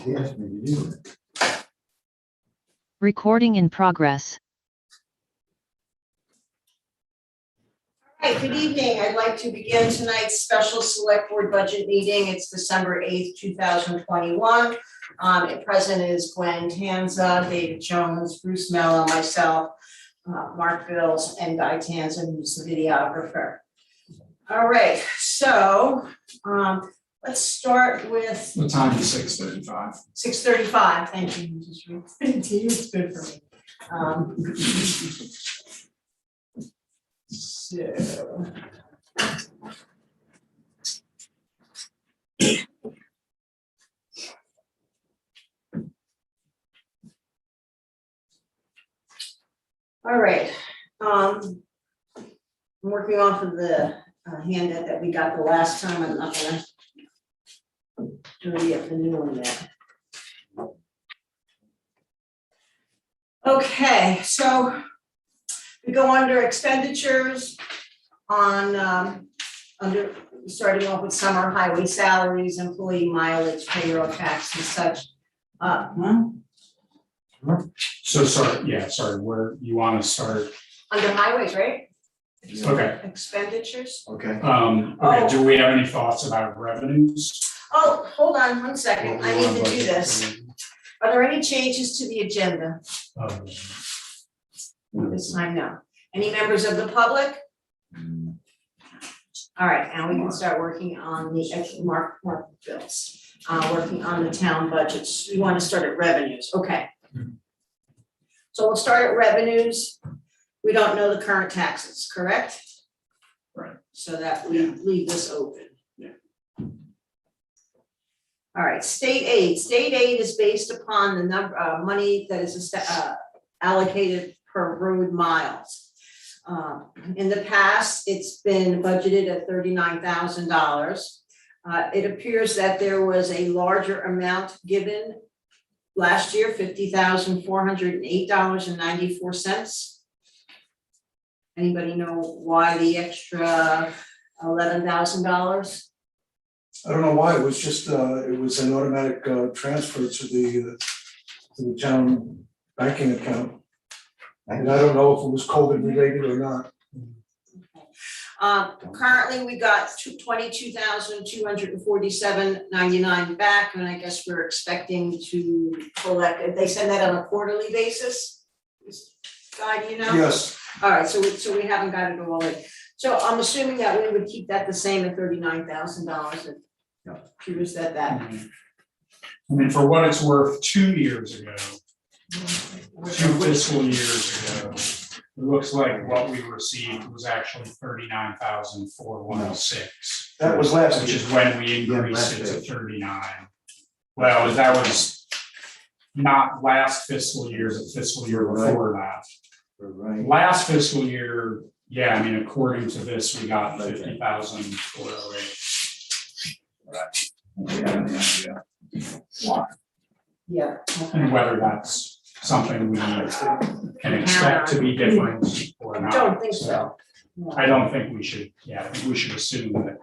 He asked me to do it. Recording in progress. All right, good evening. I'd like to begin tonight's special select board budget meeting. It's December 8th, 2021. Present is Gwen Tanza, David Jones, Bruce Mello, myself, Mark Bills, and Guy Tanza, who's the videographer. All right, so let's start with The time is 6:35. 6:35. Thank you. Just read it to you. It's good for me. So. All right, I'm working off of the handout that we got the last time. I'm not gonna dirty up the new one yet. Okay, so we go under expenditures on starting off with summer highway salaries, employee mileage, payroll tax and such. So sorry, where you want to start? Under highways, right? Okay. Expenditures. Okay. Okay, do we have any thoughts about revenues? Oh, hold on one second. I need to do this. Are there any changes to the agenda this time? No. Any members of the public? All right, now we can start working on the Mark bills. Working on the town budgets. You want to start at revenues, okay. So we'll start at revenues. We don't know the current taxes, correct? Right. So that we leave this open. Yeah. All right, state aid. State aid is based upon the number of money that is allocated per road miles. In the past, it's been budgeted at $39,000. It appears that there was a larger amount given last year, $50,408.94. Anybody know why the extra $11,000? I don't know why, it was just, it was an automatic transfer to the town banking account. And I don't know if it was COVID related or not. Currently, we got $22,247.99 back, and I guess we're expecting to collect, they send that on a quarterly basis? Guy, do you know? Yes, All right, so we haven't got it all in. So I'm assuming that we would keep that the same at $39,000 and choose that. I mean, for what it's worth, 2 years ago, 2 fiscal years ago, it looks like what we received was actually $39,406. that was last Which year. is when we increased it to 39. Well, that was not last fiscal year, the fiscal year before that. Right. Last fiscal year, yeah, I mean, according to this, we got 50,408. Yeah. And whether that's something we can expect to be different or I not. don't think so. I don't think we should, I think we should assume that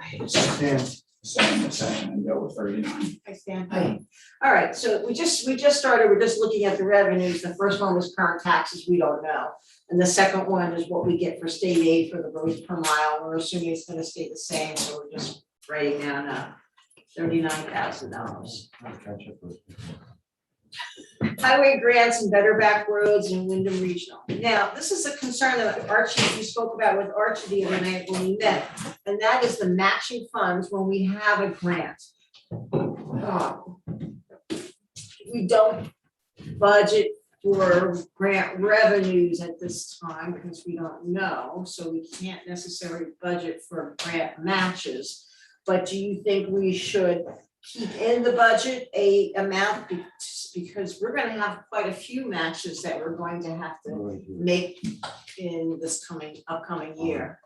Stand. and go with 39. I stand by. All right, so we just started, we're just looking at the revenues. The first one was current taxes, we don't know. And the second one is what we get for state aid for the roads per mile. We're assuming it's gonna stay the same, so we're just writing down $39,000. I'll catch up with you. Highway grants and better back roads in Wyndham Regional. Now, this is a concern that Archie, we spoke about with Archie the other night when we met, and that is the matching funds when we have a grant. We don't budget for grant revenues at this time because we don't know, so we can't necessarily budget for grant matches. But do you think we should keep in the budget a amount because we're gonna have quite a few matches that we're going to have to make in this upcoming year?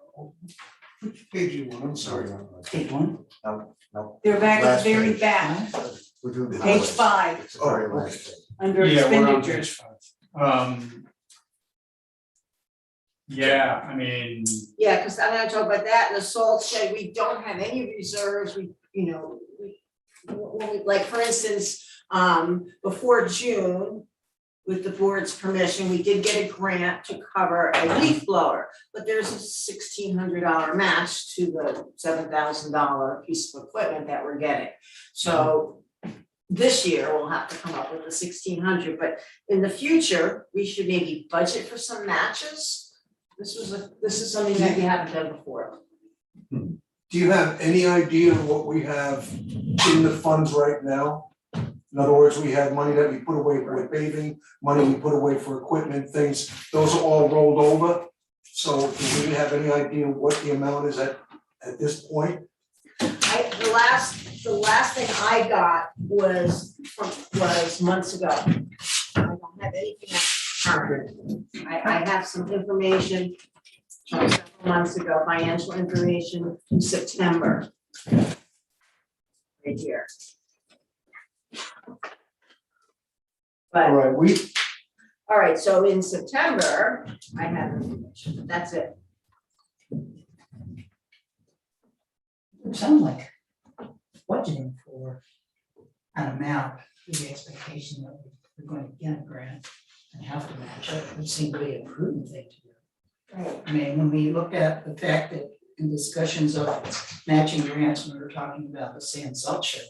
Which page you want, I'm sorry. Page one? No. They're back at Last the very page. back, We're doing the page highways. 5, It's the very last page. under Yeah, we're on expenditures. page 5. Yeah, I mean, Yeah, because I'm gonna talk about that and the salt shed, we don't have any reserves, when we, like, for instance, Before June, with the board's permission, we did get a grant to cover a leaf blower, but there's a $1,600 match to the $7,000 piece of equipment that we're getting. So this year, we'll have to come up with the $1,600, but in the future, we should maybe budget for some matches. This is something that we haven't done before. Do you have any idea what we have in the funds right now? In other words, we have money that we put away for paving, money we put away for equipment, things, those are all rolled over. So do we have any idea what the amount is at this point? The last thing I got was months ago. I don't have anything that's current. I have some information from several months ago, financial information from September. Right here. But, all right, so in September, I have information, but that's it. It sounds like budgeting for an amount with the expectation that we're going to get a grant and have to match it, would seem to be a prudent thing to do. Right. I mean, when we look at the fact that in discussions of matching grants, when we were talking about the sand salt shed,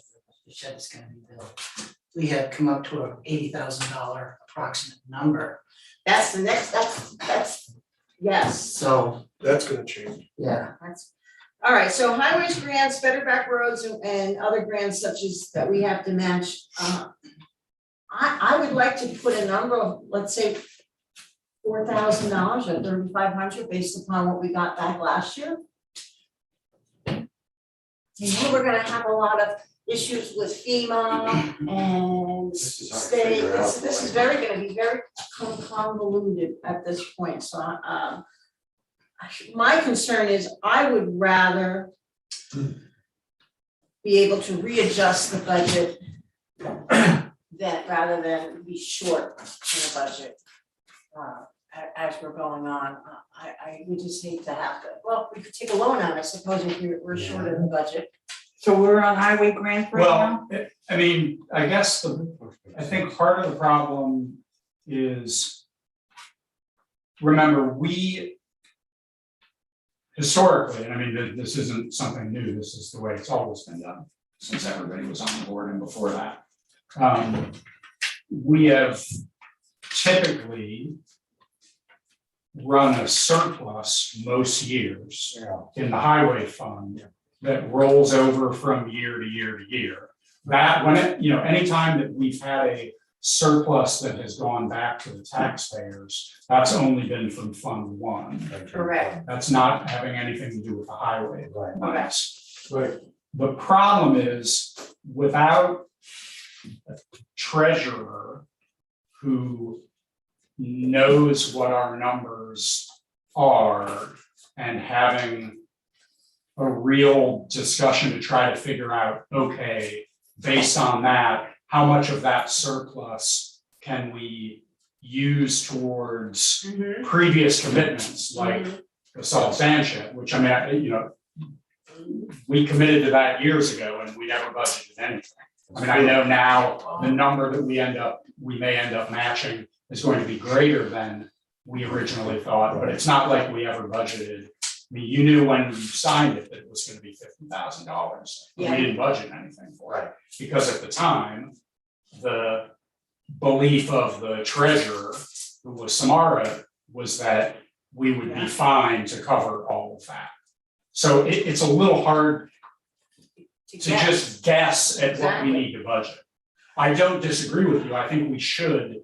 the shed is gonna be built, we had come up to a $80,000 approximate number. That's the next, that's, yes. So, That's gonna change. yeah, That's, all right, so highways grants, better back roads and other grants such as that we have to match. I would like to put a number of, let's say, $4,000 or $3,500 based upon what we got back last year. We're gonna have a lot of issues with FEMA and This is hard to state, figure out. this is gonna be very convoluted at this point, so, my concern is I would rather be able to readjust the budget rather than be short in the budget. As we're going on, I would just hate to have to, well, we could take a loan out, I suppose, if we're short of the budget. So we're on highway grants right now? Well, I mean, I guess I think part of the problem is, remember, we historically, and I mean, this isn't something new, this is the way it's always been done since everybody was on board and before that. We have typically run a surplus most years in the highway fund that rolls over from year to year to year. That when it, anytime that we've had a surplus that has gone back to the taxpayers, that's only been from Fund 1. Correct. That's not having anything to do with the highway. Correct. Right. The problem is, without a treasurer who knows what our numbers are and having a real discussion to try to figure out, okay, based on that, how much of that surplus can we use towards previous commitments, like the salt sand shed, which I mean, we committed to that years ago and we never budgeted anything. I mean, I know now the number that we may end up matching is going to be greater than we originally thought, but it's not like we ever budgeted. I mean, you knew when you signed it that it was going to be $50,000. We didn't budget anything for it because at the time, the belief of the treasurer, who was Samara, was that we would be fine to cover all of that. So it's a little hard to just guess at what we need to budget. I don't disagree with you. I think we should.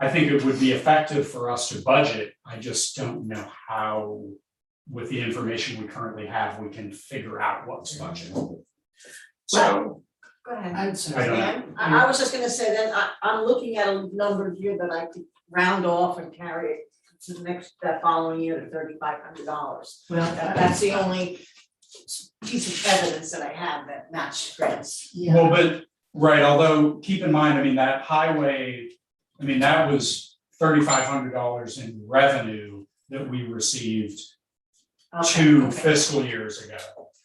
I think it would be effective for us to budget. I just don't know how, with the information we currently have, we can figure out what's budgeted. So, Go ahead. I'd say. I don't know. Dan, I was just gonna say that I'm looking at a number here that I could round off and carry it to that following year to $3,500. Well, That's the only piece of evidence that I have that matched grants. yeah. well, but, right, although keep in mind, I mean, that highway, I mean, that was $3,500 in revenue that we received Okay, 2 okay. fiscal years ago.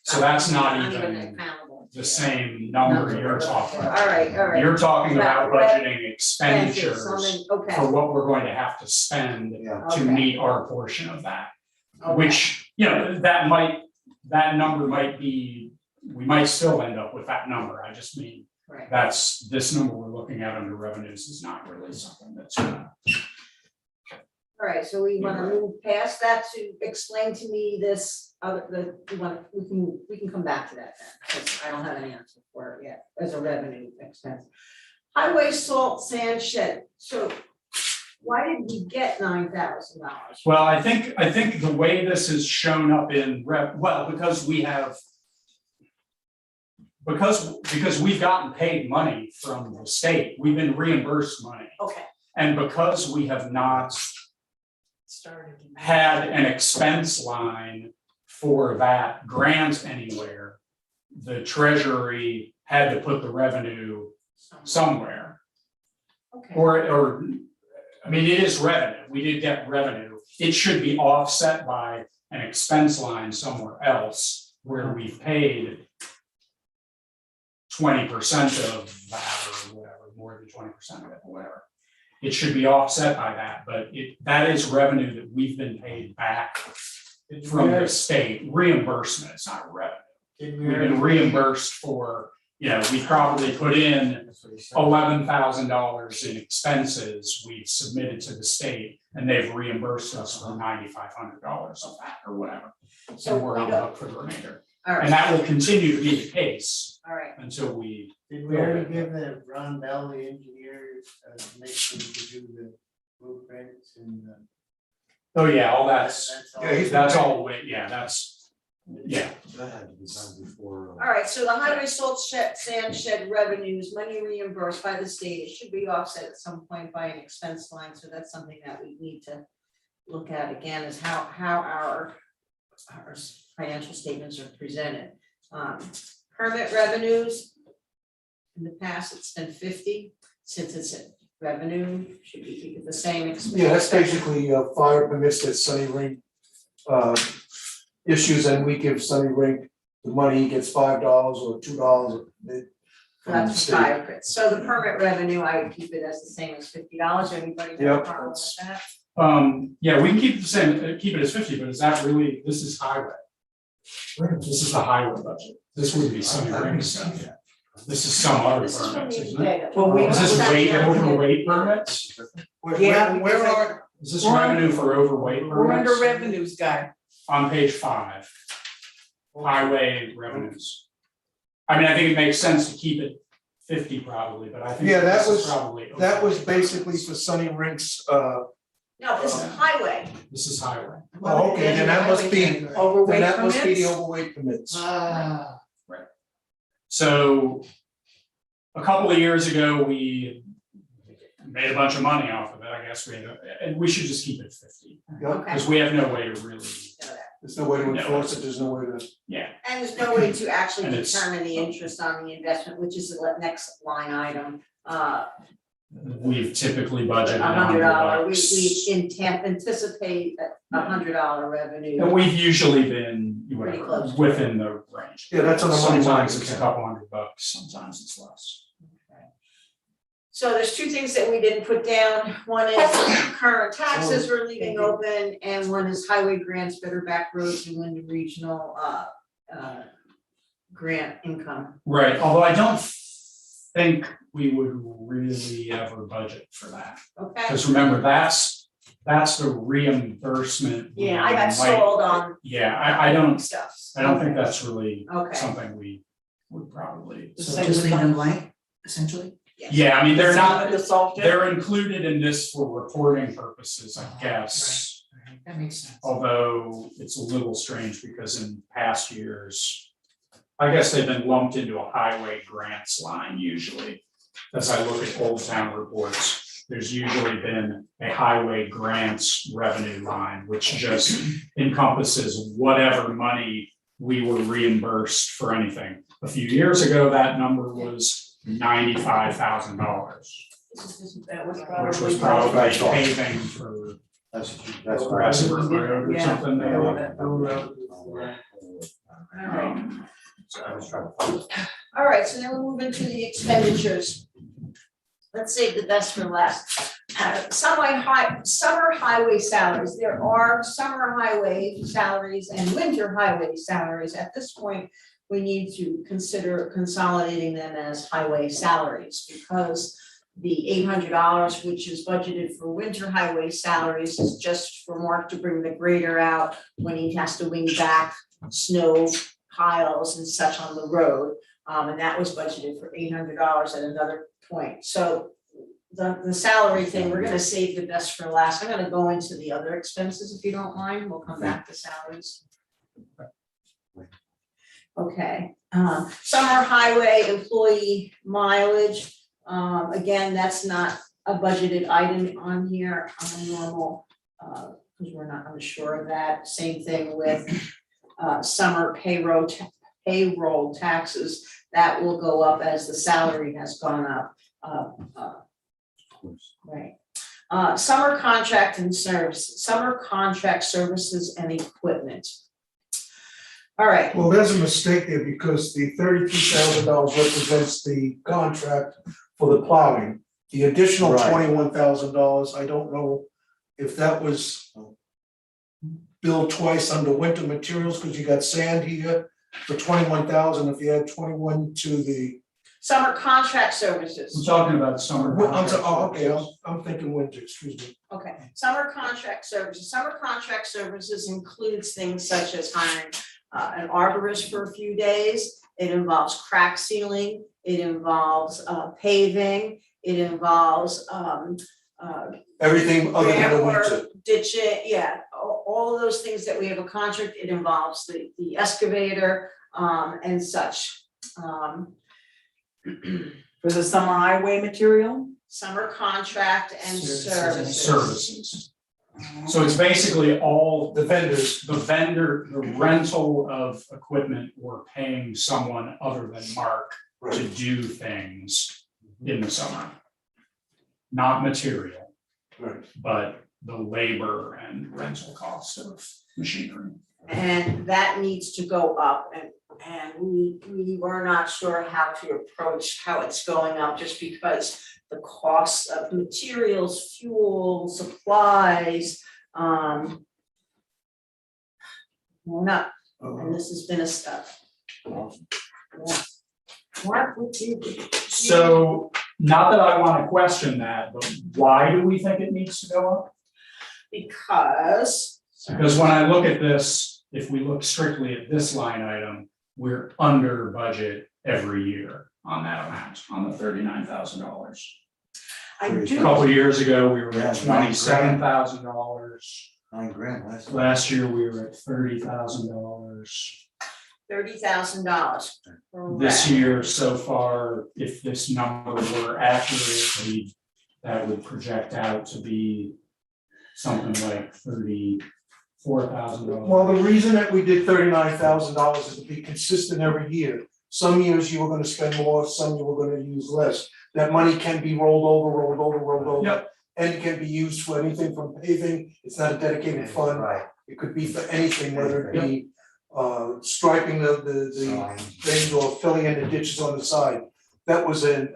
So that's not even, accountable. the same number you're talking about. All right. You're talking about About budgeting expenditures Okay, for what we're going to have to spend Yeah. to Okay. meet our portion of that. okay. Which, that number might be, we might still end up with that number, I just mean, Right. this number we're looking at under revenues is not really something that's All right, so we wanna move past that to explain to me this, we can come back to that then, because I don't have an answer for it yet, as a revenue expense. Highway salt sand shed, so why did we get $9,000? Well, I think the way this is shown up in because we have. Because we've gotten paid money from the state, we've been reimbursed money. Okay, And because we have not Started. had an expense line for that grant anywhere, the treasury had to put the revenue somewhere. okay. Or, I mean, it is revenue, we did get revenue, it should be offset by an expense line somewhere else where we've paid 20% of that or whatever, more than 20% of it, or whatever. It should be offset by that, but that is revenue that we've been paid back from the state, reimbursement, it's not revenue. We've been reimbursed for, we probably put in $11,000 in expenses we've submitted to the state, and they've reimbursed us for $9,500 of that or whatever. So we're on the hook for the remainder, All right, and that will continue to be the case all right, until we. Did we already give the Ron Bell, the engineer, information to do the blueprints and? Oh, yeah, all all? that's all, yeah. That had to be done before. all right, so the highway salt sand shed revenues, money reimbursed by the state, it should be offset at some point by an expense line, so that's something that we need to look at again, is how our financial statements are presented. Permit revenues, in the past, it's been 50, since it's a revenue, should we keep it the same? Yeah, that's basically fire permits that Sunny Rink issues, and we give Sunny Rink the money, he gets $5 or $2. That's fire pits, so the permit revenue, I would keep it as the same as $50, anybody have a Yep, problem with that? Yeah, we can keep it the same, keep it as 50, but is that really, this is highway? This is the highway budget, this would be some stuff. This is some other This is from permits, the isn't it? data. Well, we- Is this overweight permits? Yeah, Where are, Is this We're on- revenue for overweight permits? We're under revenues, guy. On page 5, highway revenues. I mean, I think it makes sense to keep it 50 probably, but I think Yeah, that this is was- probably. That was overweight basically permits. for Sunny Rink's, No, this is highway, This is highway. oh, okay, then that must be, then Overweight that must be the permits? overweight permits. Ah, So a couple of years ago, we made a bunch of money off of it, I guess, and we should just keep it 50, Yeah, okay, because we have no way to really, there's no way to enforce it, there's no way to. yeah. and there's no way to actually And it's- determine the interest on the investment, which is the next line item, We've typically budgeted $100, $100. anticipate $100 revenue. And we've usually been Pretty whatever, close to within the range. Yeah, that's on the money Sometimes market it's a account. couple $100, sometimes it's less. So there's two things that we didn't put down, one is current taxes we're leaving open, and one is highway grants, better back roads and Wyndham Regional, grant income. Right, although I don't think we would really ever budget for that, Okay, because remember, that's the reimbursement. we yeah, I got might- sold on Yeah, I don't stuff. think that's really Okay, something we would probably. so just leave them blank, essentially? Yeah, I mean, they're not, The salt shed? they're included in this for reporting purposes, I guess. Right, that makes sense. Although it's a little strange because in past years, I guess they've been lumped into a highway grants line usually. As I look at Old Town reports, there's usually been a highway grants revenue line, which just encompasses whatever money we were reimbursed for anything. A few years ago, that number was $95,000, That was which was probably. probably paving for That's Progressive Road or Yeah. something. alright. So I was trying to find it. All right, so then we move into the expenditures. Let's save the best for last. Summer highway salaries. There are summer highway salaries and winter highway salaries. At this point, we need to consider consolidating them as highway salaries because the $800, which is budgeted for winter highway salaries, is just for Mark to bring the grader out when he has to wing back snow piles and such on the road. And that was budgeted for $800 at another point. So the salary thing, we're gonna save the best for last. I'm gonna go into the other expenses if you don't mind. We'll come back to salaries. Okay, summer highway employee mileage. Again, that's not a budgeted item on here on a normal, because we're not unsure of that. Same thing with summer payroll taxes. That will go up as the salary has gone up. Right. Summer contract and service, summer contract services and equipment. All right, Well, there's a mistake there because the $32,000 represents the contract for the plowing. The additional Right. $21,000, I don't know if that was billed twice under winter materials, because you got sand here for 21,000, if you add 21 to the. summer contract I'm services. talking about summer. I'm sorry, oh, contract okay, services. I'm thinking winter, excuse me. Okay, summer contract services. Summer contract services includes things such as hiring an arborist for a few days. It involves crack sealing, it involves paving, it involves Everything other than the grant work, winter. ditching, yeah, all of those things that we have a contract. It involves the excavator and such. For the summer highway material? Summer contract and services. Services. So it's basically all The vendors, the rental of equipment or paying someone other than Mark to right, do things in the summer. Not material, right. but the labor and rental cost of machinery. And that needs to go up and we were not sure how to approach how it's going up just because the costs of materials, fuel, supplies, went up, and this has been a stuff. Yeah. Mark, what do you think? So, not that I wanna question that, but why do we think it needs to go up? Because. Because when I look at this, if we look strictly at this line item, we're under budget every year on that amount, on the $39,000. I A do, couple of years ago, we were Yeah, at $27,000. $9,000 last. Last year, we were at $30,000. $30,000. This year so far, if this number were accurate, that would project out to be something like $34,000. Well, the reason that we did $39,000 is to be consistent every year. Some years you were gonna spend more, some you were gonna use less. That money can be rolled over. Yep. And it can be used for anything from paving, it's not a dedicated fund, Right. it could be for anything, whether it be striping the Signs. things or filling in the ditches on the side. That was a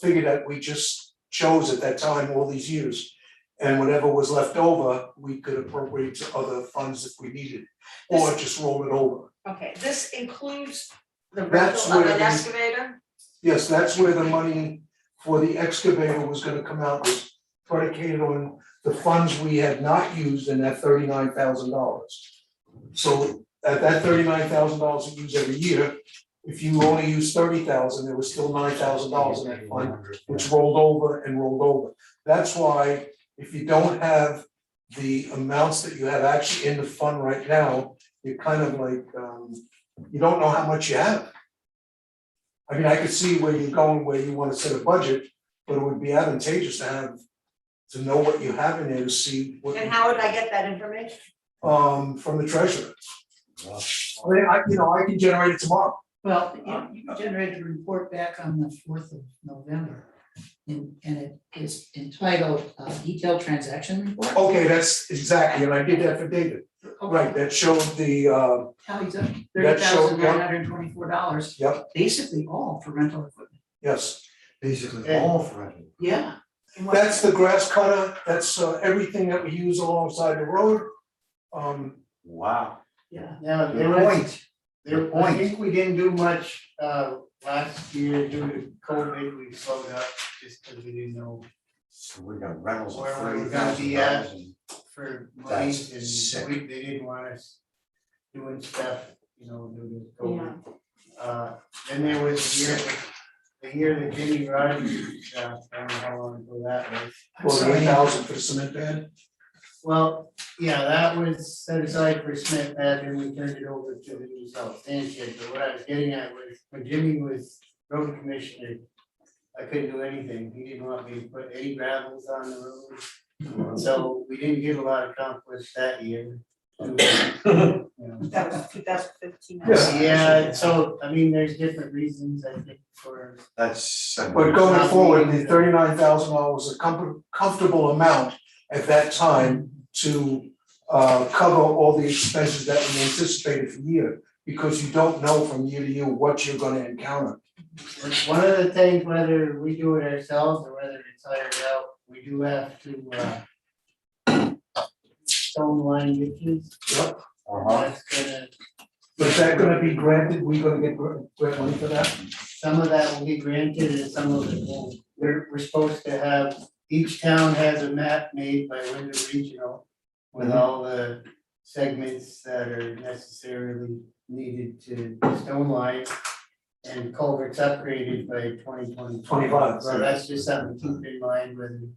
figure that we just chose at that time, all these years. And whatever was left over, we could appropriate to other funds if we needed, or just roll it over. Okay, this includes the That's rental of where an the- excavator? Yes, that's where the money for the excavator was gonna come out, was predicated on the funds we had not used in that $39,000. So at that $39,000 we use every year, if you only use 30,000, there was still $9,000 in that fund, which rolled over. That's why if you don't have the amounts that you have actually in the fund right now, you're kind of like, you don't know how much you have. I mean, I could see where you're going, where you wanna set a budget, but it would be advantageous to know what you have in there to see what. And how would I get that information? From the treasurer. I mean, I can generate it tomorrow. Well, you generated a report back on the 4th of November. And it is entitled Detailed Transaction Report. Okay, that's exactly, and I did that for David, right, that showed the, Tallies up That showed- $30,924. Yep. Basically all for rental equipment. yes. Basically all for rental. Yeah. That's the grass cutter, that's everything that we use alongside the road. Wow. Yeah. Now, Good there was, point. there, I point. think we didn't do much, last year due to COVID, we slowed up just because we didn't know So we got rentals of Where we're $30,000 gonna be at. and for money That's and sick. they didn't want us doing stuff, you know, due to COVID. Then there was the year that Jimmy Rogers, I don't know how long ago that was. Well, 8,000 for the cement pad. Well, yeah, that was set aside for cement pad, and we turned it over to the new South Stand shed, but what I was getting at was, when Jimmy was road commissioner, I couldn't do anything, he didn't want me to put any gravels on the road. So we didn't get a lot of accomplished that year. You know. That was 2015. Yeah, so, I mean, there's different reasons, I think, for, that's. But going forward, the $39,000 was a comfortable amount at that time to cover all the expenses that we anticipated for the year, because you don't know from year to year what you're gonna encounter. one of the things, whether we do it ourselves or whether it's hired out, we do have to stone line ditches. Yep. That's gonna, But is that gonna be granted, we gonna get grant money for that? some of that will be granted and some of it won't. We're supposed to have, each town has a map made by Wyndham Regional with all the segments that are necessarily needed to stone line and culverts upgraded by 2020. 25, So right. that's just something to keep in mind when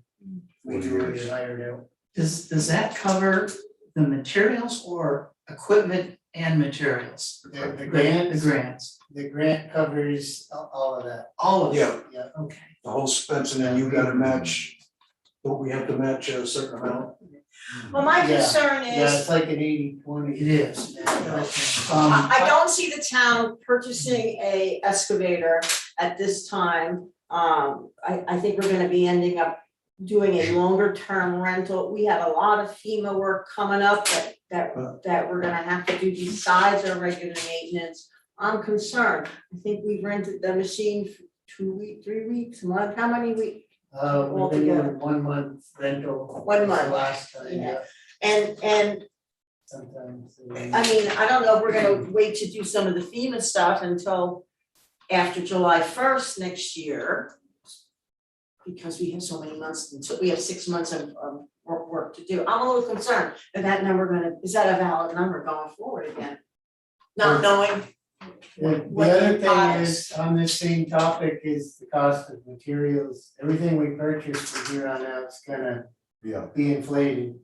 we do it hired out. Does that cover the materials or equipment and materials? The grants, The grants, the grant covers all of that, all of it? Yeah, yeah. Okay. the whole expense, and then you gotta match, don't we have to match a certain amount? Well, my Yeah, concern Yeah, is, it's like an 80-20. It is. I don't see the town purchasing a excavator at this time. I think we're gonna be ending up doing a longer term rental. We have a lot of FEMA work coming up that we're gonna have to do besides our regular maintenance. I'm concerned. I think we rented the machine for 2 weeks, 3 weeks, a month, how many weeks? We've been Altogether. doing 1 month rental. 1 month. The last time, Yeah. yeah, And sometimes. I mean, I don't know if we're gonna wait to do some of the FEMA stuff until after July 1st next year. Because we have so many months, until we have 6 months of work to do. I'm a little concerned that number is that a valid number going forward again? Not knowing. The what other the thing cost- is, on this same topic, is the cost of materials. Everything we purchase from here on out is gonna Yeah. be inflated.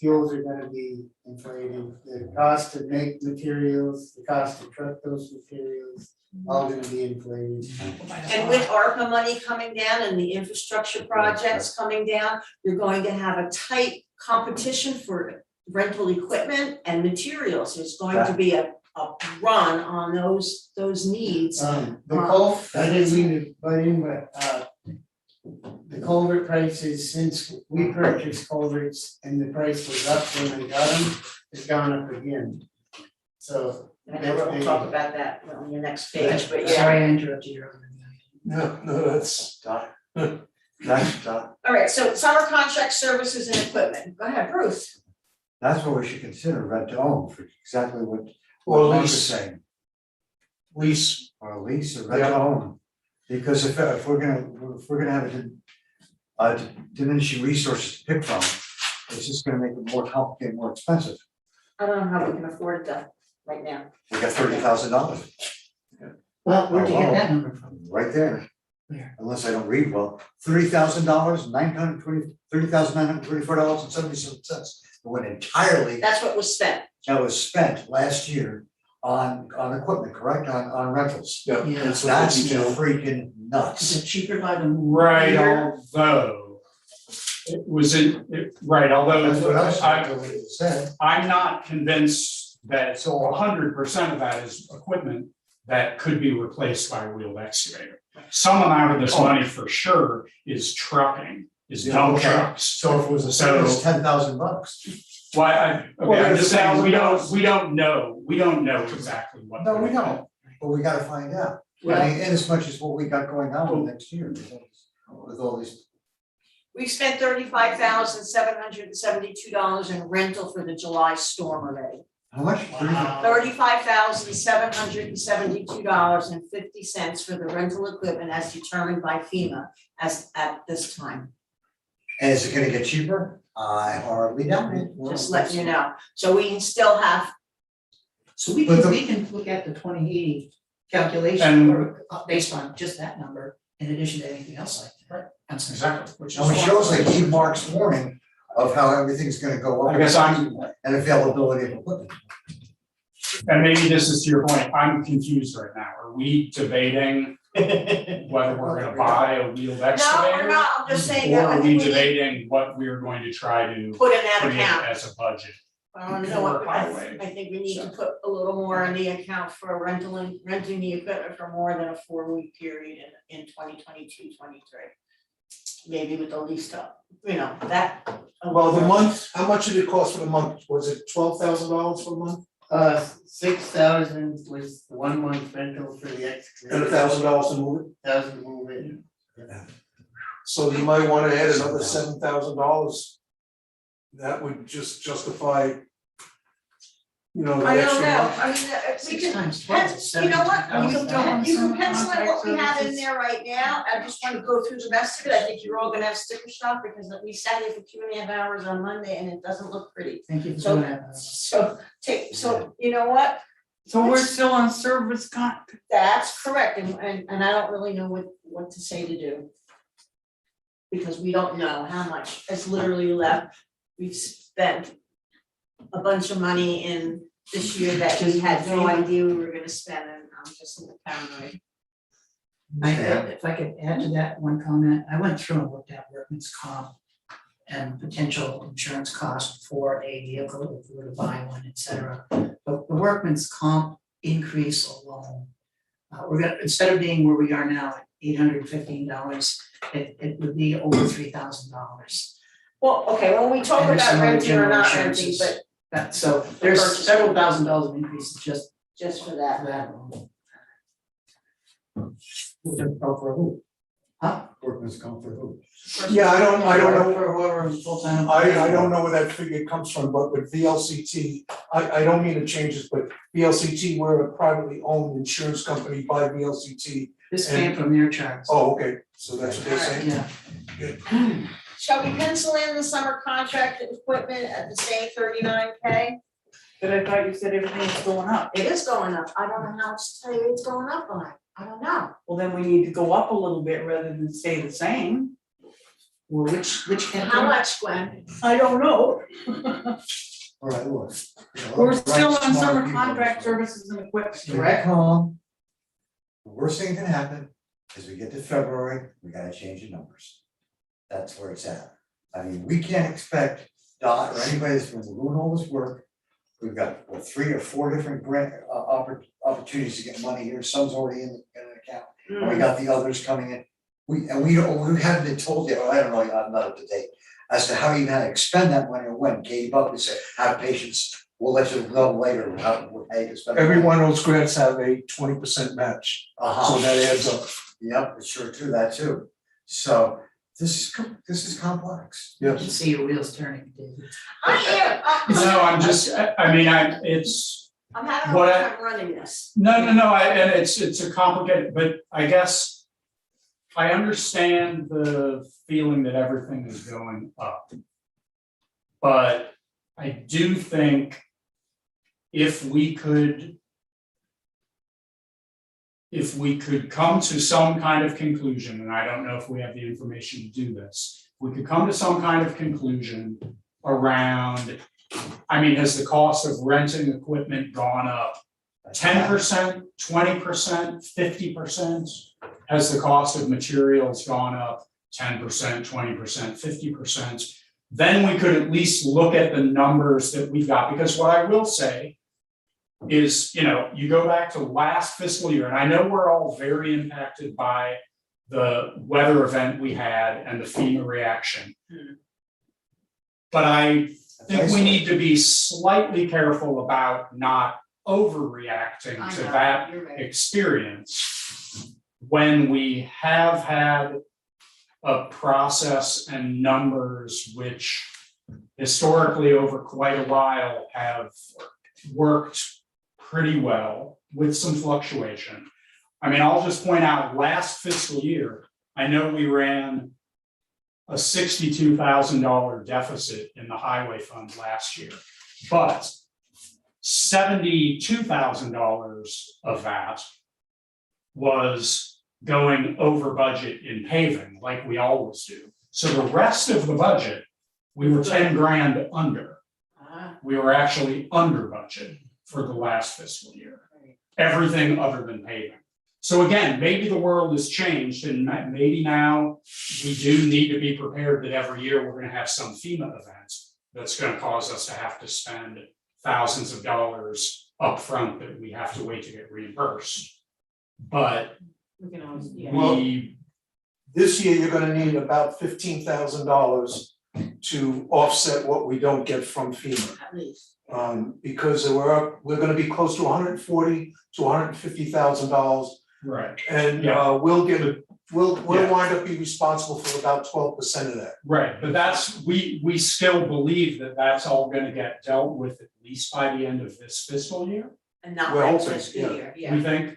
Fuels are gonna be inflated, the cost to make materials, the cost to truck those materials, all gonna be inflated. And with ARPA money coming down and the infrastructure projects coming down, you're going to have a tight competition for rental equipment and materials. There's going to be a run on those needs. I didn't mean to butt in, but the culvert prices, since we purchased culverts and the price was up when we got them, it's gone up again. So. I know we'll talk about that on your next page, but yeah. Sorry I interrupted you earlier. No, that's, Done. That's done. All right, so summer contract services and equipment. Go ahead, Bruce. That's what we should consider rent to own for exactly what Or Mike was lease. saying, lease, or a lease or rent to own. Because if we're gonna have a diminishing resources to pick from, it's just gonna make it more complicated, more expensive. I don't know how we can afford it though, right now. We got $30,000 Well, where'd you get that number from? right there. Where? Unless I don't read well, $30,000, $30,924.77. It went entirely, That's what was spent. that was spent last year on equipment, correct, on rentals. yeah, Yeah. that's what That's the detail. freaking Is nuts. it cheaper by the Right, year? although right, although That's what I said. I'm not convinced that 100% of that is equipment that could be replaced by a wheeled excavator. some amount of this money for sure is trucking, is Yeah, dump okay. trucks. So if it was So- $10,000. Why, Well, I'm there's just saying, we $1,000. don't know exactly what. No, we don't, but we gotta find out. I mean, in as much as what we got going on next year, with all these. We spent $35,772 in rental for the July storm already. How much? Wow. $35,772.50 for the rental equipment as determined by FEMA as at this time, And is it gonna get cheaper? I hardly doubt it. just letting you know. So we can still have, So we But can, the- we can look at the 2080 calculation And- or based on just that number in addition to anything else like that. Right. That's Exactly, which is. And it shows like Steve Mark's warning of how everything's gonna go up. I guess I'm- And availability of equipment. And maybe this is to your point, I'm confused right now, are we debating whether we're gonna buy a wheeled no, excavator? we're not, I'm just saying Or that I are we think we need debating what we're going to try to to put in that put in account. as a budget? I don't know what, for highway. I think we need to put a little more in the account for renting the equipment for more than a 4-week period in 2022-23. Maybe with the least up, that. Well, the month, how much did it cost for the month? Was it $12,000 for the month? 6,000 was the 1 month rental for the excavator. And $1,000 to move it? 1,000 to move it. So you might wanna add another $7,000. That would just justify, the I don't extra know, month. I mean, we 6 can, times 12 is you know what, you can, 17,000. you can pencil in what we have in there right now, I just wanna go through the rest of it, I think you're all gonna have sticker shock, because we sat here for 2.5 hours on Monday and it doesn't look pretty. Thank you for So- doing that. So, you know what, So we're still on service that's correct, and I don't really know what to say to do. Because we don't know how much is literally left, we've spent a bunch of money in this year that we had no idea we were gonna spend, and I'm just a little paranoid. If I could add to that one comment, I went through and looked at workman's comp and potential insurance cost for a vehicle if we were to buy one, et cetera. But the workman's comp increase alone, we're gonna, instead of being where we are now at $815, it would be over $3,000. Well, okay, when we talk And there's about some other renting or general not renting, insurances. but So there's several $1,000s of increases just just for for that. that alone. Which are for who? Huh? Workman's comp for who? Yeah, I don't know. For whoever is full-time. I don't know where that figure comes from, but with VLCT, I don't mean to change this, but VLCT, we're a privately owned insurance company by VLCT. This came from their charts. Oh, okay, so that's what they're saying? Yeah, Shall we pencil in the summer contract equipment at the same 39K? But I thought you said everything was going up. It is going up, I don't know how much to tell you it's going up by, I don't know. Well, then we need to go up a little bit rather than stay the same. well, which How category? much, Gwen? I don't know. All right, look. We're still Right, on smart summer people. contract services and equipment. Direct home. The worst thing that can happen is we get to February, we gotta change the numbers. That's where it's at. I mean, we can't expect Dot or anybody that's been doing all this work. We've got, 3 or 4 different grant opportunities to get money here, some's already in an account. And we got the others coming in. We haven't been told yet, or I don't know, I'm not up to date, as to how you to expend that money or when. Katie Buckley said, have patience, we'll let you know later how you can spend. Every one of those grants have a 20% match, so that adds up. Yep, it's sure true, that too. So this is complex. You can see your wheels turning, David. No, I'm just, I mean, it's, I'm having a What hard I- time running this. no, and it's a complicated, but I guess I understand the feeling that everything is going up. But I do think if we could come to some kind of conclusion, and I don't know if we have the information to do this, we could come to some kind of conclusion around, I mean, has the cost of renting equipment gone up 10%, 20%, 50%? Has the cost of materials gone up 10%, 20%, 50%? Then we could at least look at the numbers that we've got, because what I will say is, you go back to last fiscal year, and I know we're all very impacted by the weather event we had and the FEMA reaction. But I think we need to be slightly careful about not overreacting I to know, that you're right. experience when we have had a process and numbers which historically over quite a while have worked pretty well with some fluctuation. I mean, I'll just point out last fiscal year, I know we ran a $62,000 deficit in the highway fund last year, but $72,000 of that was going over budget in paving, like we always do. So the rest of the budget, we were 10 grand under. We were actually under budget for the last fiscal year. Everything other than paving. So again, maybe the world has changed and maybe now we do need to be prepared that every year we're gonna have some FEMA event that's gonna cause us to have to spend thousands of dollars upfront that we have to wait to get reimbursed. But We can always, yeah. we, This year, you're gonna need about $15,000 to offset what we don't get from FEMA. At least. Because we're gonna be close to $140,000 to $150,000. right, And Yeah. we'll Yeah. wind up being responsible for about 12% of that. right, but we still believe that that's all gonna get dealt with at least by the end of this fiscal year, And not We're next hoping, fiscal yeah. year, yeah. we think?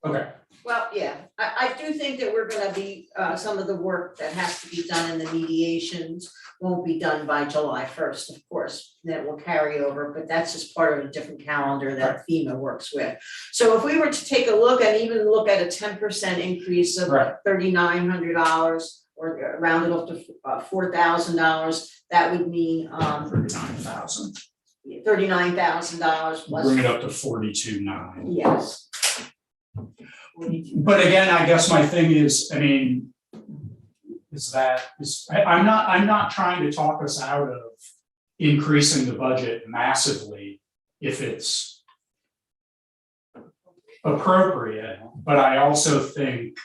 Okay, Well, yeah, I do think that we're gonna be, some of the work that has to be done in the mediations won't be done by July 1st, of course, that will carry over, but that's just part of a different calendar that FEMA works with. So if we were to take a look and even look at a 10% increase of Right. $3,900 or round it off to $4,000, that would mean $39,000, $39,000 plus. bring it up to 42,900. Yes. But again, I guess my thing is, I mean, I'm not trying to talk us out of increasing the budget massively if it's appropriate, but I also think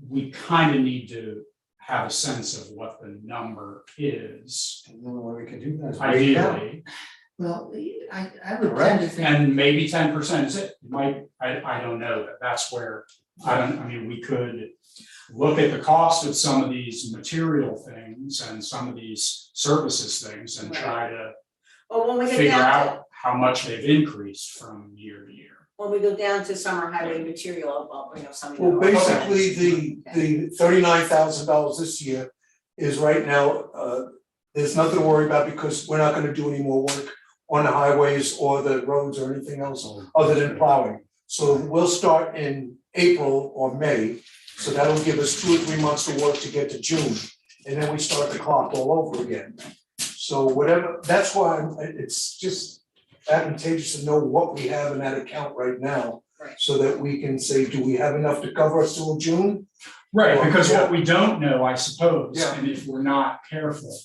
we kind of need to have a sense of what the number is, And the only way we can do that is break it down. ideally, Well, I would tend to think, and maybe 10% is it. I don't know, that's where, I mean, we could look at the cost of some of these material things and some of these services things and try to Well, when we get figure down to, out how much they've increased from year to year. when we go down to summer highway material, I'll bring up some of the. Well, basically, Okay. the $39,000 this year is right now, there's nothing to worry about because we're not gonna do any more work on the highways or the roads or anything else other than plowing. So we'll start in April or May, so that'll give us 2 or 3 months of work to get to June. And then we start the clock all over again. So whatever, that's why it's just advantageous to know what we have in that account right now. Right. So that we can say, do we have enough to cover us till June? Right, Well, because yeah. what we don't know, I suppose, Yeah. and if we're not careful,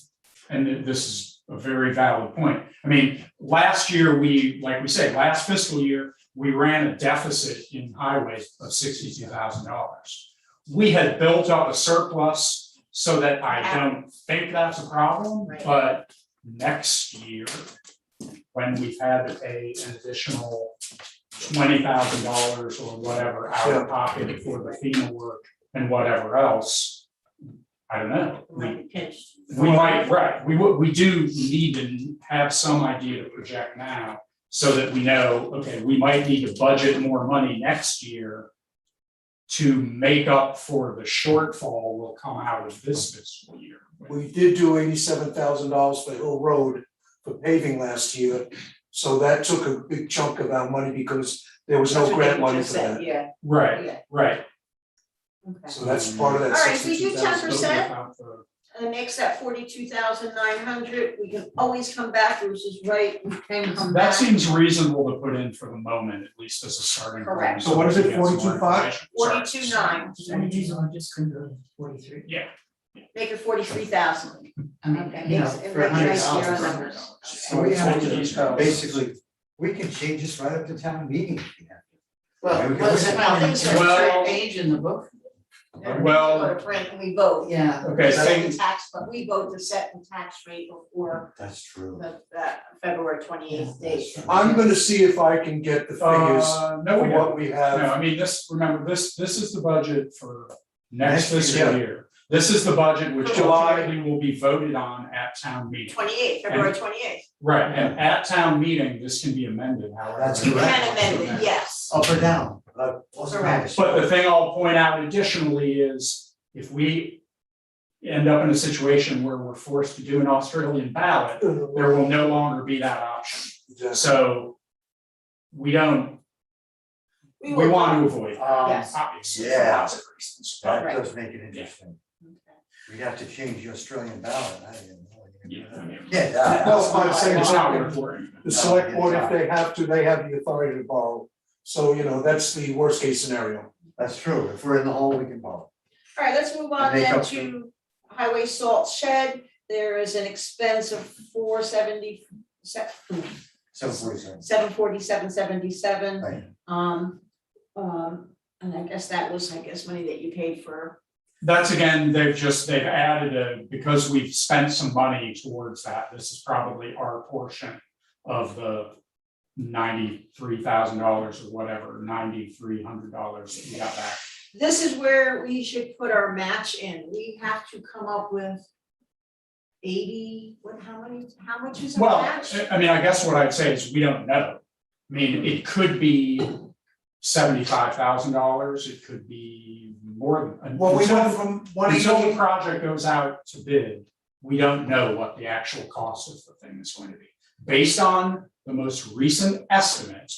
and this is a very valid point. I mean, last year, like we say, last fiscal year, we ran a deficit in highways of $62,000. We had built up a surplus so that I don't think that's a problem, Right. but next year, when we've had to pay an additional $20,000 or whatever out of pocket for the FEMA work and whatever else, I don't know. We might, right, we do need to have some idea to project now so that we know, okay, we might need to budget more money next year to make up for the shortfall will come out of this fiscal year. We did do $87,000 for Hill Road for paving last year. So that took a big chunk of our money because there was no grant money for that. Yeah, Right, yeah, right. okay. So that's part of that All right, so we do 62,000. 10%. And it makes that 42,900, we can always come back, Bruce is right, we can come back. That seems reasonable to put in for the moment, at least as a starting point. Correct. So what is it, we can get some more 42.5? information. Sorry. 42,900, percentages on just couldn't go to 43. Yeah. make it 43,000. I mean, Okay, you know, makes it for nice $100. round numbers. So basically, We can change this right up to town meeting if we have to. Well, Okay. what's the Well, point? things There's are- a page in the book. Well- Go to print and we vote. Yeah. Okay, We set thing, the tax, but we vote to set the tax rate before That's true. the February 28th date. I'm gonna see if I can get the figures no, for we what don't. we No, have. I mean, remember, this is the budget for next Next fiscal year. year. This is the budget which July. ultimately will be voted on at town meeting. 28th, February 28th. Right, and at town meeting, this can be amended, however. That's You correct. can amend it, yes. Up or down, but wasn't Correct. But the thing I'll point out additionally is if we end up in a situation where we're forced to do an Australian ballot, there will no longer be that option. So we don't, we will- want to avoid that, Yes. obviously, for Yeah. lots of reasons. That Right. does make it interesting. We'd have to change the Australian ballot, I didn't know. Yeah, I mean, Yeah. Well, I'm saying it's not worth worrying about. The select board, if they have to, they have the authority to borrow. So, that's the worst case scenario. That's true, if we're in the hole, we can borrow. All right, let's move on And make then up to highway salt shed. There is an expense of So for example, 747.77. right, And I guess that was, money that you paid for. That's again, they've added because we've spent some money towards that, this is probably our portion of the $93,000 or whatever, $9,300 that we got back. This is where we should put our match in. We have to come up with 80, how much is a Well, match? I mean, I guess what I'd say is we don't know. I mean, it could be $75,000, it could be more than. Well, we until- went from one Until the eighty, project goes out to bid, we don't know what the actual cost of the thing is going to be. Based on the most recent estimate,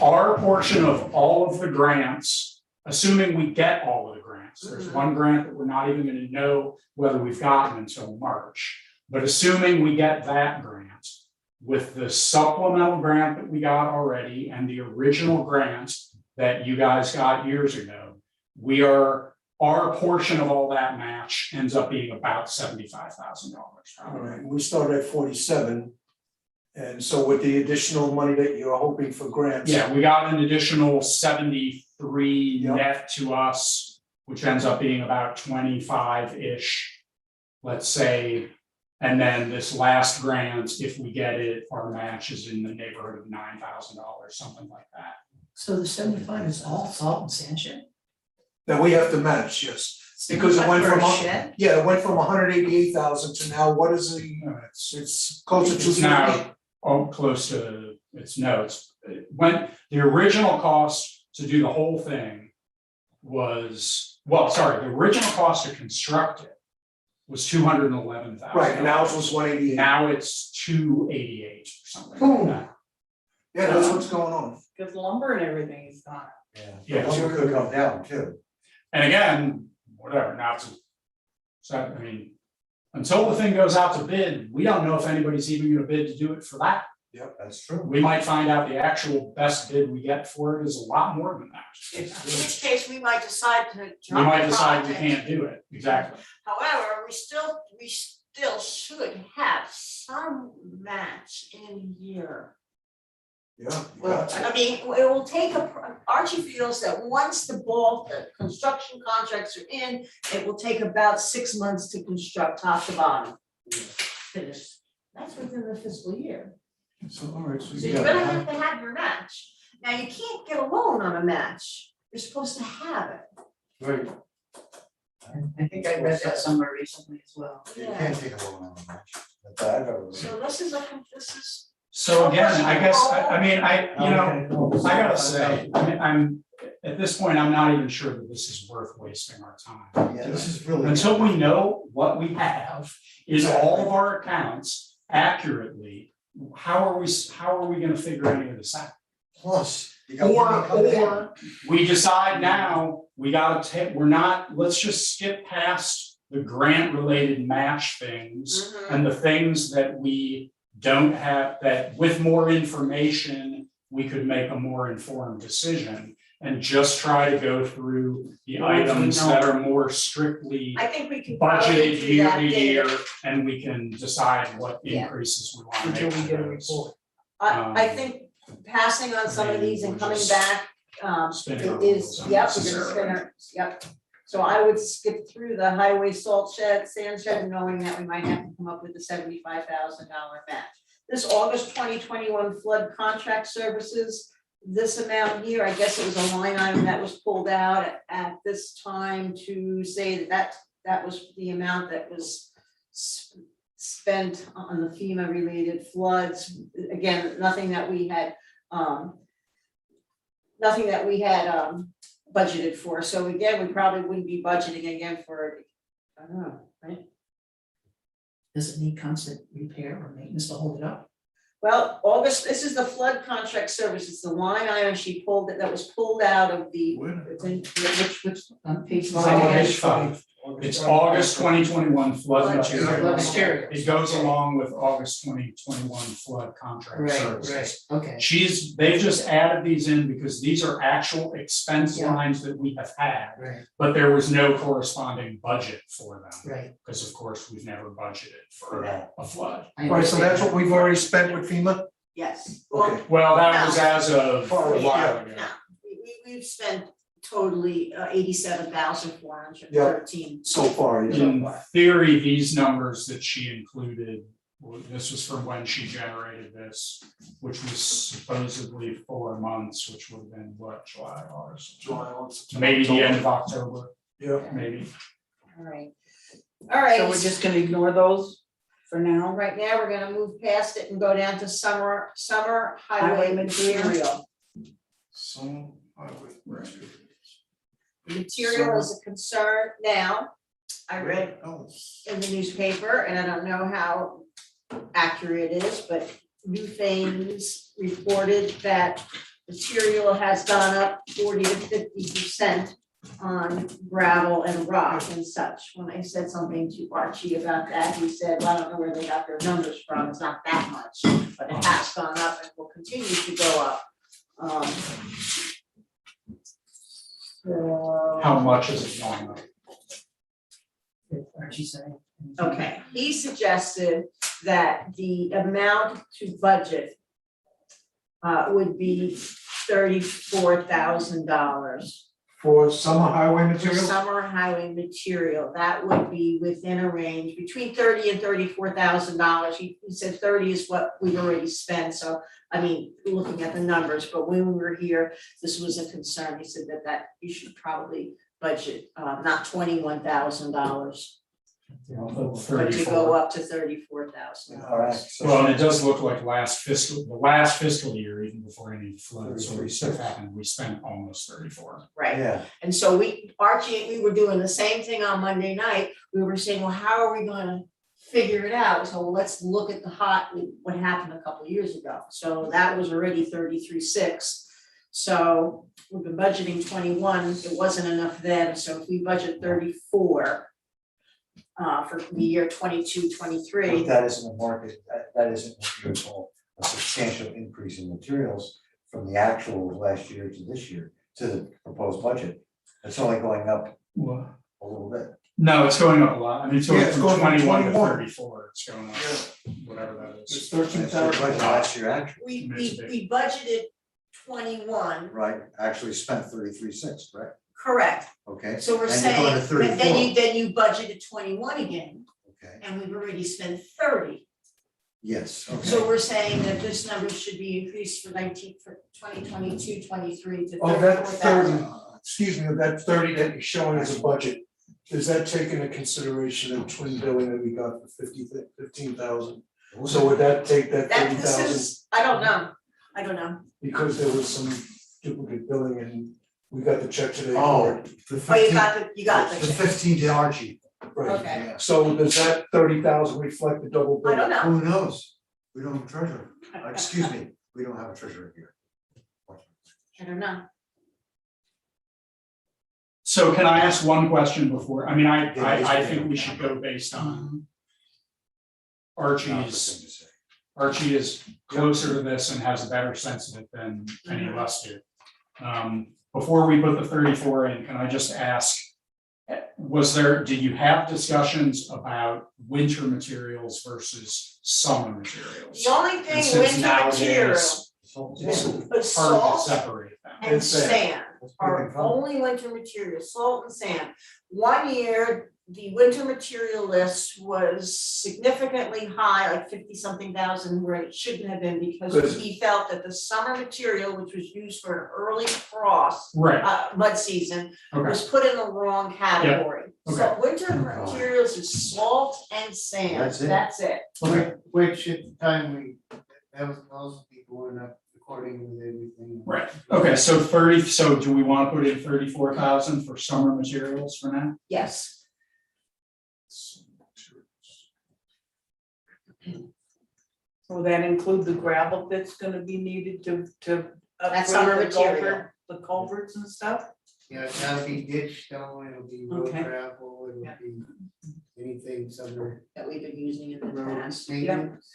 our portion of all of the grants, assuming we get all of the grants, there's one grant that we're not even gonna know whether we've gotten until March. But assuming we get that grant, with the supplemental grant that we got already and the original grant that you guys got years ago, our portion of all that match ends up being about $75,000 all probably. right, we started at 47. And so with the additional money that you're hoping for grants. Yeah, we got an additional 73 Yep. net to us, which ends up being about 25-ish, let's say. And then this last grant, if we get it, our match is in the neighborhood of $9,000, something like that. So the 75 is all salt and sand shed? That we have to match, yes, because it went For from, a shed? it went from 188,000 to now, what is the, it's closer to It's 250. now, close to, when the original cost to do the whole thing was, the original cost to construct it was $211,000. Right, and now it was 188. Now it's 288 or something like Boom. that. Yeah, that's what's going on. Because lumber and everything is gone. Yeah. Lumber could come down too. And again, whatever, until the thing goes out to bid, we don't know if anybody's even gonna bid to do it for that. Yep, that's true. We might find out the actual best bid we get for it is a lot more than that. In which case, we might decide to We drop might the decide we project. can't do it, exactly. However, we still should have some match in here. Yeah. you Well, got to. I mean, it will take Archie feels that once the construction contracts are in, it will take about 6 months to construct top to bottom. Finish. That's within the fiscal year. So, all right, so So you you're got gonna it. have to have your match. Now, you can't get a loan on a match. You're supposed to have it. Right. I think I read that somewhere recently as well. You can't take a loan on the match. That's I've ever read. So this is. So again, I guess, I gotta say, I'm, at this point, I'm not even sure that this is worth wasting our time. Yeah, this is really. Until we know what we have in all of our accounts accurately, how are we gonna figure any of this out? Plus, you got money coming in. Or we decide now, let's just skip past the grant related match things and the things that we don't have, that with more information, we could make a more informed decision and just try to go through the items that are more strictly I think we can probably budgeted do year that to year, data. and we can decide what Yeah. increases we want to make. Until we get a to those. report. I think passing on some of these and coming back, Spinning our it is, wheels yep, we're gonna spin unnecessarily. our, yep. So I would skip through the highway salt shed, sand shed, knowing that we might have to come up with the $75,000 match. This August 2021 flood contract services, this amount here, I guess it was a line item that was pulled out at this time to say that was the amount that was spent on the FEMA related floods. Again, nothing that we had budgeted for. So again, we probably wouldn't be budgeting again for, I don't know, right? Does it need constant repair or maintenance to hold it up? Well, August, this is the flood contract services, the line item she pulled, that was pulled out of the, it's in, Which, on page It's on five? page 5. It's August 2021 flood Flood material. Flood materials. It goes along with August 2021 flood contract Right, services. right, okay, They've just added these in because these are actual expense Yeah. lines that we have had, right, but there was no corresponding budget for them. right. Because of course, we've never budgeted for Yeah. a flood. I Right, so that's what understand. we've already spent with FEMA? yes. Okay. Well, that was as of Oh, a while yeah. ago. No, we've spent totally $87,413. So far, yeah. In theory, these numbers that she included, this was from when she generated this, which was supposedly 4 months, which would have been what, July, August? July, August, September, Maybe the end of October. October, Yeah. maybe. All right. All right. So we're just gonna ignore those for now? Right now, we're gonna move past it and go down to summer highway Highway material. material. Some highway materials. Material is a concern now. I read Oh, in the newspaper, and I don't know how accurate it is, but New Thames reported that material has gone up 40 to 50% on gravel and rock and such. When I said something to Archie about that, he said, well, I don't know where they got their numbers from, it's not that much, but it has gone up and will continue to go up. So- How much is it going up? Archie said. Okay, he suggested that the amount to budget would be $34,000 for summer highway for materials? summer highway material. That would be within a range between $30,000 and $34,000. He said 30 is what we've already spent, so I mean, looking at the numbers, but when we were here, this was a concern. He said that you should probably budget not $21,000, but to go 34. up to $34,000. All right, so. Well, and it does look like the last fiscal year, even before any floods or stuff happened, we spent almost 34. Right, Yeah, and so Archie, we were doing the same thing on Monday night. We were saying, well, how are we gonna figure it out? So let's look at what happened a couple of years ago. So that was already 33.6. So we've been budgeting 21, it wasn't enough then, so if we budget 34 for the year 22-23. but that isn't a market, that isn't what you would call a substantial increase in materials from the actual of last year to this year, to the proposed budget. It's only going up Well, a little bit. no, it's going up a lot. I mean, it's going Yeah, it's from going from 21 to 21. 34. It's going up, whatever that It's is. 13,000. Last year, actually, We budgeted 21, right, actually spent 33.6, correct? correct. Okay, So we're And you're saying, going to but 34. then you budgeted 21 again, okay, and we've already spent 30. yes, okay. So we're saying that this number should be increased for 2022, 23 to Oh, that 34,000. 30, excuse me, that 30 that you're showing as a budget, does that take into consideration the twin billing that we got for 15,000? So would that take that That, 30,000? this is, I don't know, Because there was some duplicate billing and we got the check today for Oh, it. the oh, you 15, got the the, 15 to Archie, Right. okay, So does that 30,000 reflect the double bill? I don't know. who knows? We don't have a treasurer, excuse me, we don't have a treasurer here. I don't know. So can I ask one question before? I mean, Yeah, I think we should go based on Archie's. Archie is closer to this and has a better sense of it than any of us do. Before we put the 34 in, can I just ask, did you have discussions about winter materials versus summer materials? The only And thing since winter nowadays, material It's is hard to salt separate them. and sand That's pretty are good fun. only winter materials, salt and sand. One year, the winter material list was significantly high, like 50-something thousand, where it shouldn't have been, because Good. he felt that the summer material, which was used for an early frost, Right, mud season, okay, was put in the wrong category. So okay. winter materials is salt and sand, That's it. that's it. Okay. Which at the time that was also people were not according with everything. Right, okay, so do we wanna put in 34,000 for summer materials for now? Yes. Will that include the gravel that's gonna be needed to That's summer upgrade the material. the culverts and stuff? Yeah, that'll be ditch stone, it'll be road Okay. gravel, it'll Yeah. be anything summer That we've been using in the road past. maintenance.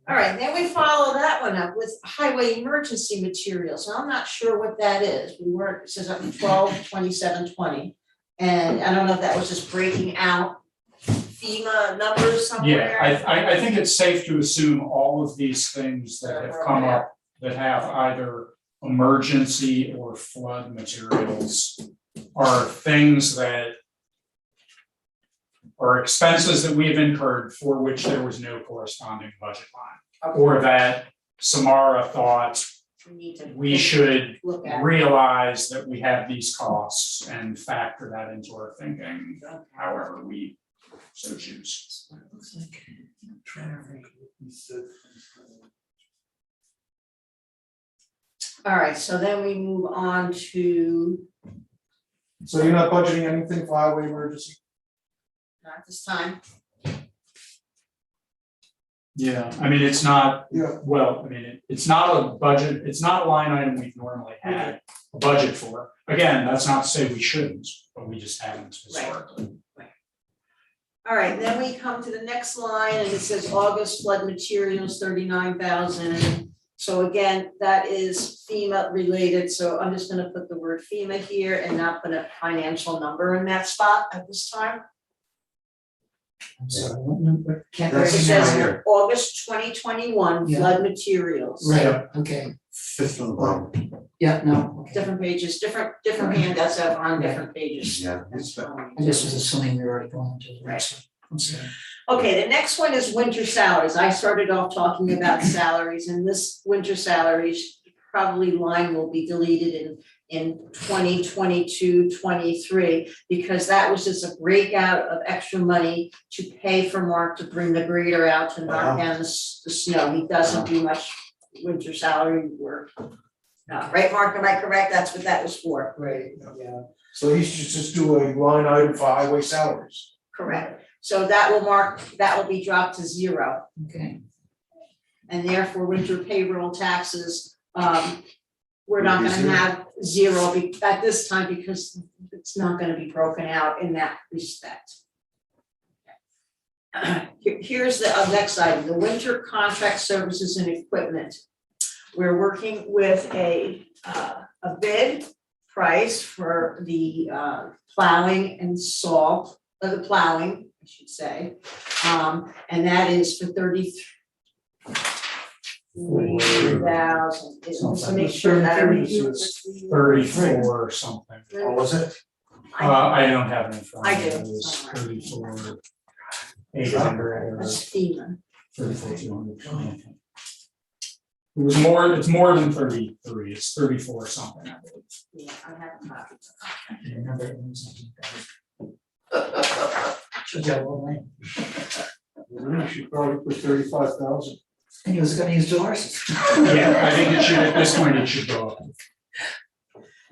All right, then we follow that one up with highway emergency materials, and I'm not sure what that is, we were, it says up to 12/27/20. And I don't know if that was just breaking out FEMA numbers somewhere. Yeah, I think it's safe to assume all of these things that have come up that have either emergency or flood materials are things that are expenses that we have incurred for which there was no corresponding budget line. Okay, Or that Samara thought we need to we should look at. realize that we have these costs and factor that into our thinking, Okay. however we so choose. Looks like. All right, so then we move on to, So you're not budgeting anything for highway emergency? not this time, Yeah, I mean, it's not, Yeah. well, I mean, it's not a budget, it's not a line item we've normally had a budget for. Again, that's not to say we shouldn't, but we just haven't historically. all right, then we come to the next line, and it says August flood materials, 39,000. So again, that is FEMA related, so I'm just gonna put the word FEMA here and not put a financial number in that spot at this time. I'm sorry, what number? Can't It That's recognize says now it. here. August 2021 Yeah. flood materials. Right, okay, Fifth from the bottom. yeah, no, okay. Different pages, different handouts are on different pages. Yeah, it's I just was assuming we were already going to the next one, I'm sorry. Okay, the next one is winter salaries. I started off talking about salaries, and this winter salaries probably line will be deleted in 2022-23, because that was just a breakout of extra money to pay for Mark to bring the grader out to knock down the snow. He doesn't do much winter salary work. Right, Mark, am I correct? That's what that was for. Right, yeah. So he should just do a line item for highway salaries. Correct. So that will be dropped to 0. Okay, And therefore winter payroll taxes, we're not Would be gonna zero. have 0 at this time, because it's not gonna be broken out in that respect. Here's the next item, the winter contract services and equipment. We're working with a bid price for the plowing and salt, the plowing, I should say. And that is for 33,000, just to make sure that I review it. 34 or something. What was it? I don't have it in front of me. I do. It was 34, 800 or That's FEMA. 34, 200. It's more than 33, it's 34 something, I believe. Yeah, I have a copy. I remember it was. Should go away. You should probably put 35,000. And he was gonna use doors? Yeah, I think it should, at this point, it should go up.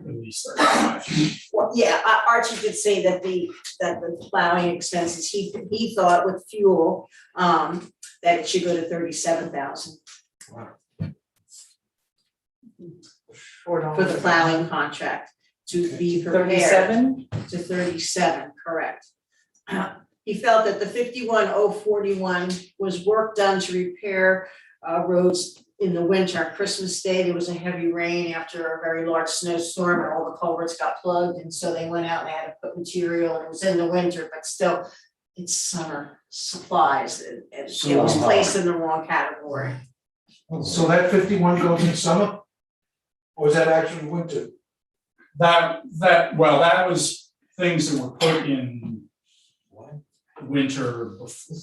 At least 35. Well, yeah, Archie did say that the plowing expenses, he thought with fuel, that it should go to 37,000 for the plowing contract to be prepared. 37? To 37, correct. He felt that the 51,041 was work done to repair roads in the winter, Christmas Day, there was a heavy rain after a very large snowstorm and all the culverts got plugged, and so they went out and they had to put material, and it was in the winter, but still, it's summer supplies, and it was placed in the wrong category. So that 51 goes in summer? Or is that actually winter? That was things that were put in winter before.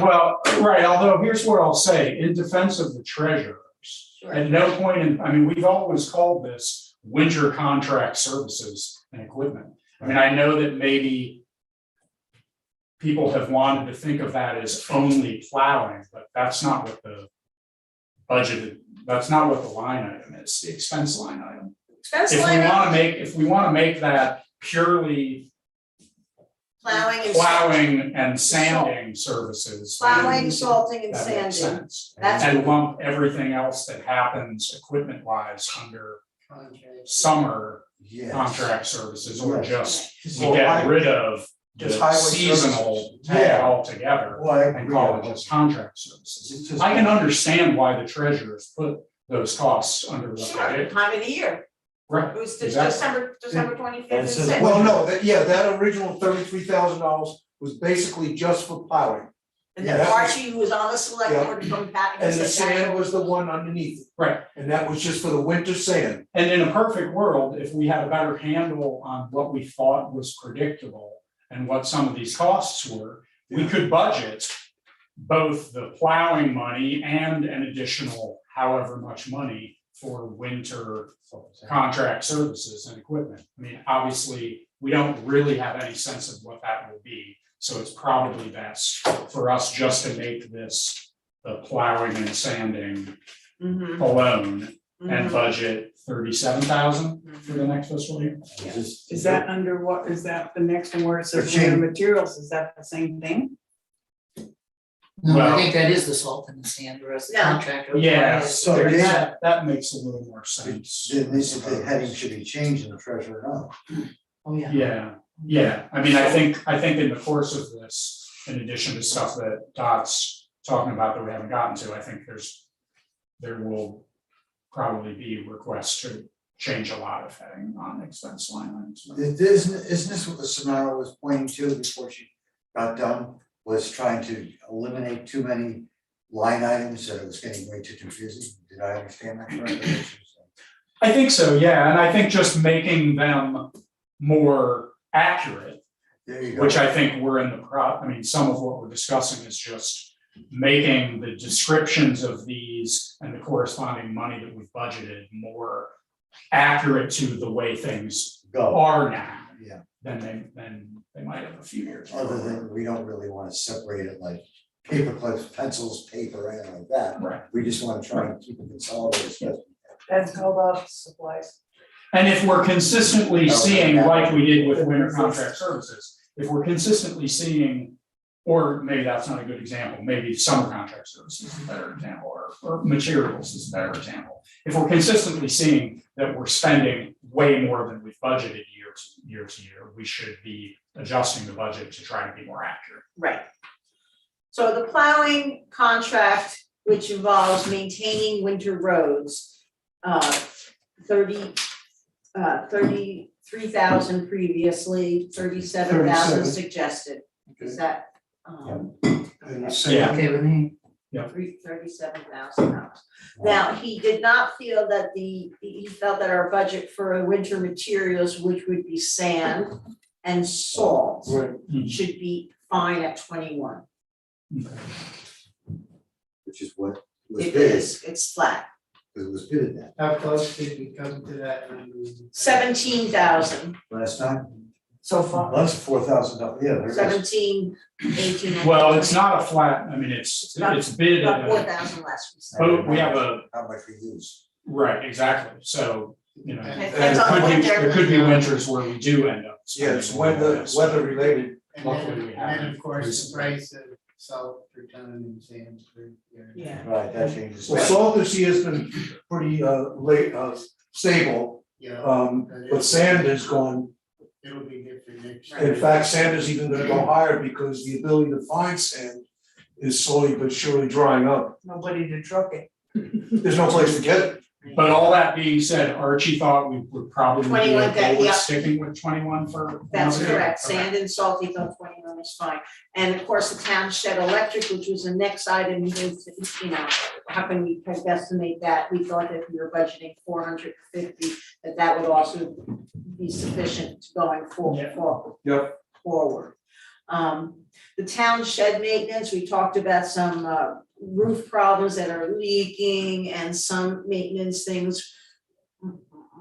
Well, right, although here's what I'll say, in defense of the treasurers, at no point in, I mean, we've always called this winter contract services and equipment. I mean, I know that maybe people have wanted to think of that as only plowing, but that's not what the budgeted, that's not what the line item is, the expense line item. Expense If line item, if we wanna make that purely plowing and sanding services. plowing, salting and That makes sanding, sense. that's And lump everything else that happens equipment wise under Contract. summer Yes. contract services, or Yes. just we Well, get rid of the just highway seasonal services. tag Yeah. altogether Well, I and agree. call it just contract services. It's just- I can understand why the treasurers put those costs under what sure, they did. time of the year, Right, it was exactly. December 25th and That's it. 6th. Well, no, that original $33,000 was basically just for plowing. And then Yeah. Archie, who was on the select Yeah. board, come back and And the said sand that's was the one underneath it. Right. And that was just for the winter sand. And in a perfect world, if we had a better handle on what we thought was predictable and what some of these costs were, we could budget both the plowing money and an additional however much money for winter contract services and equipment. I mean, obviously, we don't really have any sense of what that will be. So it's probably best for us just to make this the plowing and sanding Mhm, alone and mhm. budget 37,000 for the next fiscal year. Is that under what, is that the next one where it says For change- winter materials, is that the same thing? No, Well- I think that is the salt and the sand, or as the Yeah. contractor. Yeah, So there- they- that makes a little more sense. Then this, the heading should be changed in the treasurer now. Oh, yeah. Yeah, I mean, I think in the course of this, in addition to stuff that Dot's talking about that we haven't gotten to, I think there will probably be requests to change a lot of heading on expense line items. Isn't this what the Samara was pointing to before she got done? Was trying to eliminate too many line items, that it was getting way too confusing? Did I understand that correctly? I think so, yeah, and I think just making them more accurate, There you go. which I think we're in the I mean, some of what we're discussing is just making the descriptions of these and the corresponding money that we've budgeted more accurate to the way things Go, are now yeah, than they might have a few years ago. other than we don't really wanna separate it like paper clips, pencils, paper, anything like that. Right. We just wanna try and keep it consolidated. as best That's called office supplies. And if we're consistently Oh, seeing, yeah. like we did with winter contract services, if we're consistently seeing, or maybe that's not a good example, maybe summer contract services is a better example, or materials is a better example. If we're consistently seeing that we're spending way more than we've budgeted year to year, we should be adjusting the budget to try to be more accurate. Right. So the plowing contract, which involves maintaining winter roads, 33,000 previously, 37,000 37. suggested. Is Okay. that, And the sand, Yeah. Okay with me. $37,000. Now, he did not feel that he felt that our budget for winter materials, which would be sand and salt, right, should be fine at 21. Which is what was It bid, is, it's flat. because it was bid at How close did we come to that number? 17,000, that last time. So far. Well, that's $4,000, yeah, there it is. 17, 18. Well, it's not a flat, I mean, it's bid About at 4,000 less. we said. but we have a, How much we use. right, exactly, so, you know. Okay. Depends on winter. There could be winters where we do end up. yeah, it's spending more weather, than weather related. And Luckily, then, we and then haven't of course, the recently. price of salt per ton and sand per. Yeah. Right, that changes. Well, salt this year has been pretty, stable, Yeah, but sand has gone, it'll be different next in year. fact, sand is even gonna go higher because the ability to find sand is slowly but surely drying up. Nobody to truck it. There's no place to get it. But all that being said, Archie thought we would probably be 21, okay with yeah. sticking with 21 for. That's now. correct, Okay. sand and salt, he thought 21 was fine. And of course, the town shed electric, which was the next item, is, you know, how can we estimate that? We thought that we were budgeting 450, that would also be sufficient going Yeah. Yep. forward. The town shed maintenance, we talked about some roof problems that are leaking and some maintenance things.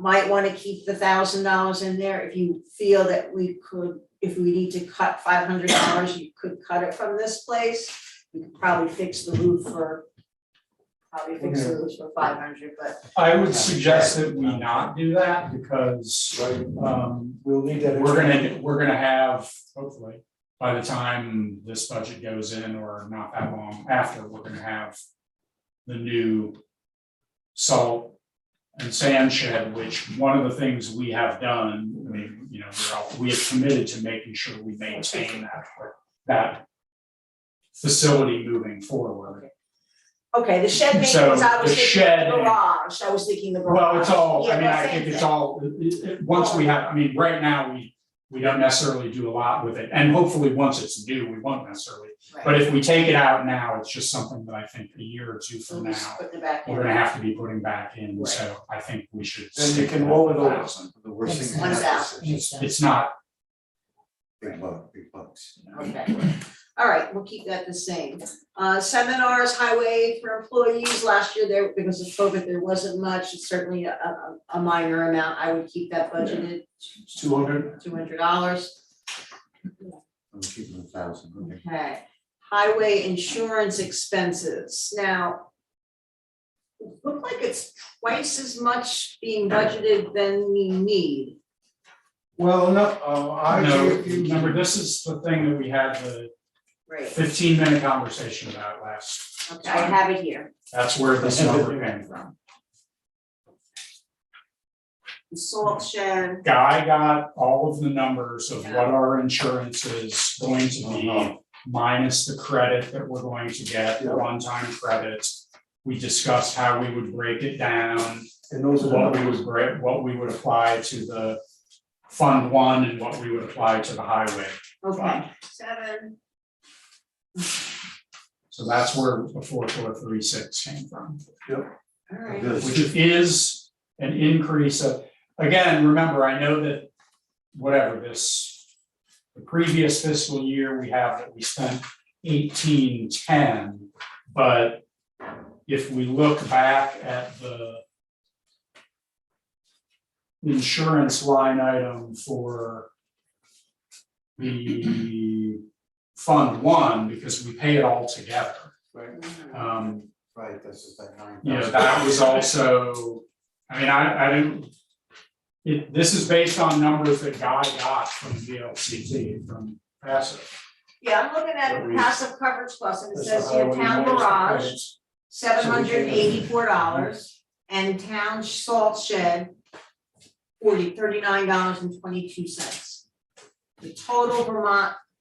Might wanna keep the $1,000 in there if you feel that we could, if we need to cut $500, you could cut it from this place. We could probably fix the roof for 500, but I would suggest that we not do that because We'll need that. we're gonna have, hopefully, by the time this budget goes in or not that long after, we're gonna have the new salt and sand shed, which one of the things we have done, I mean, you know, we have committed to making sure we maintain that facility moving forward. okay, the shed So, maintenance, I was the thinking shed- the garage, I was thinking the garage. Well, it's all, I Yeah, mean, well, I same think it's thing. all, once we have, I mean, right now, we don't necessarily do a lot with it, and hopefully, once it's new, we won't necessarily. Right. But if we take it out now, it's just something that I think a year or two So from we're just now, putting it back in. we're gonna have to be putting back in, Right. so I think we should. Then you stick can with roll it over. 1,000. The worst thing. One that happens thousand. is Makes just sense. It's not, big bucks. Okay, all right, we'll keep that the same. Seminars, highway for employees, last year there, because of COVID, there wasn't much, it's certainly a minor amount, I would keep that budgeted, It's 200. $200. I'm keeping 1,000, okay. Okay, highway insurance expenses, now. It looked like it's twice as much being budgeted than we need. Well, no, I no, gave you. remember, this is the thing that we had the Right, 15-minute conversation about last. okay, I have it here, That's where this number came from. the salt shed, Guy got all of the numbers of what our insurance is going to be, minus the credit that we're going to get, the one-time credit. We discussed how we would break it down, And those are what the we would break, what we would apply to the Fund 1 and what we would apply to the highway. okay, 7. So that's where the 4436 came from, All right. Good. which is an increase of, again, remember, I know that whatever the previous fiscal year, we have that we spent 1810, but if we look back at the insurance line item for the Fund 1, because we pay it all together. Mhm. Right, that's just that 9,000. You know, that was also, I mean, I didn't. This is based on numbers that Guy got from VLCT, from passive. Yeah, I'm looking at What we- passive coverage plus, and it That's says the here, highway town notice garage, payments. $784, and town salt shed, $39.22. The total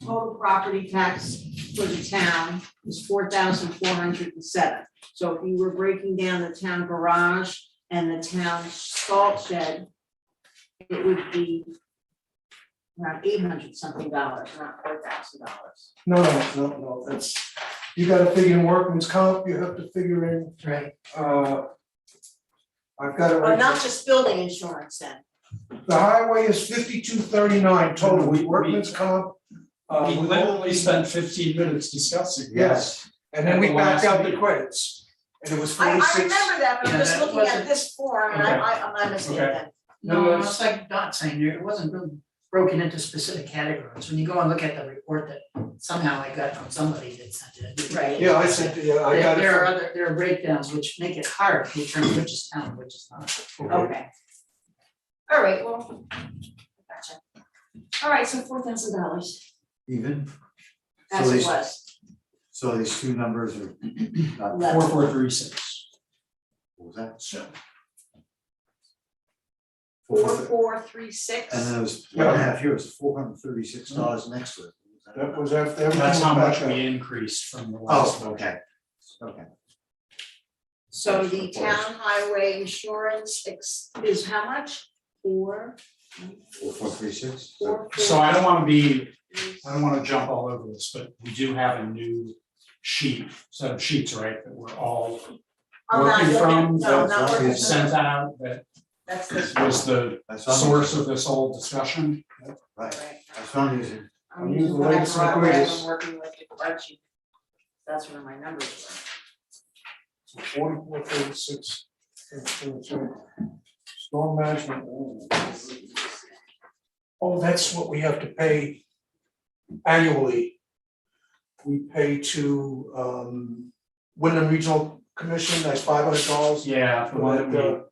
total property tax for the town is $4,407. So if you were breaking down the town garage and the town salt shed, it would be around $800 something, not $4,000. No, that's, you gotta figure in workman's comp, you have to figure in, Right. I've got it But right. not just building insurance then. The highway is 5239 total, with workman's comp. We with literally all- spent 15 minutes discussing this. Yes, and then we At the backed last out the meeting. credits, and it was I 46. remember that, but I'm Yeah, just that looking at wasn't- this form and Okay. I'm not mistaken. No, it's like Dot saying, there, it wasn't really broken into specific categories. When you go and look at the report that somehow I got from somebody that sent it. Right. Yeah, I said, yeah, I got it. There are breakdowns which make it hard to determine which is town, which is not. Okay. All right, well, gotcha. All right, so $4,000 Even? as So it these, was. so these two numbers are not, Left. 4436. what was that? So 4436. And then it was one and a half years, $436 next to it. That was after. everything that's how was much backed we out. increased from the last Oh, budget. okay, okay. So the town highway insurance is how much? 4436. So I don't wanna jump all over this, but we do have a new set of sheets, right, that we're all I'm not working looking, from, no, I'm not that's working. right. sent out, that That's this. was the That's what I'm source using. of this whole discussion. Right, Right. that's what I'm using. I'm use using the what I latest and brought, where greatest. I'm working with the Worksheet. That's where my numbers were. 4436. Storm management. Oh, that's what we have to pay annually. We pay to Wyndham Regional Commission, that's $500 Yeah, the one for that that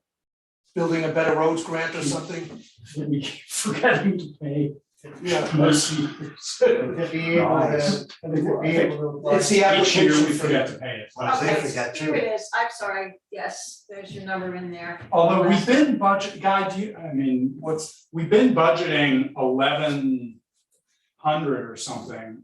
Building a Better Roads grant or something. we keep forgetting to pay Yeah. most years. To be able Nice. to, to be able to. It's the Each year application we fee. forget to pay it. Well, they Okay, forgot here too. it is, I'm sorry, yes, there's your number in there. Although we've been we've been budgeting 1,100 or something.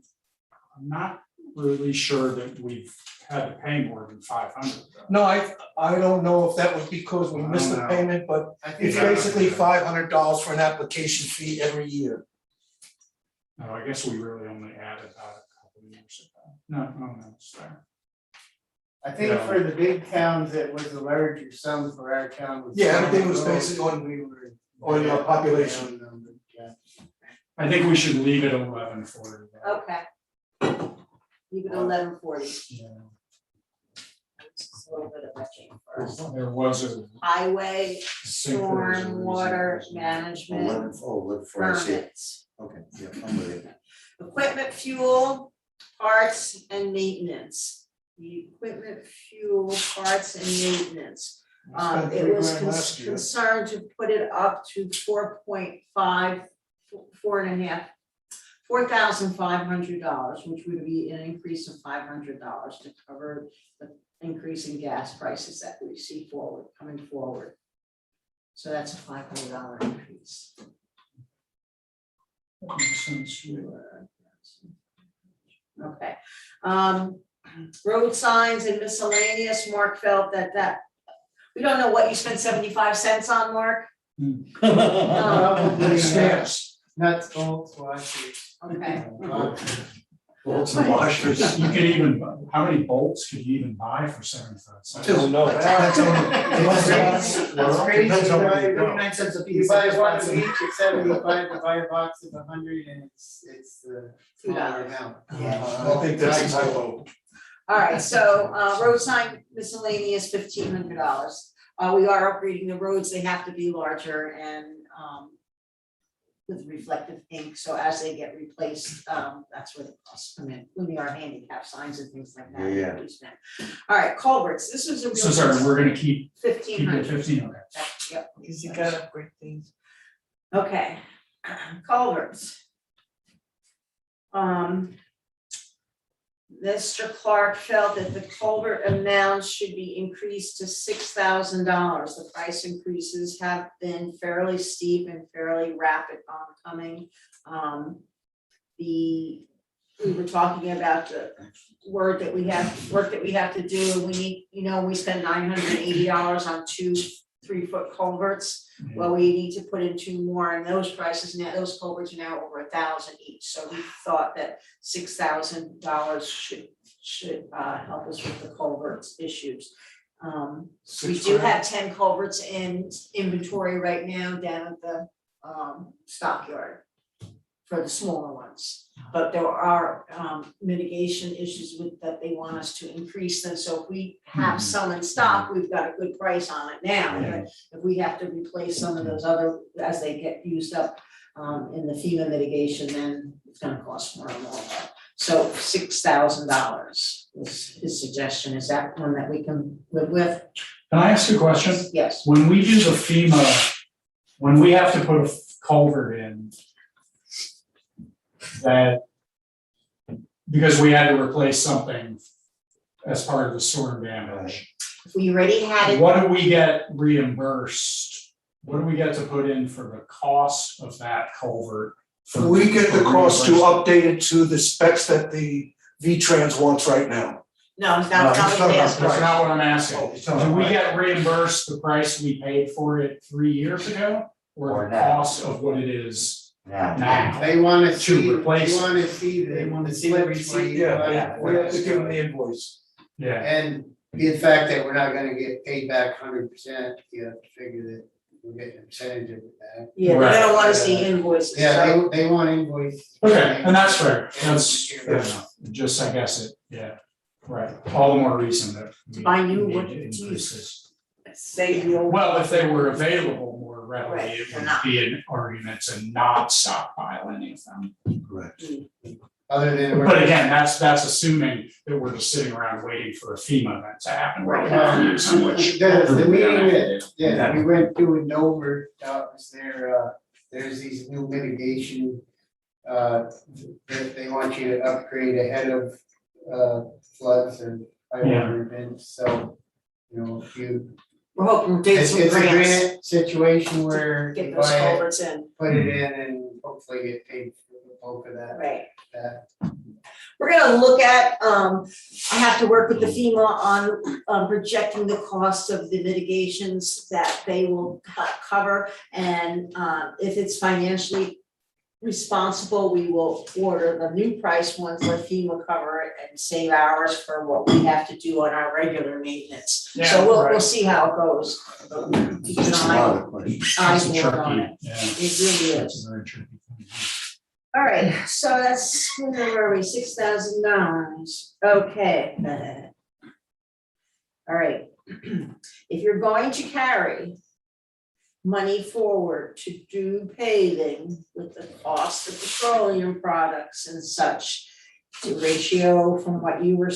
I'm not really sure that we've had to pay more than 500. No, I don't know if that was because we missed the I don't know. payment, but I think it's Yeah. basically $500 for an application fee every year. No, I guess we really only added about a couple of years ago. No, it's there. I think for the big towns, it was a larger sum. For our town was. Yeah, everything was smaller. based on- We were. on, population. Number, yeah. I think we should leave it 1140. though. Okay. Leave it 1140. Yeah. It's a little bit of a change for us. There was a Highway, think there was a reason stormwater it was- management 1140. permits. Okay, yeah, I'm with you. Equipment, fuel, parts and maintenance. The equipment, fuel, parts and maintenance. Spent It was $3,000 last year. concerned to put it up to 4.5, $4,500, which would be an increase of $500 to cover the increase in gas prices that we see coming forward. So that's a $500 increase. That makes sense, yeah. Okay, road signs and miscellaneous, Mark felt that, we don't know what you spent 75 cents on, Mark? Probably, Stamps. nuts, bolts, washers. Okay. Bolts and washers. You could even, how many bolts could you even buy for 75 cents? Don't know. That's That's crazy. Depends on where you go. 39 cents a piece. You buy one of each, it's 75, to buy a box of 100, and it's the smaller $2. amount. I think that's a typo. All right, so road sign miscellaneous $1,500. We are upgrading the roads, they have to be larger and with reflective ink, so as they get replaced, that's where the costs come in, including our handicap signs and things like that. Yeah. we spend. All right, culverts, this was a real. So sorry, we're gonna keep it 1,500. 15, okay. Yep. Because you gotta upgrade things. Okay, culverts. Mr. Clark felt that the culvert amounts should be increased to $6,000. The price increases have been fairly steep and fairly rapid oncoming. We were talking about the work that we have to do, and we need, we spend $980 on 2 3-foot culverts. Well, we need to put in 2 more, and those prices now, those culverts are now over $1,000 each, so we thought that $6,000 should help us with the culverts issues. We do have 10 culverts in inventory right now down at the stockyard for the smaller ones. But there are mitigation issues with that they want us to increase them, so if we have some in stock, we've got a good price on it now. Yeah. But if we have to replace some of those other, as they get used up in the FEMA mitigation, then it's gonna cost more and more. So $6,000 was his suggestion, is that one that we can live with? Can I ask you a question? Yes. When we do the FEMA, when we have to put a culvert in, that, because we had to replace something as part of the storm damage, We already had it. what do we get reimbursed? What do we get to put in for the cost of that culvert? We get the for cost to reimbursement? update it to the specs that the V-Trans wants right now. No, it's No, not he's what talking I'm about asking. That's not what I'm asking. Oh, he's talking Do we about- get reimbursed the price we paid for it 3 years ago? Or Or the now. cost of what it is Now. now? They wanna see, they replace it. wanna see They the wanna the see the slips receipt. where you buy Yeah, it. We have to give them the invoice. Yeah, And the fact that we're not gonna get paid back 100%, you have to figure that we're getting a percentage of it back. Yeah, Right. they're gonna wanna see invoices, so. Yeah, they want invoice. okay, and that's fair, that's fair enough, just, I guess it, yeah, right, all the more reason that we Buy new need ones, to geez. increase this. Save the old. Well, if they were available more readily, Right, it they're would not. be an argument to not stockpile any of them. Correct. Other than. But again, that's assuming that we're just sitting around waiting for a FEMA event to happen, right now, using which. The we don't meeting have to that, do. yeah, we went to in Dover, was there, there's these new mitigation, that they want you to upgrade ahead of, floods and high water events, so, you know, if you. We're hoping to get It's some a grants, grant situation where get you those buy it, culverts in, put it in and hopefully get paid for the bulk of right. that. We're gonna look at, I have to work with the FEMA on projecting the cost of the mitigations that they will help cover. And if it's financially responsible, we will order the new price ones, let FEMA cover it and save hours for what we have to do on our regular maintenance. Yeah, So we'll right. see how it goes. Keep an Just a eye, lot of questions. eyes It's a wide on tricky, it. yeah, It really it's is. a very tricky thing. All right, so that's, where were we, $6,000, okay. All right, if you're going to carry money forward to do paving with the cost of petroleum products and such, the ratio from what you were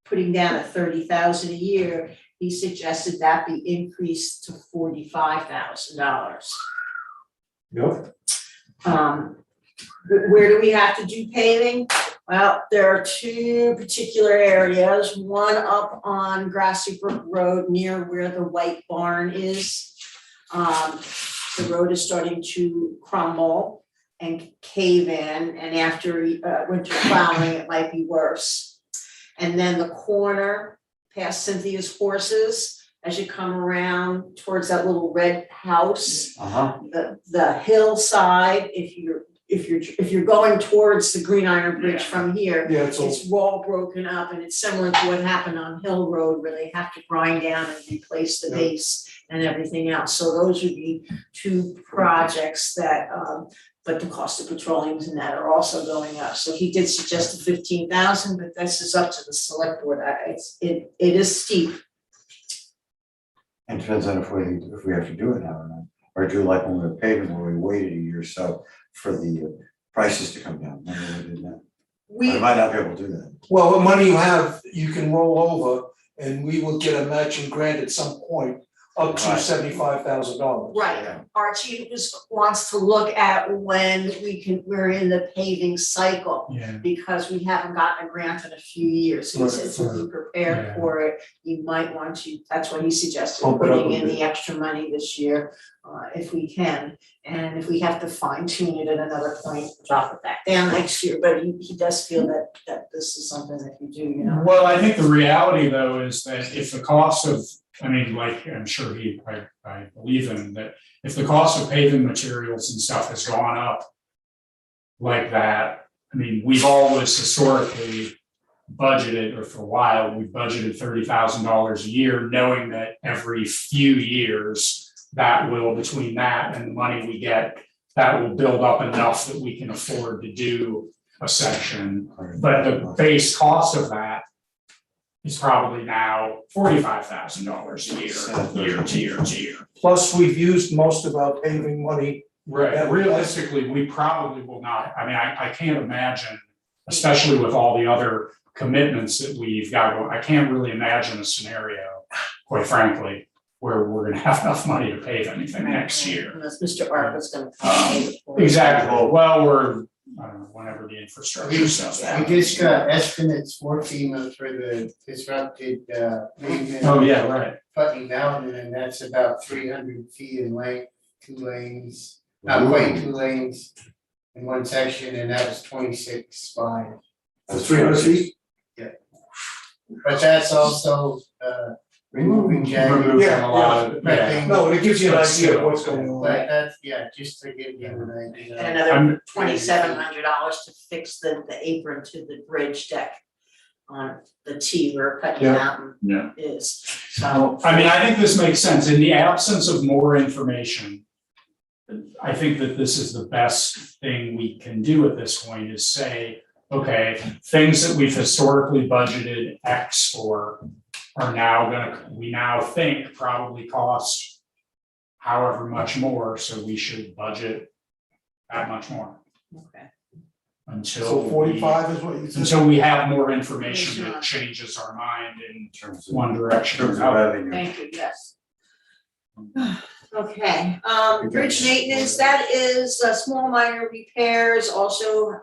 putting down at 30,000 a year, he suggested that be increased to $45,000. Yep. Where do we have to do paving? Well, there are two particular areas, one up on Grassy Brook Road near where the white barn is. The road is starting to crumble and cave in, and after winter plowing, it might be worse. And then the corner past Cynthia's Horses, as you come around towards that little red house, Uh-huh. the hillside, if you're going towards the Green Iron Bridge Yeah. from here, Yeah, it's all, it's all broken up, and it's similar to what happened on Hill Road where they have to grind down and replace the Yeah. base and everything else. So those would be two projects that, but the cost of petroleums and that are also going up. So he did suggest the 15,000, but this is up to the select board. It is steep. And depends on if we have to do it now or not, or do like when we were paving, where we waited a year or so for the prices to come down, remember we did that? We, I might not be able to do that. well, what money you have, you can roll over and we will get a matching grant at some point up to Right. $75,000. right, Archie wants to look at when we're in the paving cycle. Yeah, Because we haven't gotten a grant in a few years, so he said to be Yeah. prepared for it, you might want to, that's what he suggested, Pump it up putting a in bit. the extra money this year, if we can. And if we have to fine tune it at another point, drop it back down next year, but he does feel that this is something that you do, you know. well, I think the reality though is that if the cost of, I mean, like, I'm sure I believe him, that if the cost of paving materials and stuff has gone up like that, I mean, we've always historically budgeted, or for a while, we budgeted $30,000 a year, knowing that every few years, that will, between that and the money we get, that will build up enough that we can afford to do a section. But the base cost of that is probably now $45,000 a year to year. Plus, we've used most of our paving money. Right, realistically, we probably will not, I mean, I can't imagine, especially with all the other commitments that we've got going, I can't really imagine a scenario, quite frankly, where we're gonna have enough money to pave anything next year. Unless Mr. ARPA's gonna pay it for it. Exactly, well, we're, I don't know, whenever the infrastructure stuff. We just got estimates for FEMA for the disrupted, pavement. Oh, yeah, right. Putney Mountain, and that's about 300 feet in length, 2 lanes, not quite 2 lanes in one section, and that was 26 wide. That's 300 feet? but that's also, removing jagged. Removing a lot of, yeah. No, it gives you an idea of what's going on. But that's, yeah, just to give you an idea. And I'm- another $2,700 to fix the apron to the bridge deck on the T where Putney Yeah. Mountain Yeah. is, so. I mean, I think this makes sense. In the absence of more information, I think that this is the best thing we can do at this point is say, okay, things that we've historically budgeted X for are now we now think probably cost however much more, so we should budget that much more Okay. until So we- 45 is what you said? until we have more information that changes our mind in In terms of, one direction or terms of another. revenue. Thank you, yes. Okay, bridge maintenance, that is small minor repairs, also,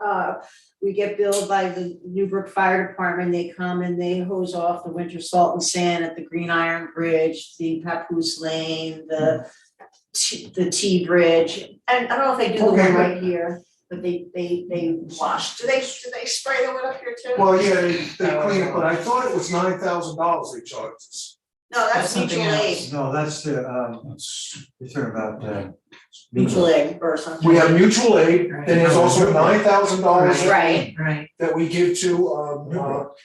we get billed by the Newbrook Fire Department, they come and they hose off the winter salt and sand at the Green Iron Bridge, the Papoose Lane, the T Bridge, and I don't know if they do the one Okay. right here, but they wash, do they spray the one up here too? Well, yeah, they clean it, but I thought it was $9,000 they charged us. No, that's That's something mutual else. aid, No, that's the, That's- you're talking about, mutual aid or something. We have mutual aid, then there's also $9,000 Right, Right, that we give to,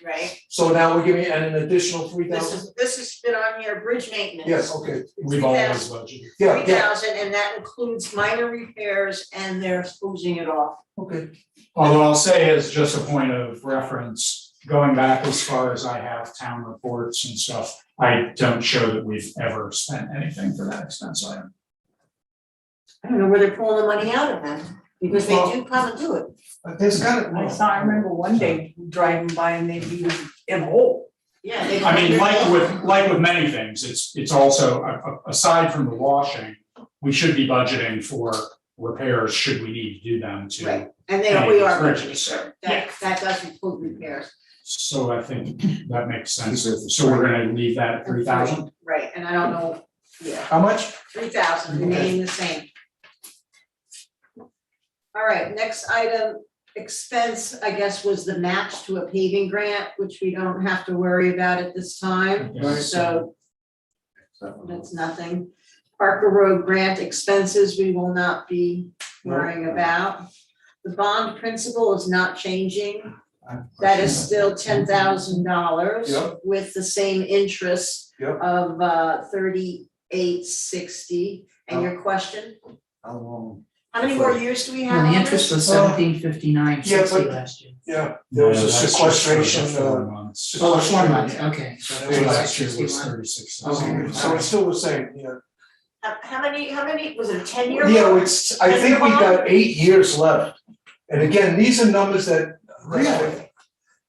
right, so now we're giving an additional 3,000? this has been on here, bridge maintenance. Yes, okay, We've always budgeted. yeah, 3,000, and that includes minor repairs and they're hosing it off. okay. Although I'll say as just a point of reference, going back as far as I have town reports and stuff, I don't show that we've ever spent anything for that expense item. I don't know where they're pulling the money out of then, because they do come and do it. There's got I remember one day driving by and they'd be in a hole. Yeah, they. I mean, like with many things, it's also, aside from the washing, we should be budgeting for repairs should we need to do them to. Right, and we any are bridges, budgeting, so, yeah. that does include repairs. So I think that makes sense. So we're gonna leave that at 3,000? Right, and I don't know, yeah, How much? 3,000, remaining the same. All right, next item, expense, I guess, was the match to a paving grant, which we don't have to worry about at this time, so that's nothing. Parker Road grant expenses, we will not be worrying about. The bond principal is not changing, that is still $10,000 Yep. with the same interest Yep. of 3860. And your question, how long? how many more years do we have well, on the this? interest was 1759.60 Yeah, but- last year. Yeah, there was No, a that's just sequestration, for the 4 months. Oh, it's 1 month, Yeah. okay, so That it was was Last year was 61. 36. Okay. so it's still the same, yeah. How many, was it a 10-year? Yeah, it's, I think we got 8 years left. And again, these are numbers that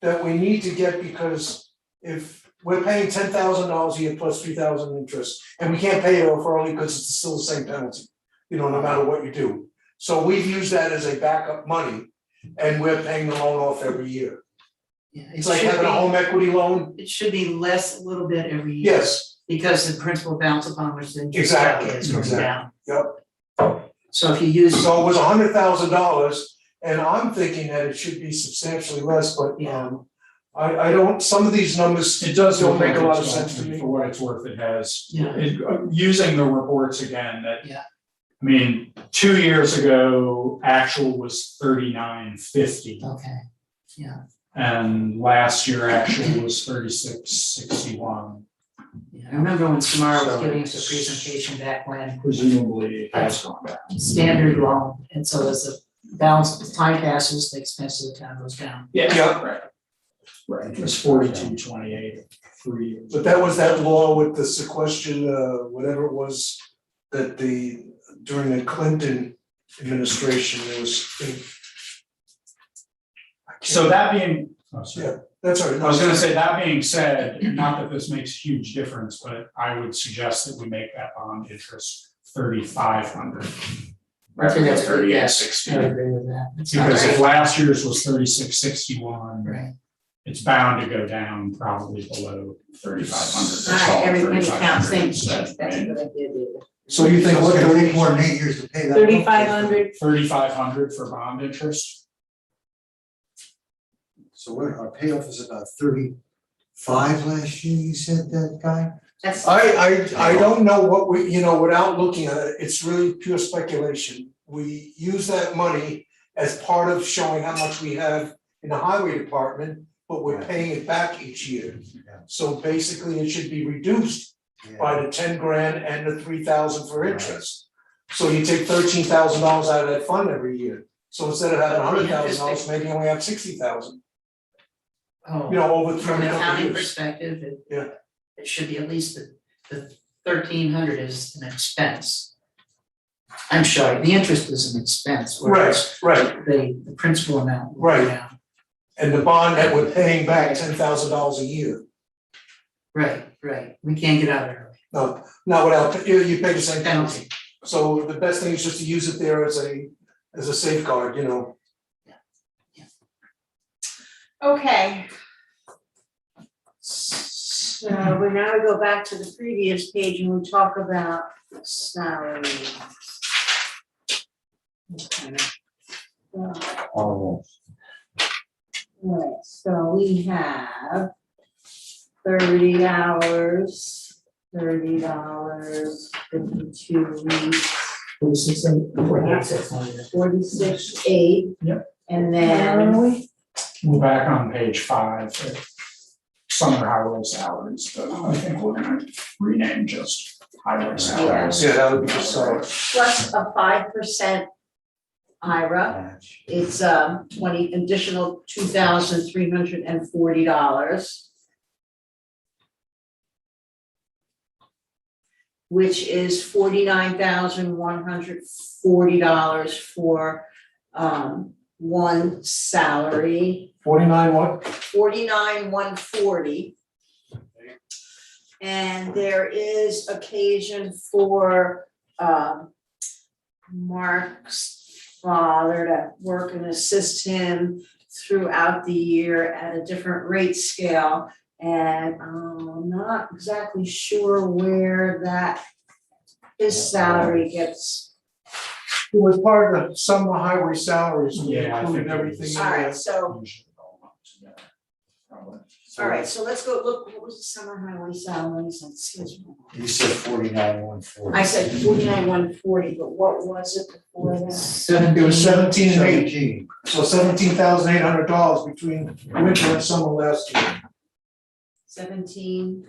that we need to get, because if we're paying $10,000 a year plus 3,000 interest, and we can't pay it off early because it's still the same penalty, you know, no matter what you do. So we've used that as a backup money, and we're paying the loan off every year. Yeah, It's like having a home equity loan. it should be less a little bit every year. Yes, Because the principal balance upon which the interest Exactly, is going exactly. down. Yep. So if you use, so it was $100,000, and I'm thinking that it should be substantially less, but I don't, some of these numbers It does don't look make like a lot of it's sense to me. For what it's worth, it has. Yeah. Using the reports again, that. Yeah. I mean, 2 years ago, actual was 3950, okay, yeah, and last year actual was 3661. yeah, I remember when Samara was So giving us a it's- presentation back when Presumably it has gone down. standard loan, and so as the balance, as time passes, the expense of the town goes down. Yeah. Right. Right, it was 4228 for years. But that was that law with the sequestration, whatever it was, that during the Clinton administration, there was. So that being, oh, sorry. Yeah, that's all right. I was gonna say, that being said, not that this makes a huge difference, but I would suggest that we make that bond interest 3,500. Rather than That's good, yes, 3860. I would agree with that. It's not Because if right. last year's was 3661, Right, it's bound to go down probably below 3,500. All right, everybody counts, 3,500 thanks, instead, that's a right? good idea, David. So you think, So what it's the gonna take more than 8 years to pay that. 3,500. 3,500 for bond interest. So what, our payoff is about 30, 5 last year, you said that guy? That's. I don't know what we, without looking at it, it's really pure speculation. We use that money as part of showing how much we have in the highway department, but we're paying it back each year. Yeah. So basically, it should be reduced by the 10 grand and the 3,000 for interest. So you take $13,000 out of that fund every year. So instead of having $100,000, maybe you only have 60,000, Oh, over from three an couple accounting years. perspective, Yeah. it should be at least the 1,300 is an expense. I'm sorry, the interest is an expense, whereas Right, the principal amount. will go Right. down. and the bond that we're paying back $10,000 a year. Right, we can't get out early. No, not without, you pay the same penalty. Penalty. So the best thing is just to use it there as a safeguard, Okay. So we now go back to the previous page and we talk about salaries. Okay. Almost. Alright, so we have 30 hours, $30, 52 weeks, 46.8. Yep. And then. We're back on page 5, summer highway salaries, but I think we're gonna rename just highway salaries. Yeah, that would be the start. Plus a 5% IRA, Match. it's additional $2,340. Which is $49,140 for one salary. 49 what? 49,140. And there is occasion for Mark's father to work and assist him throughout the year at a different rate scale. And I'm not exactly sure where that his salary gets. It was part of the summer highway salaries, we Yeah, I included think it everything was. in All there. right, so, Usually all lumped together, probably. all right, so let's go look, what was the summer highway salaries? Let's see. You said 49,140. I said 49,140, but what was it before that? It was 17 and 8, 17. so $17,800 between winter and summer last year. 17.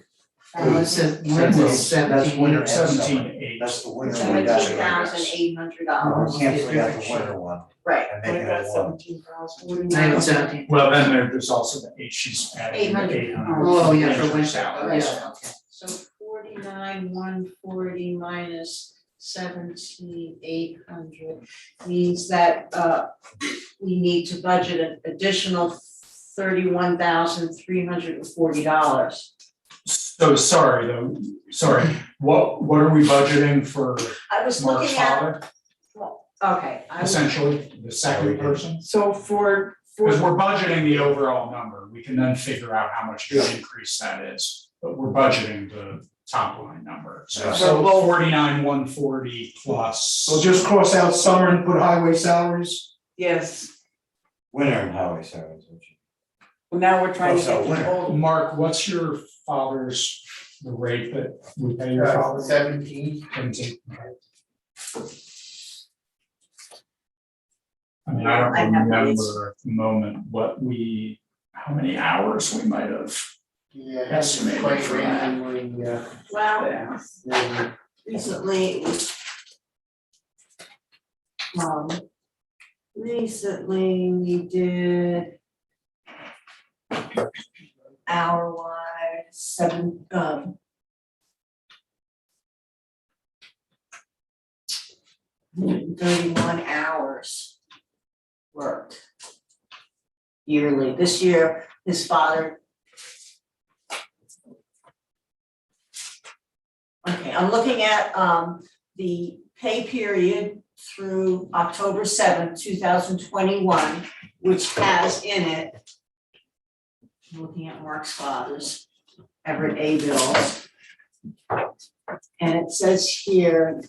It says, That's mine winter. says 17. 17.8. That's the winter one. We got to $17,800. cancel out the winter one Right. and make it a one. I have 17. Well, then there's also the 8, she's adding the 800. 800. Oh, yeah, for winter, salaries. yeah, okay. So 49,140 minus 17,800 means that we need to budget an additional $31,340. So sorry, what are we budgeting for I was Mark's looking at, father, okay, I was, essentially, the second person? So for Because we're budgeting the overall number, we can then figure out how much of an increase that is, but we're budgeting the top line number. So So- 49,140 plus. So just cross out summer and put highway salaries. yes, Winter and highway salaries, which now we're trying to Oh, so get the winter. total. Mark, what's your father's, the rate that we pay your father? 17. 17, okay. I mean, I don't I have remember rates. at the moment how many hours we might have. Yeah, that's Estimated quite for that. randomly, well, maybe. recently, recently we did hour-wise, 131 hours worked yearly. This year, his father. Okay, I'm looking at the pay period through October 7th, 2021, which has in it, I'm looking at Mark's father's Everett A bills. And it says here,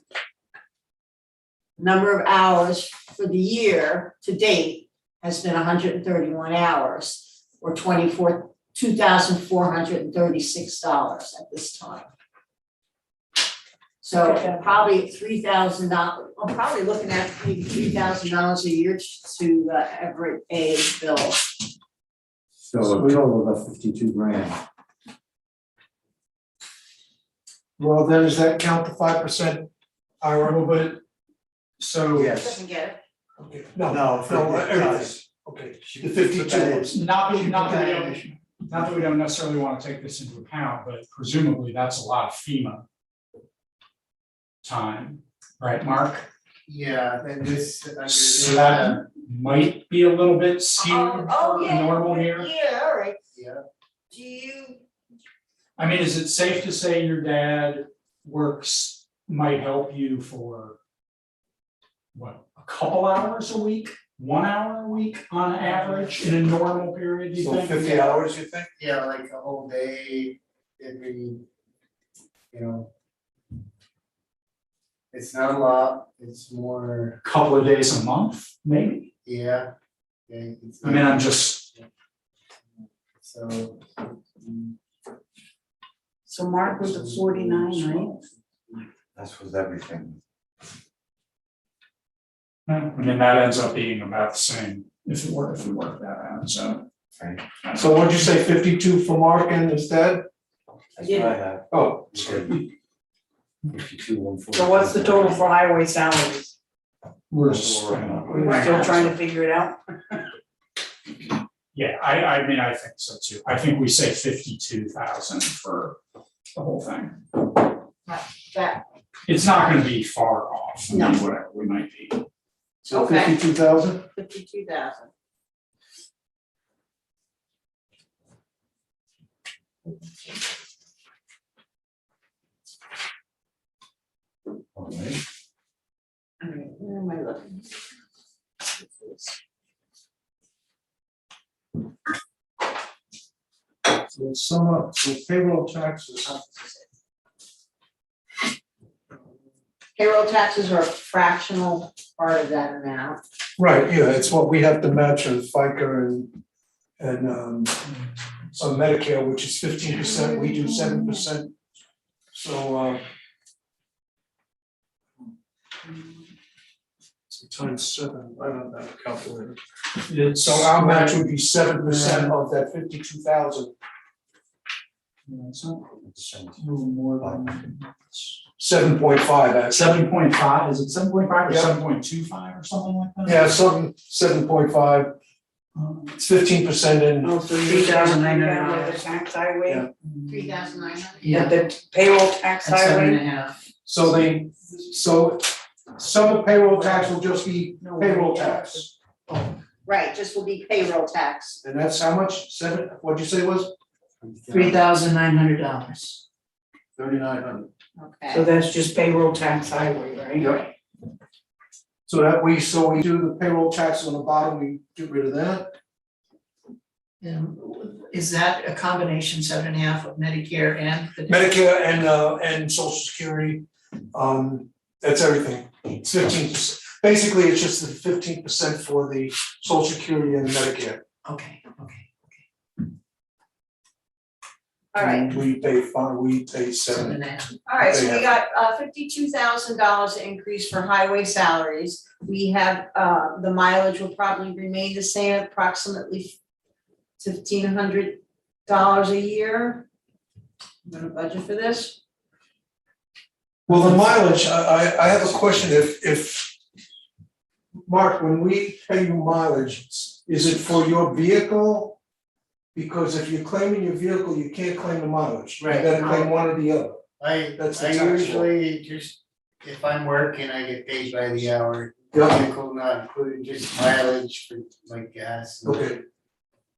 number of hours for the year to date has been 131 hours, or 24 $2,436 at this time. So probably $3,000, I'm probably looking at maybe $3,000 a year to every A bill. So a total of 52 grand. Well, then does that count the 5%? A little bit, so. Yes. Doesn't get it. Okay, No, no, for no, the everything, guys. okay, the 52 is. Not that we don't necessarily want to take this into account, but presumably that's a lot of FEMA time, right, Mark? Yeah, and this, under So this, that might be a little bit skewed Oh, for a yeah, normal year. Yeah, all right. yeah, Do you, I mean, is it safe to say your dad might help you for what, a couple hours a week, 1 hour a week on average in a normal period, do you So think? 50 hours, you think? yeah, like a whole day, every, you know. It's not a lot, it's more, Couple of days a month, maybe? yeah. Yeah, it's. I mean, I'm just, So. So Mark was at 49, right? That's with everything. I mean, that ends up being about the same if we work that out, so. Right. So what'd you say, 52 for Mark and instead? That's what I have. Oh, Sorry. 52, 140. So what's the total for highway salaries? We're just, We're still trying to figure it out. yeah, I mean, I think so too. I think we say 52,000 for the whole thing. that, It's not gonna be far off, I mean, whatever we might be. so Okay. 52,000? 52,000. All right. All right, where am I looking? So sum up, so payroll taxes. Payroll taxes are a fractional part of that amount. Right, yeah, it's what we have to match on FICA and on Medicare, which is 15%, we do 7%. So so times 7, I don't have a calculator. It's, So our match would be 7% of that 52,000. yeah, it's not a little more than. 7.5 actually. 7.5, is it 7.5 or Yeah. 7.25 or something like that? Yeah, something 7.5, it's 15% in. Oh, so you're $3,900. with the tax highway, Yeah. 3,900. and the payroll tax That's 7 highway? and a half. So some of payroll tax will just be payroll tax. Right, just will be payroll tax. And that's how much? What'd you say it was? $3,900. 3,900. Okay. So that's just payroll tax highway, right? Yep. So we do the payroll tax on the bottom, we get rid of that. Is that a combination 7.5 of Medicare and the? Medicare and Social Security, that's everything. It's 15%. Basically, it's just the 15% for the Social Security and Medicare. Okay. All right, And we pay 7. 7.5. all right, so Okay, we got $52,000 increase for highway salaries. We have, the mileage will probably remain the same, approximately $1,500 a year. I'm gonna budget for this. Well, the mileage, I have a question, if, Mark, when we pay you mileage, is it for your vehicle? Because if you're claiming your vehicle, you can't claim the mileage, you Right. gotta claim one or the other. That's the I tax law. usually just, if I'm working, I get paid by the hour. Yeah. Vehicle not included, just mileage for like gas. and Okay,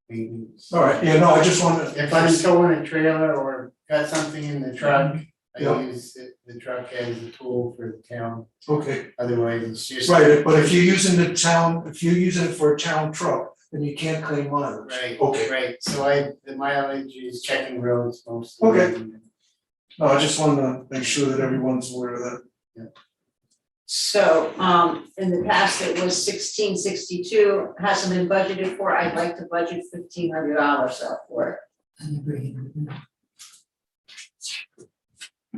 maintenance. all right, yeah, no, I just wanted. If I'm towing a trailer or got something in the truck, Yeah. I use the truck as a tool for the town, Okay, otherwise it's just. right, but if you're using if you're using it for a town truck, then you can't claim mileage. Right, Okay, right, so the mileage is checking roads mostly. Okay. no, I just wanted to make sure that everyone's aware of that. So, in the past, it was $1,662, hasn't been budgeted for, I'd like to budget $1,500 for it. I agree.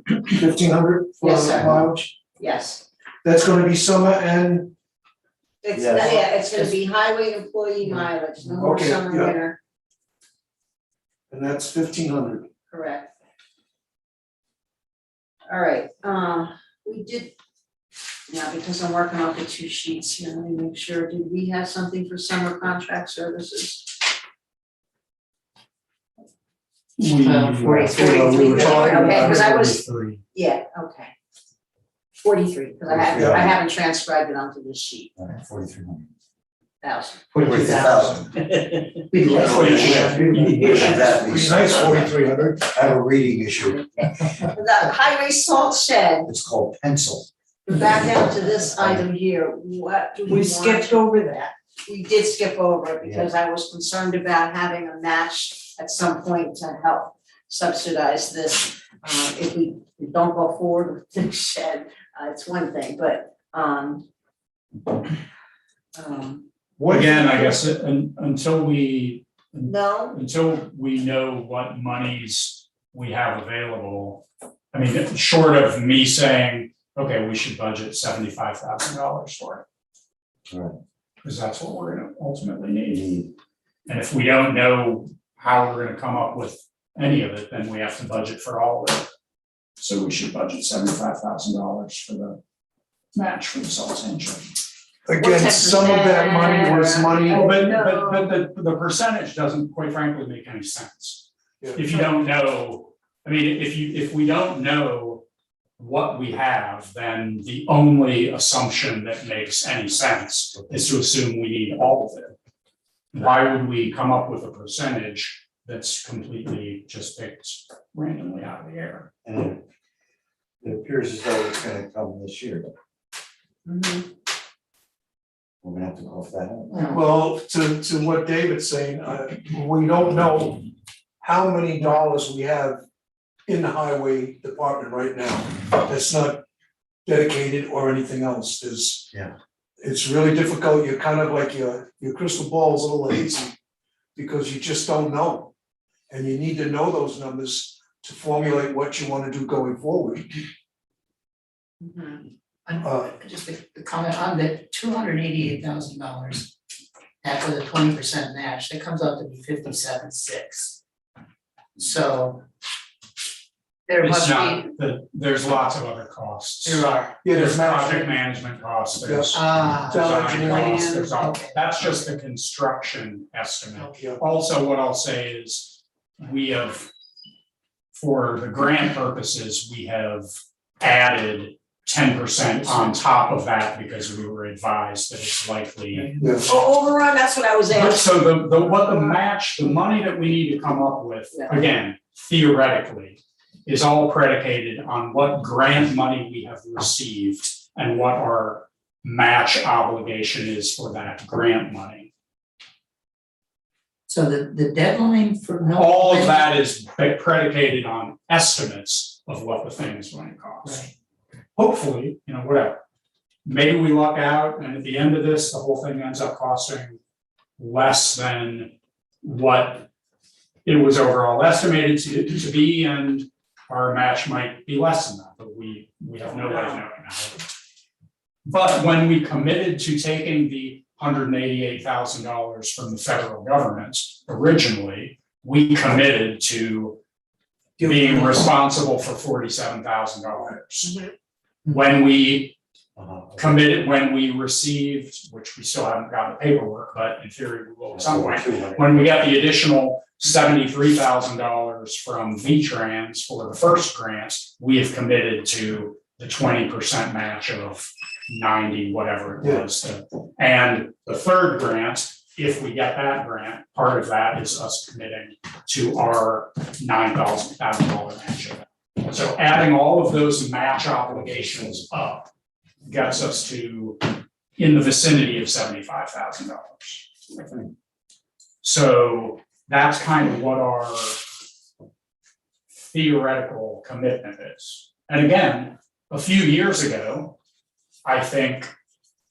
1,500 for Yes, sir. mileage? Yes. That's gonna be summer and, It's, Yes. yeah, it's gonna be highway employee mileage, no more Okay, summer, yeah. winter, that's 1,500. correct. All right, we did, now because I'm working off the two sheets here, let me make sure, did we have something for summer contract services? We. 43, we were talking okay, about 'cause I was, 43. yeah, okay. 43, because I haven't transcribed it onto this sheet, 4,300. 1,000. 42,000. We'd like That Pretty nice, 4,300. I have a reading issue. The highway salt shed, It's called pencil. back down to this item here, what do we We want? skipped over that. We did skip over it because I was concerned about having a match at some point to help subsidize this. If we don't go forward with the shed, it's one thing, but, Again, I guess, until we no, know what monies we have available. I mean, short of me saying, okay, we should budget $75,000 for it. Right. Because that's what we're gonna ultimately need. And if we don't know how we're gonna come up with any of it, then we have to budget for all of it. So we should budget $75,000 for the match for the salt sand shed. Again, some of that money was money, Oh, But the percentage doesn't quite frankly make any sense. Yeah. If you don't know, I mean, if we don't know what we have, then the only assumption that makes any sense is to assume we need all of it. Why would we come up with a percentage that's completely just picked randomly out of the air? And it appears as though it's gonna come this year. mhm, We're gonna have to cough that out. well, to what David's saying, we don't know how many dollars we have in the highway department right now. That's not dedicated or anything else, there's. Yeah. It's really difficult, you're kind of like your crystal ball's a little hazy, because you just don't know. And you need to know those numbers to formulate what you wanna do going forward. mhm. Just a comment on the $288,000. After the 20% match, that comes out to be 57,600. So. There It's must not, be, there's lots of other costs. there are, Yeah, There's there's project management costs, there's ah, design costs, there's all, okay. that's just the construction estimate. Okay. Also, what I'll say is, we have, for the grant purposes, we have added 10% on top of that because we were advised that it's likely. Yes. Overrun, that's what I was asking. So what the match, the money that we need to come up with, Yeah. again, theoretically, is all predicated on what grant money we have received and what our match obligation is for that grant money. So the deadline for no. All of that is predicated on estimates of what the thing is going to cost. Right, Hopefully, whatever. Maybe we luck out and at the end of this, the whole thing ends up costing less than what it was overall estimated to be, and our match might be less than that, but we have no way of knowing that. But when we committed to taking the $188,000 from the federal government originally, we committed to being responsible for $47,000. When we committed, when we received, which we still haven't gotten the paperwork, but in theory we will at some point, when we got the additional $73,000 from V-Trans for the first grant, we have committed to the 20% match of 90, whatever it was. And the third grant, if we get that grant, part of that is us committing to our $9,000 match. So adding all of those match obligations up gets us to in the vicinity of $75,000, I think. So that's kind of what our theoretical commitment is. And again, a few years ago, I think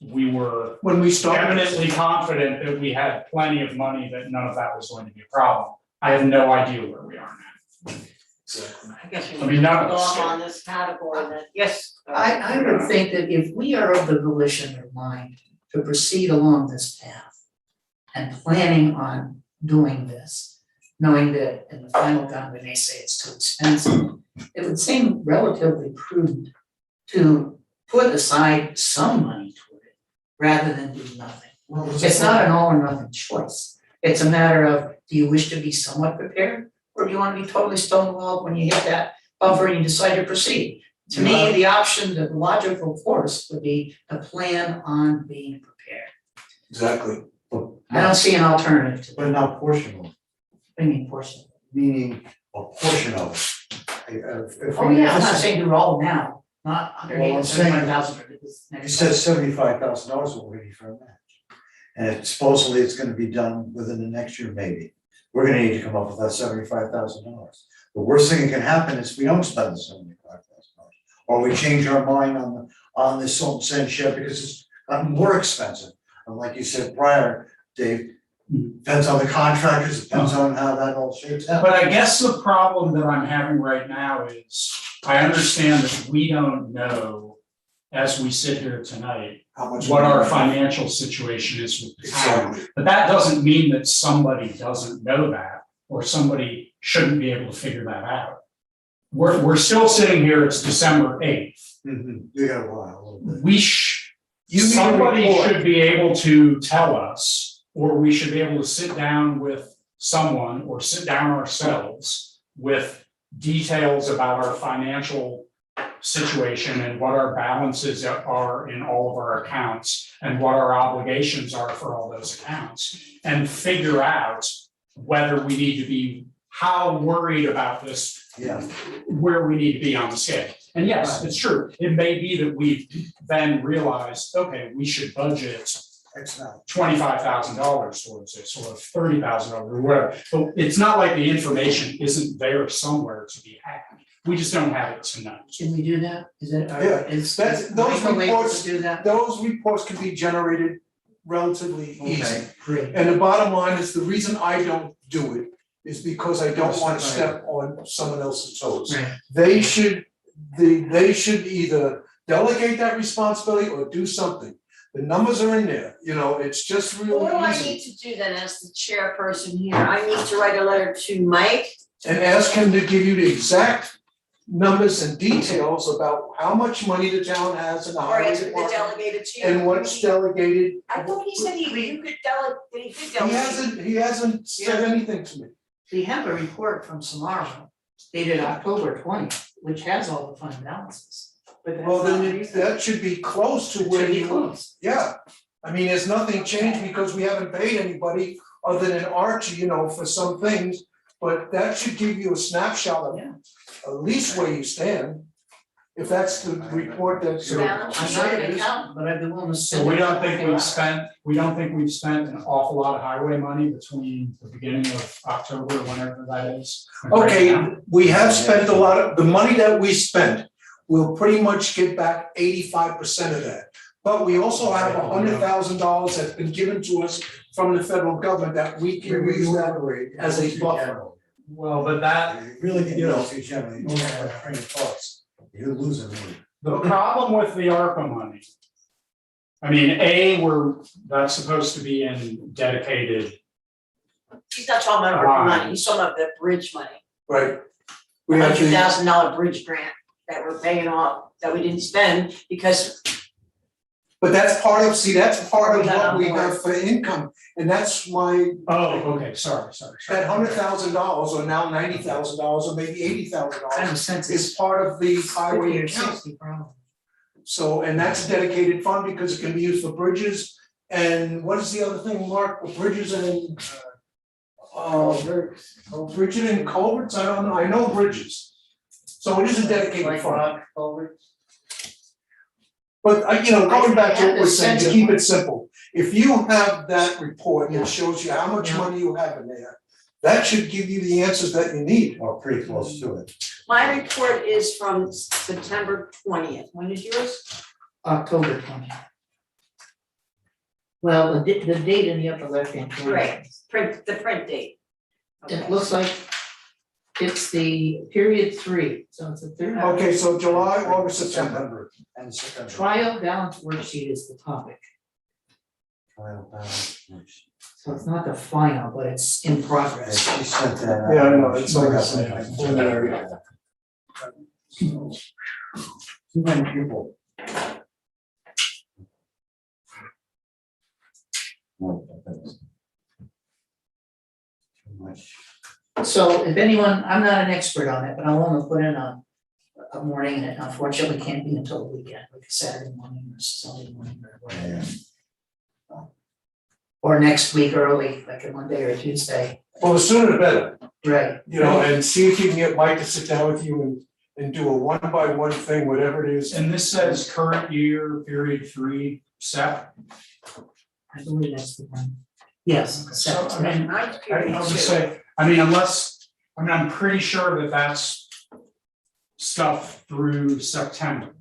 we were When we started, eminently confident that we had plenty of money, that none of that was going to be a problem. I have no idea where we are now. I guess we I mean, none of go us do. on this category then, yes. I would think that if we are of the volition or mind to proceed along this path and planning on doing this, knowing that in the final gun, we may say it's too expensive, it would seem relatively prudent to put aside some money toward it rather than do nothing. It's not an all or nothing choice. It's a matter of, do you wish to be somewhat prepared? Or do you want to be totally stonewalled when you hit that buffer and you decide to proceed? To me, the option, the logical course would be to plan on being prepared. Exactly. I don't see an alternative to that. But not portion of it, I mean, portion. meaning a portion of it. If Oh, we- yeah, I'm not saying do it all now, not Well, underneath I'm the saying- 75,000 for this You next. said $75,000 what we need for a match. And supposedly it's gonna be done within the next year, maybe. We're gonna need to come up with that $75,000. The worst thing that can happen is we don't spend the $75,000. Or we change our mind on this salt and sand shed because it's gotten more expensive. And like you said prior, Dave, depends on the contractors, depends on how that all shapes out. But I guess the problem that I'm having right now is, I understand that we don't know, as we sit here tonight, How much? what our financial situation is with the town. Exactly. But that doesn't mean that somebody doesn't know that, or somebody shouldn't be able to figure that out. We're still sitting here, it's December 8th. We got a while, a little bit. You need a Somebody report. should be able to tell us, or we should be able to sit down with someone or sit down ourselves with details about our financial situation and what our balances are in all of our accounts and what our obligations are for all those accounts, and figure out whether we need to be, how worried about this, Yeah, where we need to be on the scale. And yes, it's true, it may be that we've then realized, okay, we should budget X amount. $25,000 towards this, or $30,000 or whatever. But it's not like the information isn't there somewhere to be had. We just don't have it tonight. Can we do that? Is it, Yeah, is that's- those Michael able reports- to do that? Those reports can be generated relatively easy. Okay. Great. And the bottom line is, the reason I don't do it is because I don't wanna step on someone else's toes. Right. They should, they should either delegate that responsibility or do something. The numbers are in there, you know, it's just really What do I easy. need to do then as the chairperson here? I need to write a letter to Mike. And ask him to give you the exact numbers and details about how much money the town has in the Or highway ask him to department. delegate it to you. And what's delegated. I thought he said you could delegate, he could delegate. He hasn't said Yeah. anything to me. We have a report from Samara dated October 20th, which has all the fund balances. But that's Well, not then recent. that should be close to It where should be you, close. yeah. I mean, there's nothing changed because we haven't paid anybody other than Archie, you know, for some things. But that should give you a snapshot of Yeah. at least where you stand. If that's the report that's. Balance I'm not an accountant, but I'd be willing to. So we don't think we've spent an awful lot of highway money between the beginning of October, whenever that is. and right Okay, now? we have spent a lot of, the money that we spent, we'll pretty much get back 85% of that. But we also have $100,000 that's been given to us from the federal government that we can use that as a buffer. Well, but that, You really can, You know. too general, you don't have a train of thoughts, you're losing me. the problem with the ARPA money. I mean, that's supposed to be in dedicated, He's not talking about our money, he's talking about the bridge money. Right. We have the, $100,000 bridge grant that we're paying off, that we didn't spend because but that's part of We got what on we board. have for income, and that's why okay, sorry. that $100,000 or now $90,000 or maybe Kind $80,000 of sense it's is part of the 50 highway or account. 60 probably. So, and that's a dedicated fund because it can be used for bridges, and what is the other thing, Mark, for bridges and bridges and culverts, I don't know, I know bridges. So it is a dedicated fund. But you know, going back to what we're saying, to keep it simple, if you have that report that shows you how much Yeah. money you have in there, that should give you the answers that you need. Or pretty close to it. my report is from September 20th. When is yours? October 20th. Well, the date in the upper left hand corner. Right. The print date. It looks like it's the period 3, so it's a third. Okay, so July, August, September. And September. Trial balance worksheet is the topic, Trial balance worksheet. so it's not the final, but it's in Yeah, progress. she sent that out. Yeah, I know, it's She always got that. preliminary. Too many people. No, that's too much. So if anyone, I'm not an expert on it, but I want to put in a morning, and it unfortunately can't be until the weekend, like a Saturday morning or Sunday morning or whatever. Yeah. Or next week early, like a Monday or Tuesday, Well, the sooner the better, right? you know, and see if you can get Mike to sit down with you and do a one-by-one thing, whatever it is. And this says current year, period 3, set. I believe that's the one. Yes. So, I mean, Ninth I period would too. say, I mean, I'm pretty sure that that's stuff through September.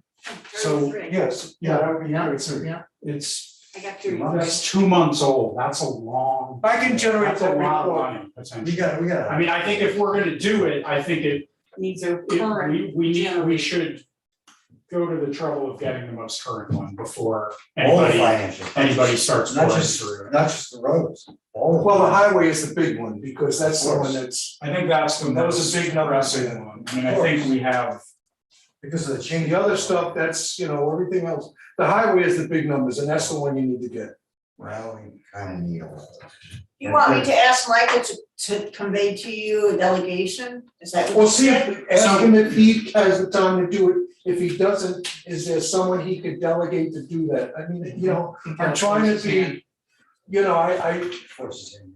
So, Period Yes, yeah, that would be Yeah, great, so yeah. it's, three. I got period that's 2 months old, that's a long. I can generate That's a that lot of report. money, We potentially. got. I mean, I think if we're gonna do it, I think Needs a current. we should go to the trouble of getting the most current one before All the anybody financial. starts Not pouring just, through it. not just the roads. All of Well, the them. highway is the big one, because that's the one that's, I think that's the That was a most big number, pressing yeah. one. I mean, I think we have, Because of the change. the other stuff, that's, you know, everything else. The highway is the big numbers, and that's the one you need to get. Well, we kind of need all of those. You want me to ask Michael to convey to you a delegation? Is that what Well, you see, said? ask him if he has the time to do it. If he doesn't, is there someone he could delegate to do that? I mean, you know, I'm trying to be, you know, I, Forces in,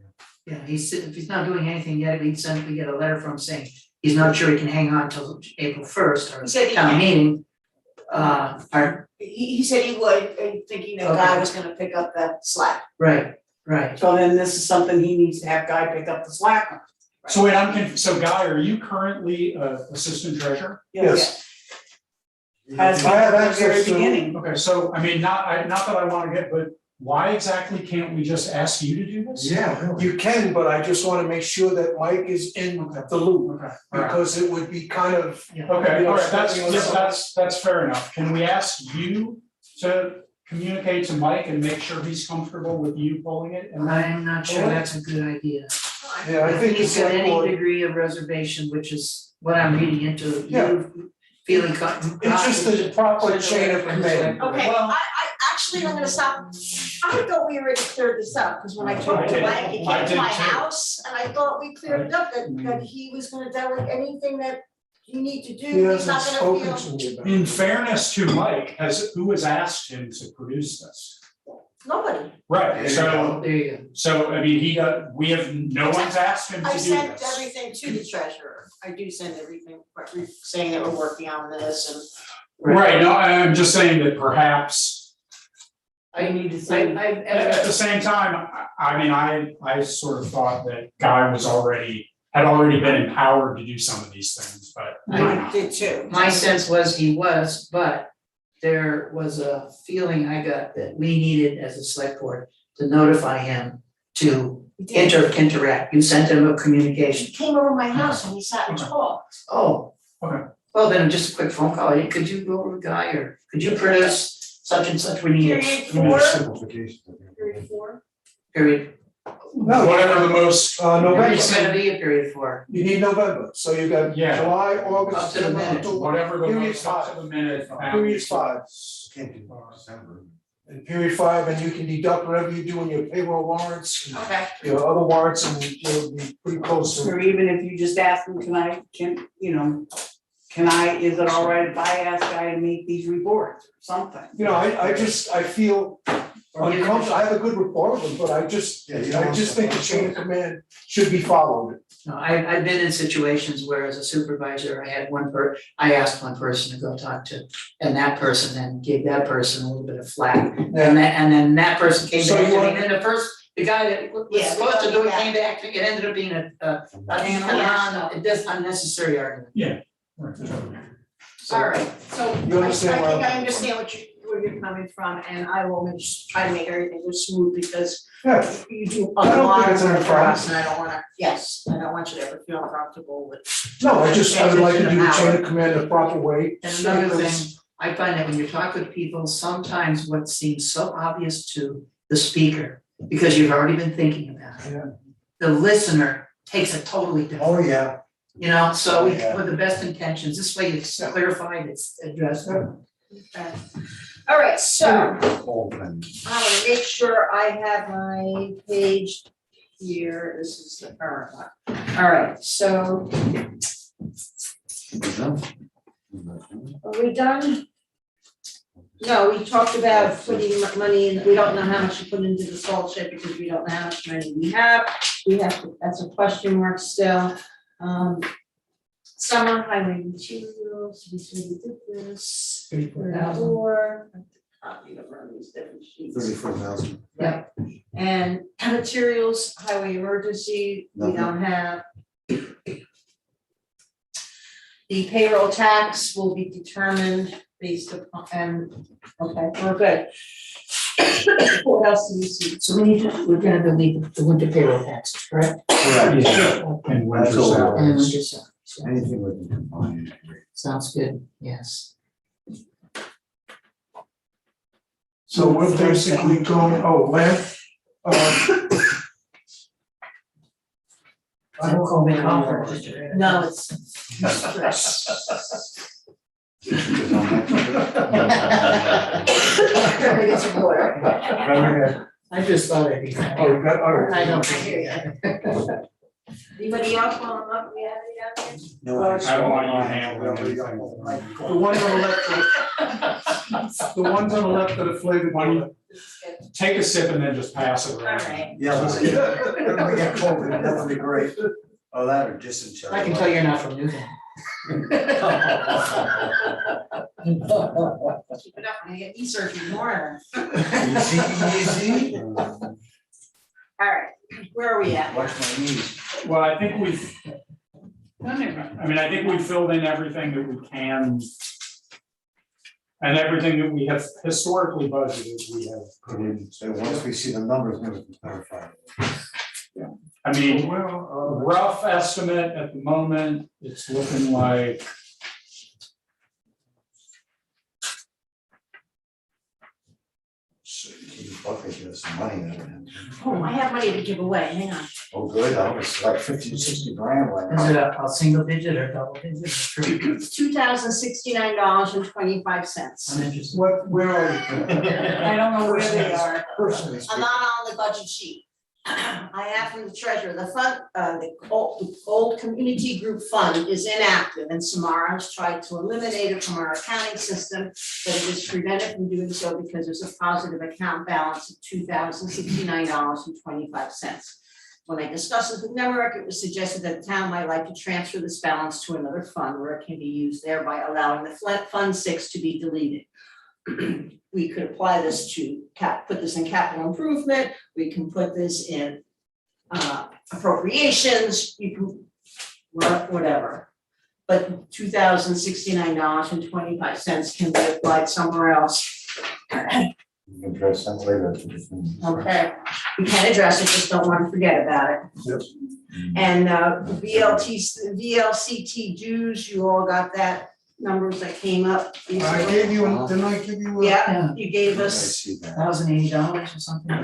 yeah. Yeah, if he's not doing anything yet, we get a letter from him saying he's not sure he can hang on till April 1st He said or he town can. meeting. Pardon? He said he would, thinking that Guy was gonna pick up that slack. Right. So then this is something he needs to have Guy pick up the slack on. so wait, so Guy, are you currently assistant treasurer? yes, Has been I have from the access very to- beginning. Okay, so I mean, not that I wanna get, but why exactly can't we just ask you to do this? Yeah, really. you can, but I just wanna make sure that Mike is in the loop. Okay, all right. Because it would be kind of, Okay, You know, all right, that's, stepping on yeah, something. that's fair enough. Can we ask you to communicate to Mike and make sure he's comfortable with you pulling it? And then, I'm not sure that's a good idea. yeah, I think He's it's got like, any degree of reservation, which is what I'm reading into, Yeah. you feeling. it's just the proper chain of command. Okay, I actually, I'm gonna stop. I thought we already cleared this up, because when I talked to Mike, he I came to did my too. house, and I thought we cleared it up, that he was gonna delegate anything that you need to do, He he's hasn't not gonna spoken feel, to me about in it. fairness to Mike, who has asked him to produce this? nobody. Right, There you go. so I mean, we have, no one's asked him to I do sent this. everything to the treasurer, I do send everything, saying that we're working on this, and Right, no, I'm just saying that perhaps, I need to say, at the same time, I mean, I sort of thought that Guy had already been empowered to do some of these things, but. I did too. My sense was he was, but there was a feeling I got that we needed as a select board to notify him to He did. interact. You sent him a communication. He came over my house and we sat and talked. Oh. Okay. Well, then just a quick phone call. Could you go over with Guy, or could you produce such and such we need Period it? four, Simplification. period four. Period. No, Whatever the most, November, It's gonna be a period for. you need November, so you got Yeah. July, Up August, to the September, minute. October, whatever the Period most up to five. the minute. Period 5. Can't do December. and period 5, and you can deduct whatever you do in your payroll warrants, and Okay. your other warrants, and you'll be pretty close to. or even if you just ask him, is it all right if I ask Guy to make these reports or something? You know, I feel Or give him a uncomfortable, I have a good rapport with them, but I just Yeah, you don't want think the chain of command should be followed. No, I've been in situations where as a supervisor, I had I asked one person to go talk to, and that person then gave that person a little bit of flack. And then that person came So back you to me, want- and then the guy that was Yeah, supposed to do it yeah. came back, it ended up being a unnecessary argument. Yeah. All right, so You I understand think where I understand where you're coming from, and I will try to make everything go smooth, because Yeah, you do a I don't lot think of it's any work for problem. us, and I don't wanna, yes, I don't want you to ever feel uncomfortable with. no, I would like to do the chain Transition of command the proper way. And another because- thing, I find that when you talk with people, sometimes what seems so obvious to the speaker, because you've already been thinking about it. Yeah. The listener takes it totally different, Oh, yeah, you know, so Yeah. with the best intentions, this way it's clarified, it's addressed. Okay. All right, so whole thing. I wanna make sure I have my page here, this is the current one. All right, so are we done? No, we talked about putting money in, we don't know how much to put into the salt shed because we don't know how much money we have. We have to, that's a question mark still. Summer highway materials, we said we did this. 34,000. 34. Copy of all these different sheets. 34,000. Yep, and materials, highway emergency, we don't have. The payroll tax will be determined based upon, okay, we're good. What else do you see? So we're gonna delete the winter payroll taxes, correct? Correct. Yeah, and winter That's all. And salaries. winter salaries, yeah. Anything with the combined. Sounds good, yes. So we're basically going, land, I don't call me offer, just to- No, it's. Let me get some water. I just thought it'd be funny. oh, we got, all right. I know. I hear ya. Anybody else want to look, we have any out there? No, I don't want you handling anything. The ones on the left, the ones on the left that are flavored. One- Take a sip and then just pass it All around. right. yeah, let's get, when we get COVID, that would be great. Oh, that or dysentery. I can tell you're not from Newton. Keep it up, I'm gonna get knee surgery tomorrow. Easy, easy. All right, where are we at? Watch my knees. Well, I think we've, I mean, I think we've filled in everything that we can. And everything that we have historically budgeted, we have put in. So once we see the numbers, then we can clarify. I mean, Well, rough estimate at the moment, it's looking like. Bucket, give us some money then. Oh, I have money to give away, hang on. Oh, good, I was like 50, 60 grand. right Is now. it a single digit or double digit or triple? It's $2,069.25. I'm interested. where are you? I don't know where they are. Personally I'm speaking. not on the budget sheet. I have from the treasurer, the fund, the old community group fund is inactive and Samara's tried to eliminate it from our accounting system. But it was prevented from doing so because there's a positive account balance of $2,069.25. When I discussed this with Nemrick, it was suggested that the town might like to transfer this balance to another fund where it can be used, thereby allowing the Fund 6 to be deleted. We could apply this to put this in capital improvement, we can put this in appropriations, you can, whatever. But $2,069.25 can be applied somewhere else. You can address that later. Okay, we can address it, just don't want to forget about it. Yep. And the VLCT dues, you all got that numbers that came up I recently? gave you, didn't I give you? Yeah, you gave I us, see that. $1,080 or something?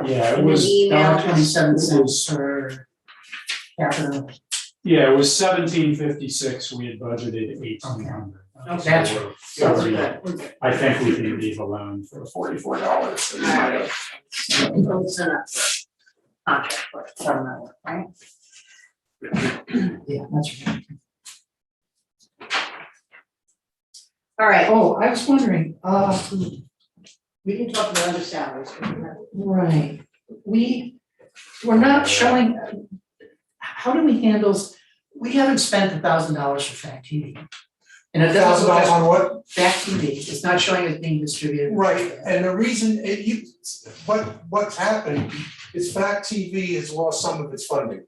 Yeah, it And was, the email. $1.27 per capital. yeah, it was 1756, we had budgeted 1800. Okay. That's So so we- we're good, we're good. I think we can leave alone for the $44. that we might have. It's in a contract for it, settlement work, right? Yeah, that's right. All right, Oh, I was wondering, we can talk about other salaries. right, we're not showing, how do we handle, we haven't spent $1,000 for Fact TV. And it doesn't look $1,000 as on what? Fact TV, it's not showing it being distributed. Right, and the reason, what's happened is Fact TV has lost some of its funding.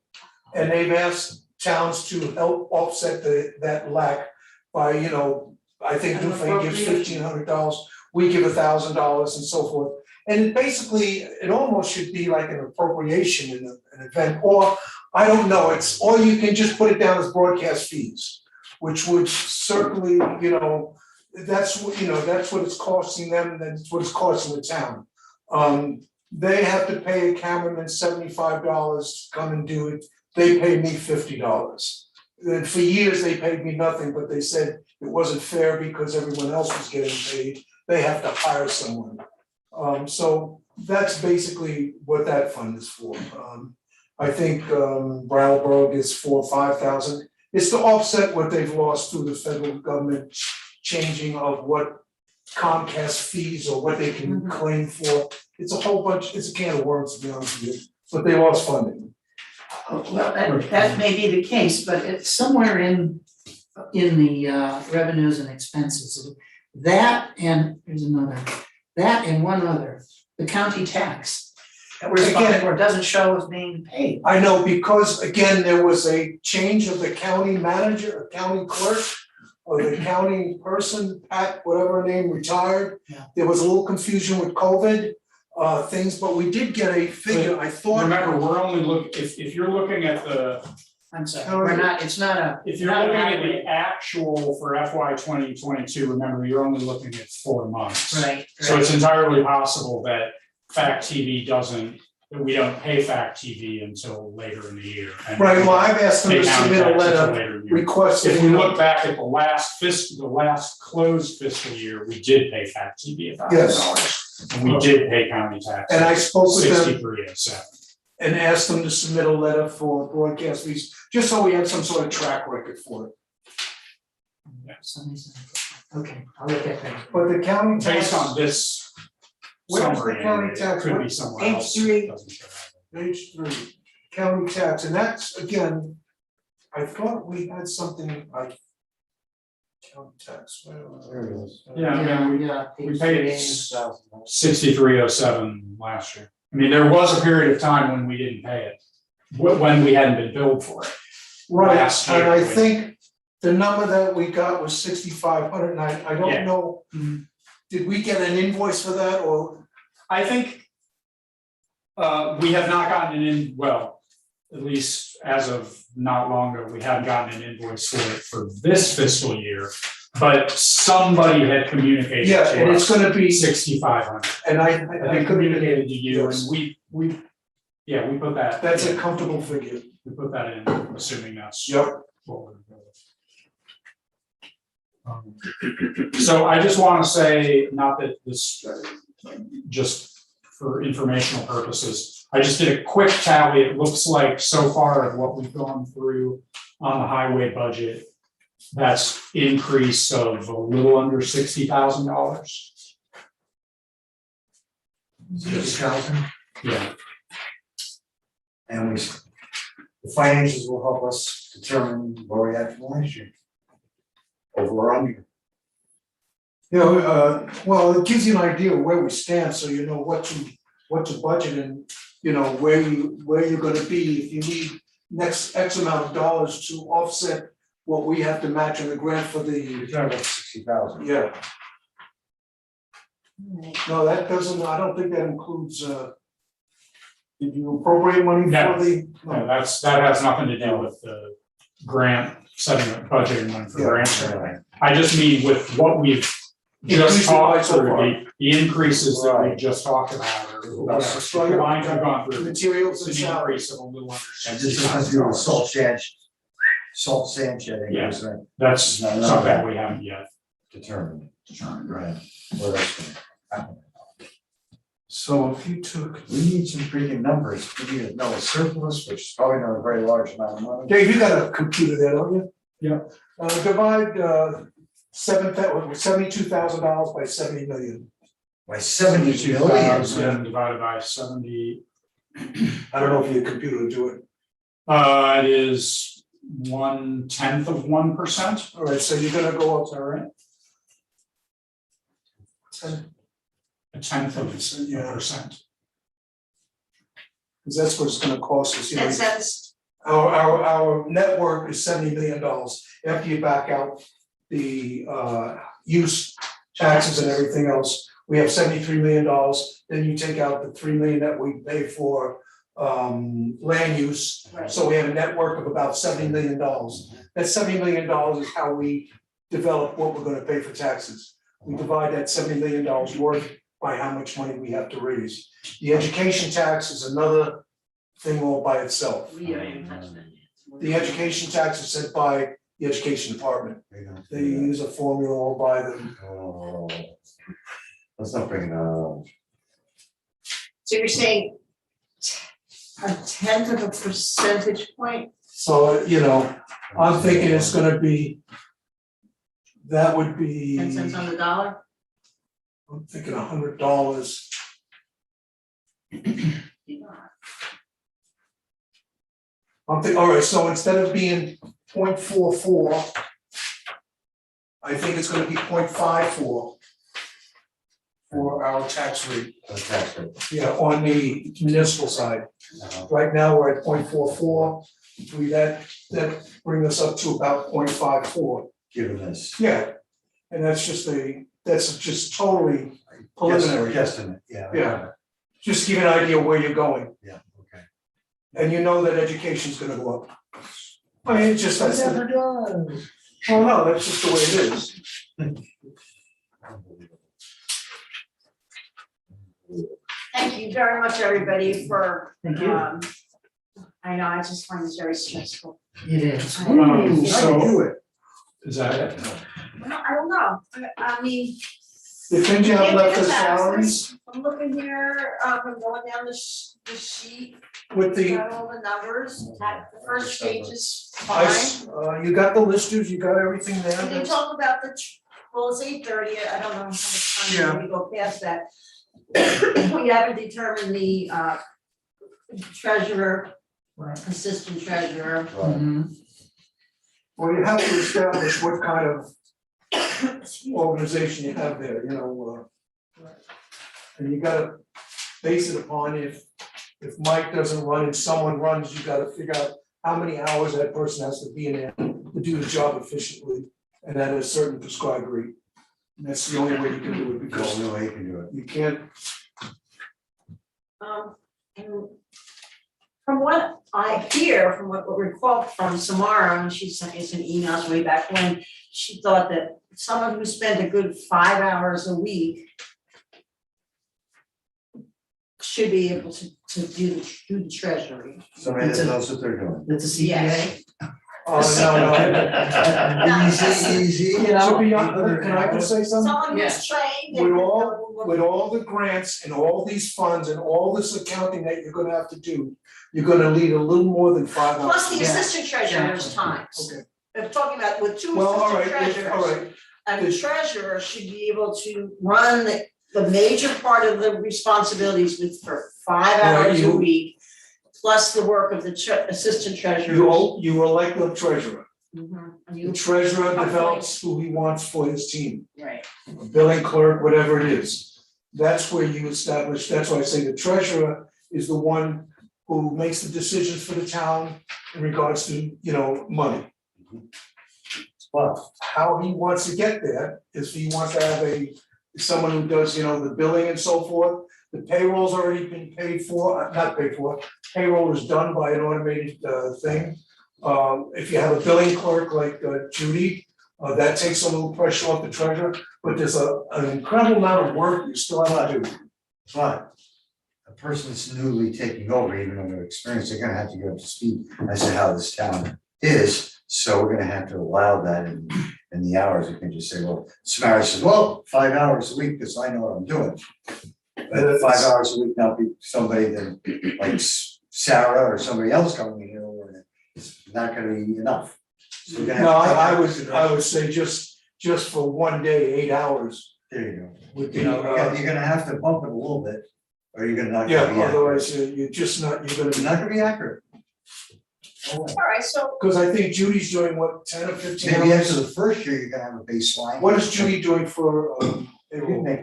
And they've asked towns to help offset that lack by, I think And Newfane gives $1,500, we give $1,000 and so forth. And it basically, it almost should be like an appropriation in an event, or, I don't know, or you can just put it down as broadcast fees, which would certainly, that's what, that's what it's costing them, that's what it's costing the town. They have to pay a cameraman $75 to come and do it, they pay me $50. And for years, they paid me nothing, but they said it wasn't fair because everyone else was getting paid, they have to hire someone. So that's basically what that fund is for. I think Brattleboro gets $4,000 or $5,000. It's to offset what they've lost through the federal government changing of what Comcast fees or what they can claim for. It's a whole bunch, it's a can of worms, to be honest with you, but they lost funding. Well, that may be the case, but it's somewhere in the revenues and expenses. That and there's another, that and one other, the county tax. That we're responding for doesn't show as being paid. I know, because again, there was a change of the county manager, or county clerk, or the county person, Pat, whatever her name, retired. Yeah. There was a little confusion with COVID things, but we did get a figure, I thought. Remember, we're only if you're looking at the, I'm sorry, we're not, it's not a. if you're looking at the actual for FY 2022, remember, you're only looking at 4 months. Right, So it's entirely possible that Fact TV that we don't pay Fact TV until later in the year. And Right, well, I've asked them pay to county submit a tax until letter later in the year. requesting. If we look back at the last closed fiscal year, we did pay Fact TV $1,000. And we did pay county tax. And I spoke with them 6307. and asked them to submit a letter for broadcast fees, just so we had some sort of track record for it. Okay, I'll look at that. But the county tax. Based on this Where's the summary, county it tax? could be somewhere Page else. 3. It doesn't show that. Page 3, county tax, and that's, again, I thought we had something like. County tax, There it is. Yeah, I mean, Yeah, we paid $6,000. 6307 last year. I mean, there was a period of time when we didn't pay it, when we hadn't been billed for it. right, Last year, and I we- think the number that we got was 6,500, and I Yeah. don't know. Did we get an invoice for that, or, I think we have not gotten at least as of not long ago, we haven't gotten an invoice for it for this fiscal year. But somebody had communicated yeah, and to it's us gonna be, 6,500. and I They could, communicated to you and Yes. we put that. that's a comfortable figure, We put that in, assuming that's yep. what we're doing. So I just want to say, not that this, just for informational purposes, I just did a quick tally. It looks like so far of what we've gone through on the highway budget, that's increase of a little under $60,000. 60,000, Yeah, and the financials will help us determine where we at from last year. Over or under. Well, it gives you an idea of where we stand, so you know what to budget and, where you're gonna be, if you need next X amount of dollars to offset what we have to match on the grant for You're the, talking about 60,000. yeah. No, that doesn't, I don't think that includes, did you appropriate money No. for the? no, that has nothing to do with the grant, setting up budgeting money for Yeah. grants or anything. I just mean with what we've Increase just it by talked so through, far. the increases that we Right. just talked about, or whatever, So the lines we've gone through, Materials and it's an salary. increase of a little under And this has to do with $60,000. salt sand shedding, Yeah. is That's No, no, something no. we haven't yet determined, right, where that's gonna happen. So if you took, We need some freaking numbers, we need to know a surplus, which is probably not a very large amount of money. Dave, you got a computer there, don't you? Yeah. Divide $72,000 by 70 million. By 70 million. 72,000 divided by 70, I don't know if your computer will do it. it is 0.1%. All right, so you're gonna go Is up that right? 10, A tenth of Yeah. a percent. because that's what it's gonna cost us, That's Our network is $70 million, after you back out the use taxes and everything else, we have $73 million, then you take out the $3 million that we pay for land use. Right. So we have a network of about $70 million. That $70 million is how we develop what we're gonna pay for taxes. We divide that $70 million worth by how much money we have to raise. The education tax is another thing all by itself. We don't even touch that yet. The education tax is set by the education department. We don't They do that. use a formula all by them. Oh, let's not bring it up. So you're saying a tenth of a percentage point? So, you know, I'm thinking it's gonna be, that would 10 cents be, on the dollar? I'm thinking $100. All right, so instead of being 0.44, I think it's gonna be 0.54 for our tax rate, Tax rate. yeah, on the municipal side. Right now, we're at 0.44. That brings us up to about 0.54. Given this. Yeah, and that's just totally preliminary, Guesstimate, yeah. Yeah. just to give you an idea where you're going, Yeah, okay. and you know that education's gonna go up. I mean, it's just, that's, well, no, that's just the way it is. Unbelievable. Thank you very much, everybody, for, Thank you. I know, I just find this very stressful. It is. I- So- do it. Is that it? No, I don't know, I mean. The things you have give me left the as taxes. salaries I'm looking here, I'm going down the sheet, with the, got all the numbers, the first page is I, fine. you got the listers, you got everything there. We didn't talk about well, it's 8:30, I don't know how much time we go past that. We haven't determined the treasurer, Right. assistant treasurer. Right. Mhm. Well, you have to establish what kind of organization you have there, you know, and you gotta base it upon if Mike doesn't run and someone runs, you gotta figure out how many hours that person has to be in there to do the job efficiently and at a certain prescribed rate. And that's the only way you can do it, The because only way you can do it. you can't, And from what I hear, from what we recall from Samara, and she sent me some emails way back when, she thought that someone who spent a good 5 hours a week should be able to do the treasury. Somebody that knows what they're doing. That's a CPA. Yes. Easy. To be honest, can I just say something? Someone who's trained and. With all the grants and all these funds and all this accounting that you're gonna have to do, you're gonna lead a little more than 5 hours. Plus the Yeah. assistant treasurer's Exactly. times. Okay, I'm talking about with two well, all assistant right, treasurers. all right, And the treasurer should be able to run the major part of the responsibilities for 5 Right, hours a you- week. Plus the work of the assistant treasurer. you elect the treasurer. And The you, treasurer develops who he wants for his team, right, a billing clerk, whatever it is. That's where you establish, that's why I say the treasurer is the one who makes the decisions for the town in regards to, you know, money. But how he wants to get there is he wants to have someone who does, you know, the billing and so forth. The payroll's already been paid for, not paid for, payroll is done by an automated thing. If you have a billing clerk like Judy, that takes a little pressure off the treasurer, but there's an incredible amount of work you still have to do. But a person that's newly taking over, even though they're experienced, they're gonna have to get up to speed as to how this town is. So we're gonna have to allow that in the hours. You can just say, well, Samara says, well, 5 hours a week, because I know what I'm doing. But 5 hours a week, now be somebody that like Sarah or somebody else coming in here, or it's not gonna be enough. So we're gonna have No, to- I would say just for one day, 8 hours There you go. would be, You're gonna have to bump it a little bit, or you're gonna not yeah, gonna be accurate. otherwise you're just not, you're It's gonna, not gonna be accurate. all right, so because I think Judy's doing what, 10 or 15 Maybe after hours? the first year, you're gonna have a baseline. What is Judy doing for You can payroll? make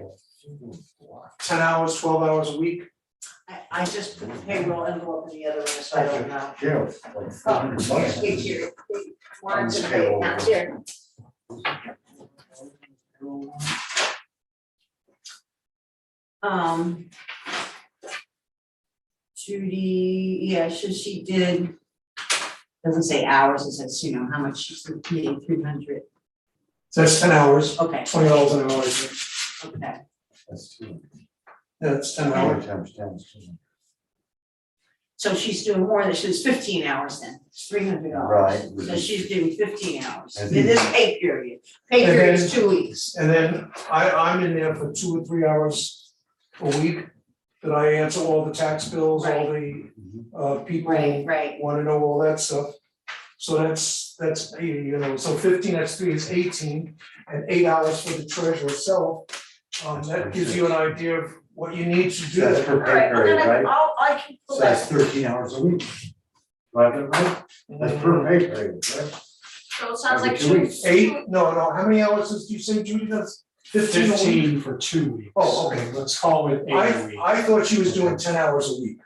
10 hours, 12 hours a week? I just put the payroll envelope in the other room, so I don't know. Yeah, like $400. Here, here, Warren's in the bank account, here. Judy, yeah, she did, doesn't say hours, it says, you know, how much she's getting, 300, So that's 10 hours, okay, $20 an hour, I think. okay. That's two. Yeah, it's 10 hours. Times 10 is 200. So she's doing more than, she's 15 hours then, it's $300. Right. So she's doing 15 hours, And- in this pay period, pay And period is then- 2 weeks. And then I'm in there for 2 or 3 hours a week that I answer all the tax bills, all the people Right. wanna know all that stuff. So that's 80, you know, so 15, that's 3, is 18, and 8 hours for the treasurer herself. That gives you an idea of what you need to do. That's per pay Alright, well period, then right? I can pull So that's that, 13 hours a week. Right, right? That's per pay period, right? so it sounds like every 2 two. weeks. 8, no, how many hours did you say, Judy, that's 15 a week? 15 for 2 weeks. Oh, okay. Let's call it 8 a week. I thought she was doing 10 hours a week.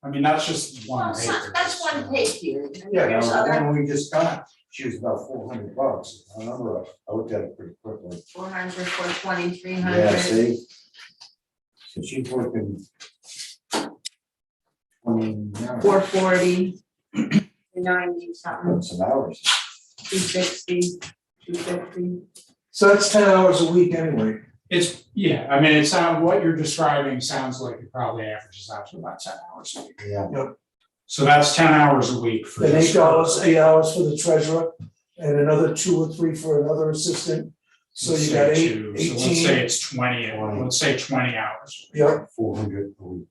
I mean, that's just Well, one it's paper. not- that's one pay period, and Yeah, there's Now, the other one we just got, she was about $400. I remember, I looked at it pretty quickly. 400, 420, 300. Yeah, see? So she's working 20 hours. 440, 90 something, Some hours. 260, 250. So that's 10 hours a week anyway. It's, yeah, I mean, what you're describing sounds like it probably averages out to about 10 hours a week. Yeah. So that's 10 hours a week for Then this. $8, 8 hours for the treasurer, and another 2 or 3 for another assistant. So Let's you say got 8, two. So let's say 18. it's 20, let's say 20 hours. Yep, 400 a week.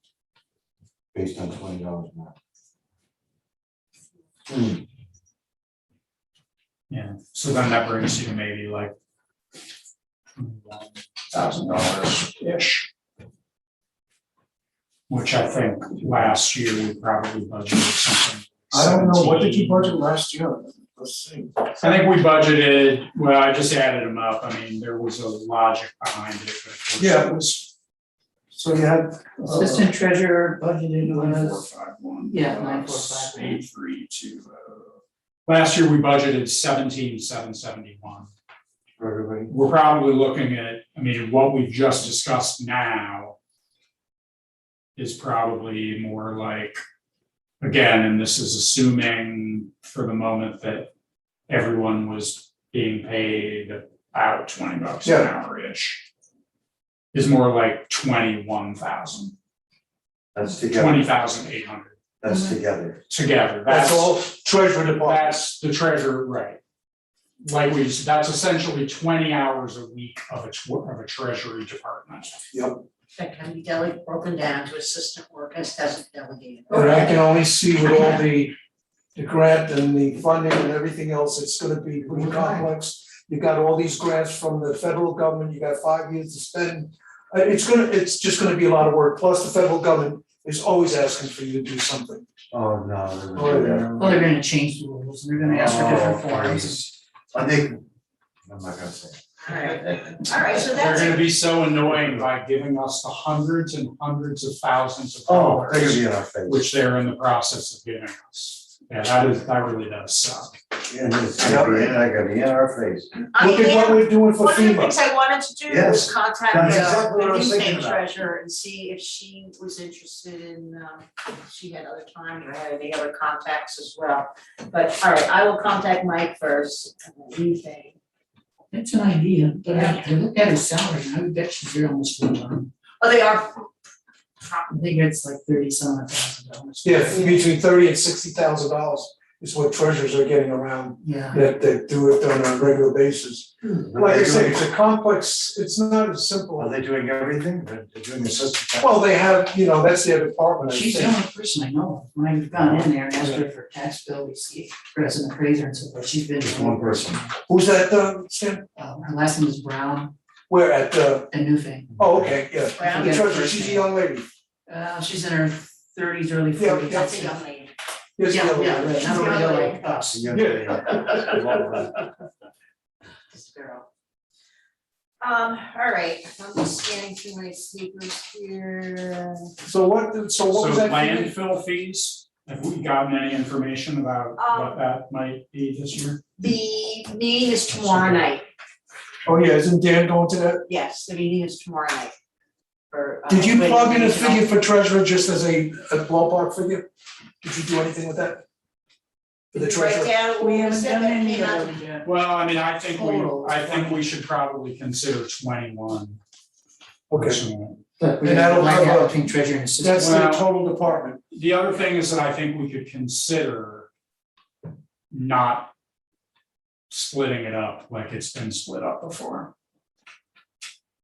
Based on $20 an hour. Yeah, so then that brings you to maybe like $1,000-ish. Which I think last year we probably budgeted something. I don't know, what did you 17. budget last year? Let's see. I think we budgeted, well, I just added them up, I mean, there was a logic behind it, but of course Yeah. it was. So you had, Assistant treasurer budgeted was, 9451. Yeah, 9451. 8320. Last year we budgeted 17,771. For everybody. We're probably looking at, I mean, what we've just discussed now is probably more like, again, and this is assuming for the moment that everyone was being paid about $20 an hour-ish, is more like 21,000, That's together. 20,800 That's together. together. that's all treasurer department. That's the treasurer, right? Like that's essentially 20 hours a week of a treasury department. That can be broken down to assistant work as delegated. And I can only see with all the grant and the funding and everything else, it's gonna be pretty complex. You got all these grants from the federal government, you got 5 years to spend. It's just gonna be a lot of work, plus the federal government is always asking for you to do something. Oh, no. they're gonna Oh, do yeah. that. well, they're gonna change the rules, and they're gonna ask for different Oh, forms. please. I think, I'm not gonna say. Alright, so They're that's gonna it. be so annoying by giving us the hundreds and hundreds of thousands of Oh, they're gonna dollars, be in our face. which they're in the process of giving us. Yeah, that really does suck. Yeah, it's gonna be in our face. Look at what we're doing for One of the FEMA. things I wanted to do was Yes, contact that's exactly what I the was new thinking about. treasurer and see if she was interested in, if she had other time or had any other contacts as well. But, all right, I will contact Mike first, and then you think. That's an idea, but I looked at her salary, and I would bet she's here almost full time. Oh, they are, I think it's like $30,000. Yeah, between $30,000 and $60,000 is what treasurers are getting around, Yeah. that do it on a regular basis. Are Like I they say, doing- it's a complex, it's not as simple. Are they doing everything? They're doing assistant. Well, they have, that's their department, I She's the think. only person I know of. When I've gone in there and asked her for tax bill, receipt, present appraiser and so forth, she's been. Just one person. Who's that, Stan? Her last name is Brown Where at, and Newfane. oh, okay, yeah, Brown. the treasurer, she's a young lady. She's in her 30s, early Yeah, 40s. that's a young lady. Yes, Yeah, young yeah, lady. right, not a regular like us. Yeah. This girl. All right, I'm just scanning through my papers here. So what was So that? landfill fees, have we gotten any information about what that might be this year? The meeting is tomorrow night. Oh, yeah, isn't Dan going to that? Yes, the meeting is tomorrow night. or. Did you with plug in a regional- figure for treasurer just as a ballpark figure? Did you do anything with that? For the Write treasurer? down what We we haven't said done that any came of out. those yet. Well, I mean, I think Total. we should probably consider 21. Okay, personally. But we And that'll line cover- out between treasurer and assistant. that's the Well- total department. The other thing is that I think we could consider not splitting it up like it's been split up before.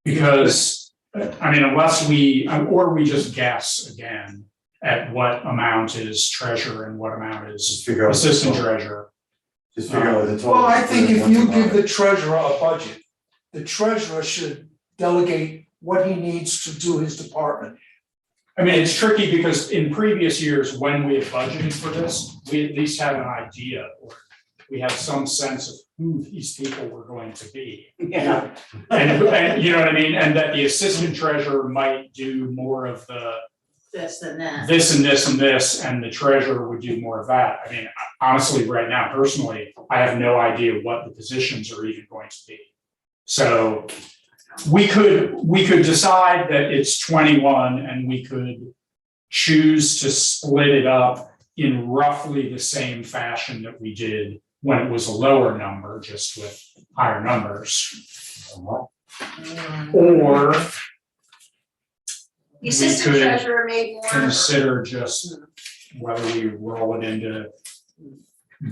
Because, I mean, unless or we just guess again at what amount is treasurer and what amount is Just figure out. assistant treasurer. Just figure out the total. Well, I think if Once you buy give it. the treasurer a budget, the treasurer should delegate what he needs to do his department. I mean, it's tricky because in previous years, when we had budgeted for this, we at least had an idea, or we had some sense of who these people were going to be. Yeah, And you know what I mean, and that the assistant treasurer might do more of the This and that. this and this and this, and the treasurer would do more of that. I mean, honestly, right now, personally, I have no idea what the positions are even going to be. So we could decide that it's 21 and we could choose to split it up in roughly the same fashion that we did when it was a lower number, just with higher numbers. Or The assistant could treasurer made more. consider just whether we roll it into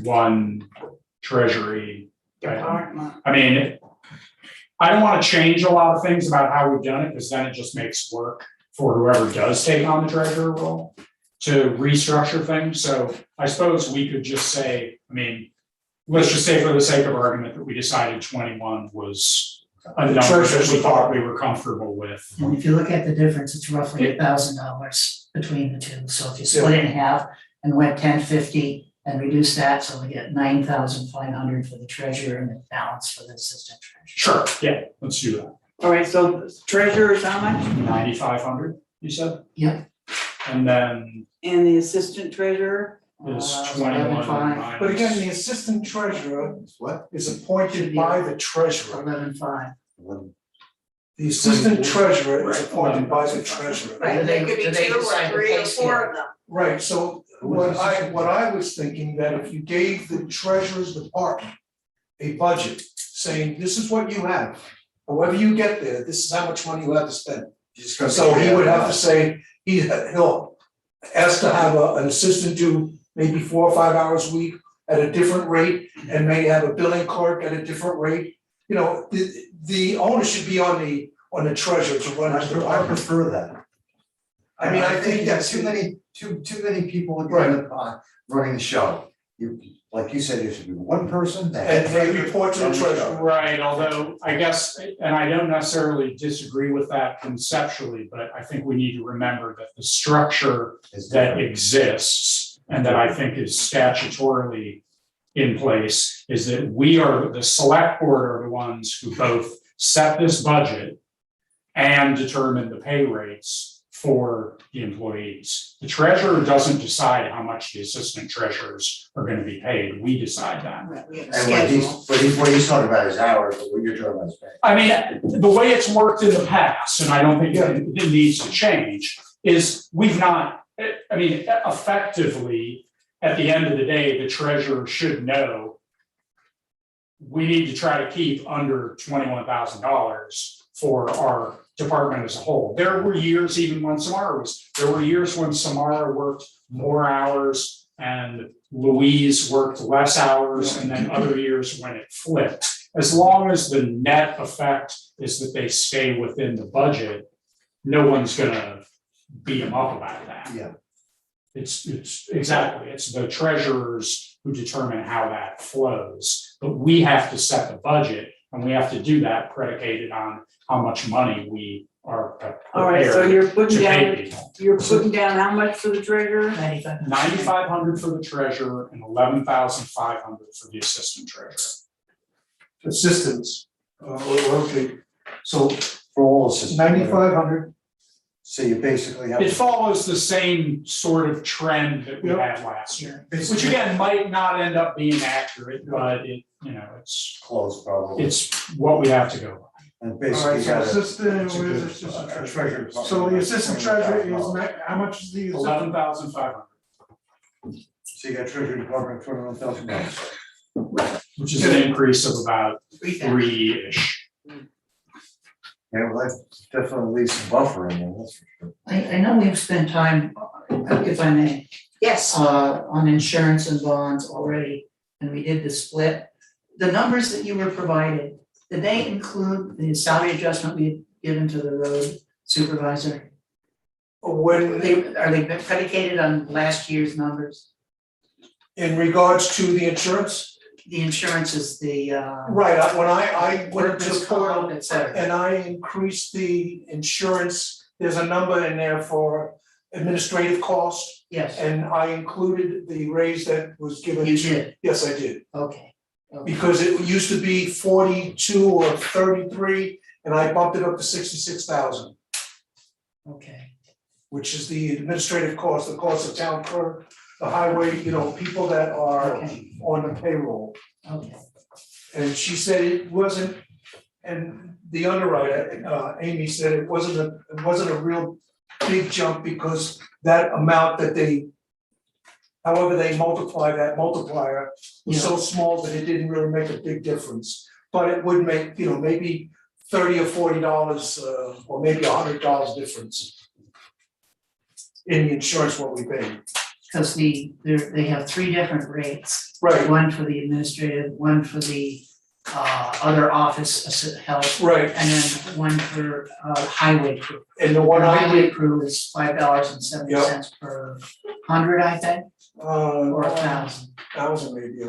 one treasury. department. I mean, I don't wanna change a lot of things about how we've done it, because then it just makes work for whoever does take on the treasurer role to restructure things, so I suppose we could just say, I mean, let's just say for the sake of argument that we decided 21 was a number that we thought we were comfortable with. And if you look at the difference, it's roughly $1,000 between the two, so if you split it in half and went 1050 and reduce that, so we get 9,500 for the treasurer and the balance for the assistant treasurer. Sure, yeah, let's do that. All right, so treasurer is how much? 9,500, you said? Yep. And then And the assistant treasurer? is Uh, 21 11,500. minus. But again, the assistant treasurer What? is appointed by the treasurer. 11,500. The assistant treasurer is Right. appointed by the treasurer. Right, there could be Do they two or decide the three pay or scale? four of them. Right, so what I was thinking, that if you gave the treasurer's department a budget saying, this is what you have, however you get there, this is how much money you have to spend. So he would have to say, he'll ask to have an assistant do maybe 4 or 5 hours a week at a different rate, and may have a billing clerk at a different rate. You know, the onus should be on the treasurer to run his I department. prefer that. I mean, I think that's too many people in running the show. You, like you said, there should be one person that. And they report to the treasurer. Right, although I guess, and I don't necessarily disagree with that conceptually, but I think we need to remember that the structure Is that different. exists and that I think is statutorily in place is that the select board are the ones who both set this budget and determine the pay rates for the employees. The treasurer doesn't decide how much the assistant treasurers are gonna be paid, we decide that. Right, we have a And what he's talking about is hours, but what you're talking about is pay. I mean, the way it's worked in the past, and I don't think it needs to change, is we've not, I mean, effectively, at the end of the day, the treasurer should know we need to try to keep under $21,000 for our department as a whole. There were years, even when there were years when Samara worked more hours and Louise worked less hours, and then other years when it flipped. As long as the net effect is that they stay within the budget, no one's gonna beat them up about that. Yeah. It's exactly, it's the treasurers who determine how that flows, but we have to set the budget, and we have to do that predicated on how much money we are All right, so prepared you're to putting pay down, people. you're putting down how much for the treasurer? 9,500. 9,500 for the treasurer and 11,500 for the assistant treasurer. Assistants, okay, so For all assistants. 9,500. So you basically have. It follows the same sort of trend that we had last year, which again might not end up being accurate, but it's Close probably. it's what we have to go by. And All basically right, so got assistant, it's a where's good, assistant treasurer treasurer? department, So the assistant treasurer is, $21,000. how much is the assistant? 11,500, So you got treasury department, $21,000. which is an increase of about 3,000. three-ish. Yeah, well, that's definitely leaves some buffer in there, that's for sure. I know we've spent time, if I may, Yes, on insurance and bonds already, and we did the split. The numbers that you were provided, did they include the salary adjustment we had given to the road supervisor? When, Are they predicated on last year's numbers? in regards to the insurance, The insurance is the right, when I went into workman's the portal comp, et cetera. and I increased the insurance, there's a number in there for administrative costs, Yes, and I included the raise that was given. you did, Yes, I did, okay. because it used to be 42 or 33, and I bumped it up to 66,000, Okay, which is the administrative cost, the cost of town clerk, the highway, people that are okay, on the payroll. okay. And she said it wasn't, and the underwriter, Amy said it wasn't a real big jump because that amount that however they multiply that multiplier was so small that it didn't really make a big difference. But it would make, maybe $30 or $40, or maybe $100 difference in the insurance what we pay. Because they have three different rates. Right, One for the administrative, one for the other office help, right, and then one for highway crew. and the one The I highway did, crew is $5.70 per 100, I think, or 1,000. 1,000 maybe.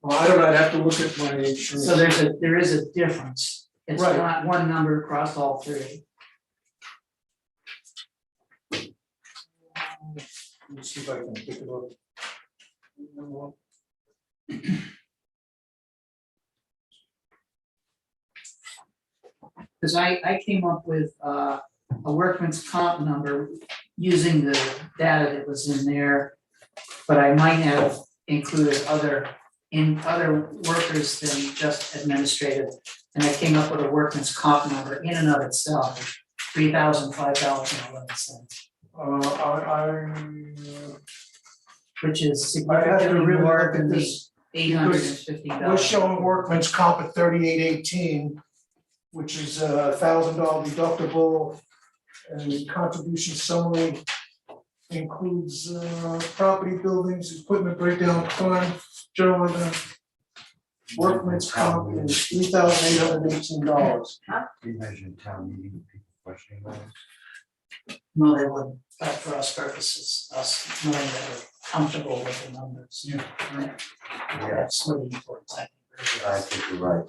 Well, I don't know, I'd have to look at my insurance. So there is a difference. It's Right. not one number across all three. Let me see if I can pick it up. Because I came up with a workman's comp number using the data that was in there. But I might have included other workers than just administrative. And I came up with a workman's comp number in and of itself, $3,005.11. Which is I have to significantly really more look than at the this. $850. We're showing workman's comp at 3818, which is $1,000 deductible. And the contribution summary includes property, buildings, equipment breakdown, crime, general event. Workman's comp is $3,818. We measured town meeting, people questioning that. No, they wouldn't, but for us purposes, us knowing that we're comfortable with the numbers. Yeah. Right. That's really important, I think. I think you're right,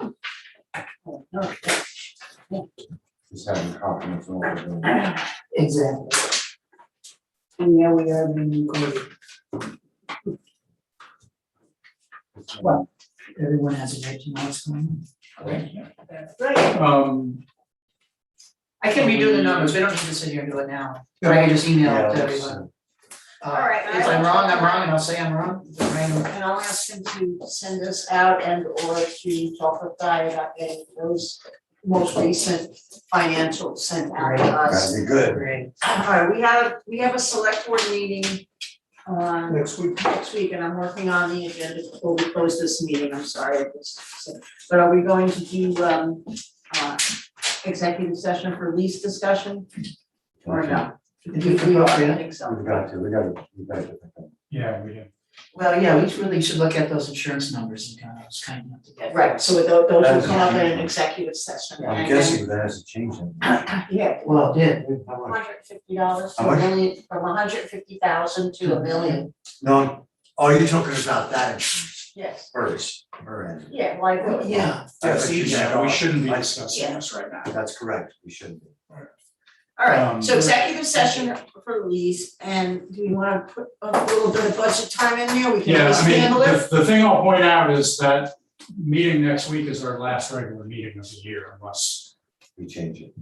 just having confidence in what we're doing. Exactly. And yeah, we are being recorded. Well, everyone has a right to know what's going on. right, I can redo the numbers, we don't need to sit here and do it now, or I can just email it to Yeah, everyone. Alright, If I'm wrong, I'm wrong, and I'll say I'm wrong. Right. and I'll ask him to send us out and or to talk with Di about getting those most recent financials sent out to us. That'd be good. Great. Alright, we have a select board meeting Next week. next week, and I'm working on the agenda before we close this meeting, I'm sorry. But are we going to do executive session for lease discussion or no? We are, I think so. We've got to get that. Yeah, we do. Well, yeah, we really should look at those insurance numbers and kind of to get. Right, so those will come up in an executive session. I'm and guessing that hasn't changed anything. then- Yeah, Well, it did. How much? $150 to How a much? million, from $150,000 to $1 million. No, oh, you're talking about that insurance, Yes, hers, her end. yeah, like. Yeah, I thought you Yeah, said- we shouldn't be I- discussing Yeah. this right now. That's correct, we shouldn't be. All right, so Um, executive session for lease, and do you wanna put a little bit of budget time in there? We can Yeah, always I mean, handle it. the thing I'll point out is that meeting next week is our last regular meeting of the year unless, We change it,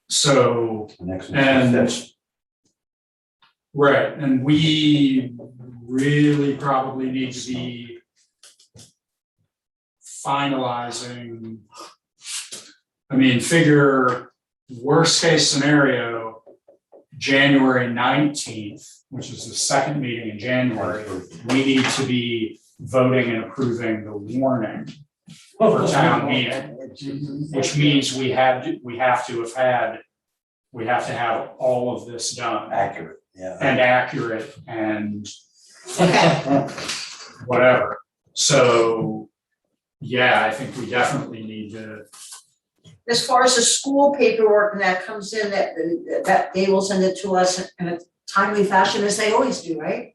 so, the next And- one's the fifth. right, and we really probably need to be finalizing I mean, figure worst case scenario, January 19th, which is the second meeting in January, we need to be voting and approving the warning for town meeting, which means we have to have all of this done Accurate, yeah. and accurate and whatever. So, yeah, I think we definitely need to, As far as the school paperwork and that comes in, that they will send it to us in a timely fashion as they always do, right?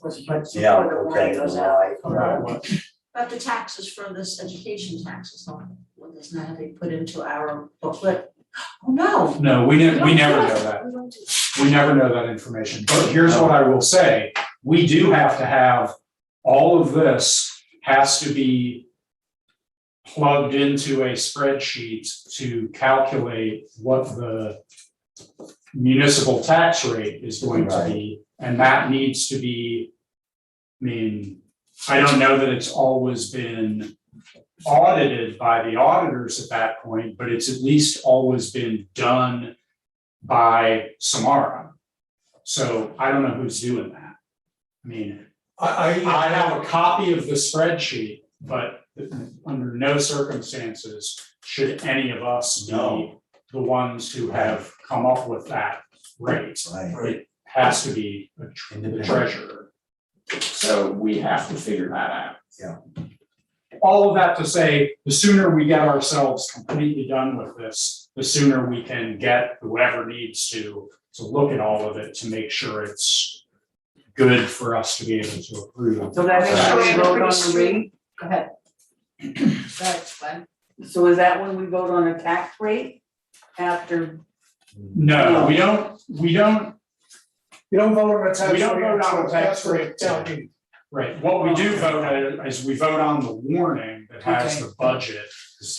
But Yeah, before the warning okay, goes out. about what, But the taxes for this education taxes, what doesn't that have to be put into our booklet? Oh, no. no, we never know that. We don't do- We never know that information, but here's what I will say, we do have to have, all of this has to be plugged into a spreadsheet to calculate what the municipal tax rate is going to be, and that needs to be, I mean, I don't know that it's always been audited by the auditors at that point, but it's at least always been done by Samara. So I don't know who's doing that. I mean, I have a copy of the spreadsheet, but under no circumstances should any of us be No. the ones who have come up with that rate. Right. It has to be the Independent. treasurer. So we have to figure that out. Yeah. All of that to say, the sooner we get ourselves completely done with this, the sooner we can get whoever needs to look at all of it to make sure it's good for us to be able to approve. So that makes sure we Right. vote on the rate, Go ahead. That's fine. so is that when we vote on a tax rate? After, No, we don't, You don't vote on a tax rate. We don't vote on a tax until rate. town meeting. right, what we do vote on is we vote on the warning that has the budget.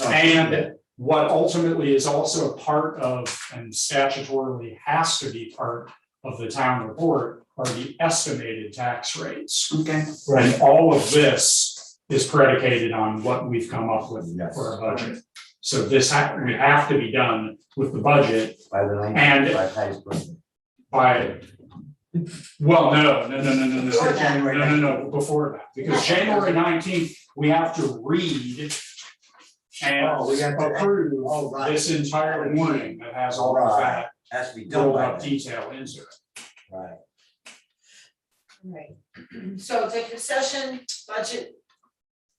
And what ultimately is also a part of, and statutorily has to be part of the town report, are the estimated tax rates. okay, And all of this is predicated on what we've come up with Yes. for our budget. So this we have to be done with the budget By the And- 19th, by Patty's birthday. by, well, no. Before that. January No, before that, because January 19th, we have to read and Oh, we got to- approve oh, right. this entire warning that has all of that Has to be done rolled by up then. detail into it. Right. Right. So executive session, budget,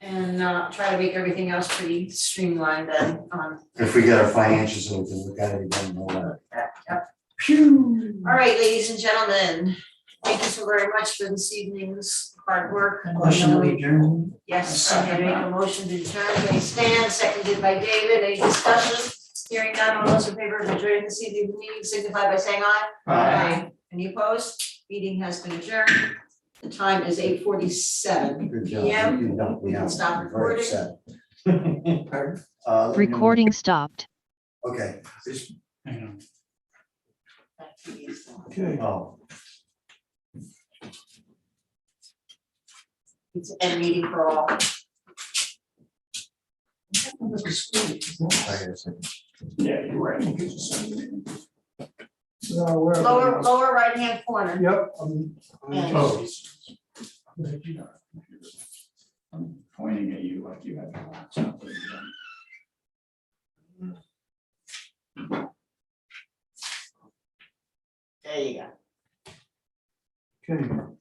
and try to make everything else pretty streamlined then on If we get our financials, we can look at it again and all that. that. Yep. All right, ladies and gentlemen, thank you so very much for this evening's hard work. Motion to adjourn. Yes, I'm gonna make a motion to adjourn, by Stan, seconded by David, any discussion? Hearing none, all those in favor of adjourning this evening's meeting signify by saying aye. Aye. Any opposed? Meeting has been adjourned. The time is 8:47 Good job. PM. You don't- We can stop I'm very recording. upset. Let me know. Recording stopped. Okay, this, Hang on. Okay. oh, It's a meeting for all. wait a second. Yeah, you're right. So where? Lower right hand corner. Yep, And- Oh, I'm pointing at you like you have your laptop. There you go. okay.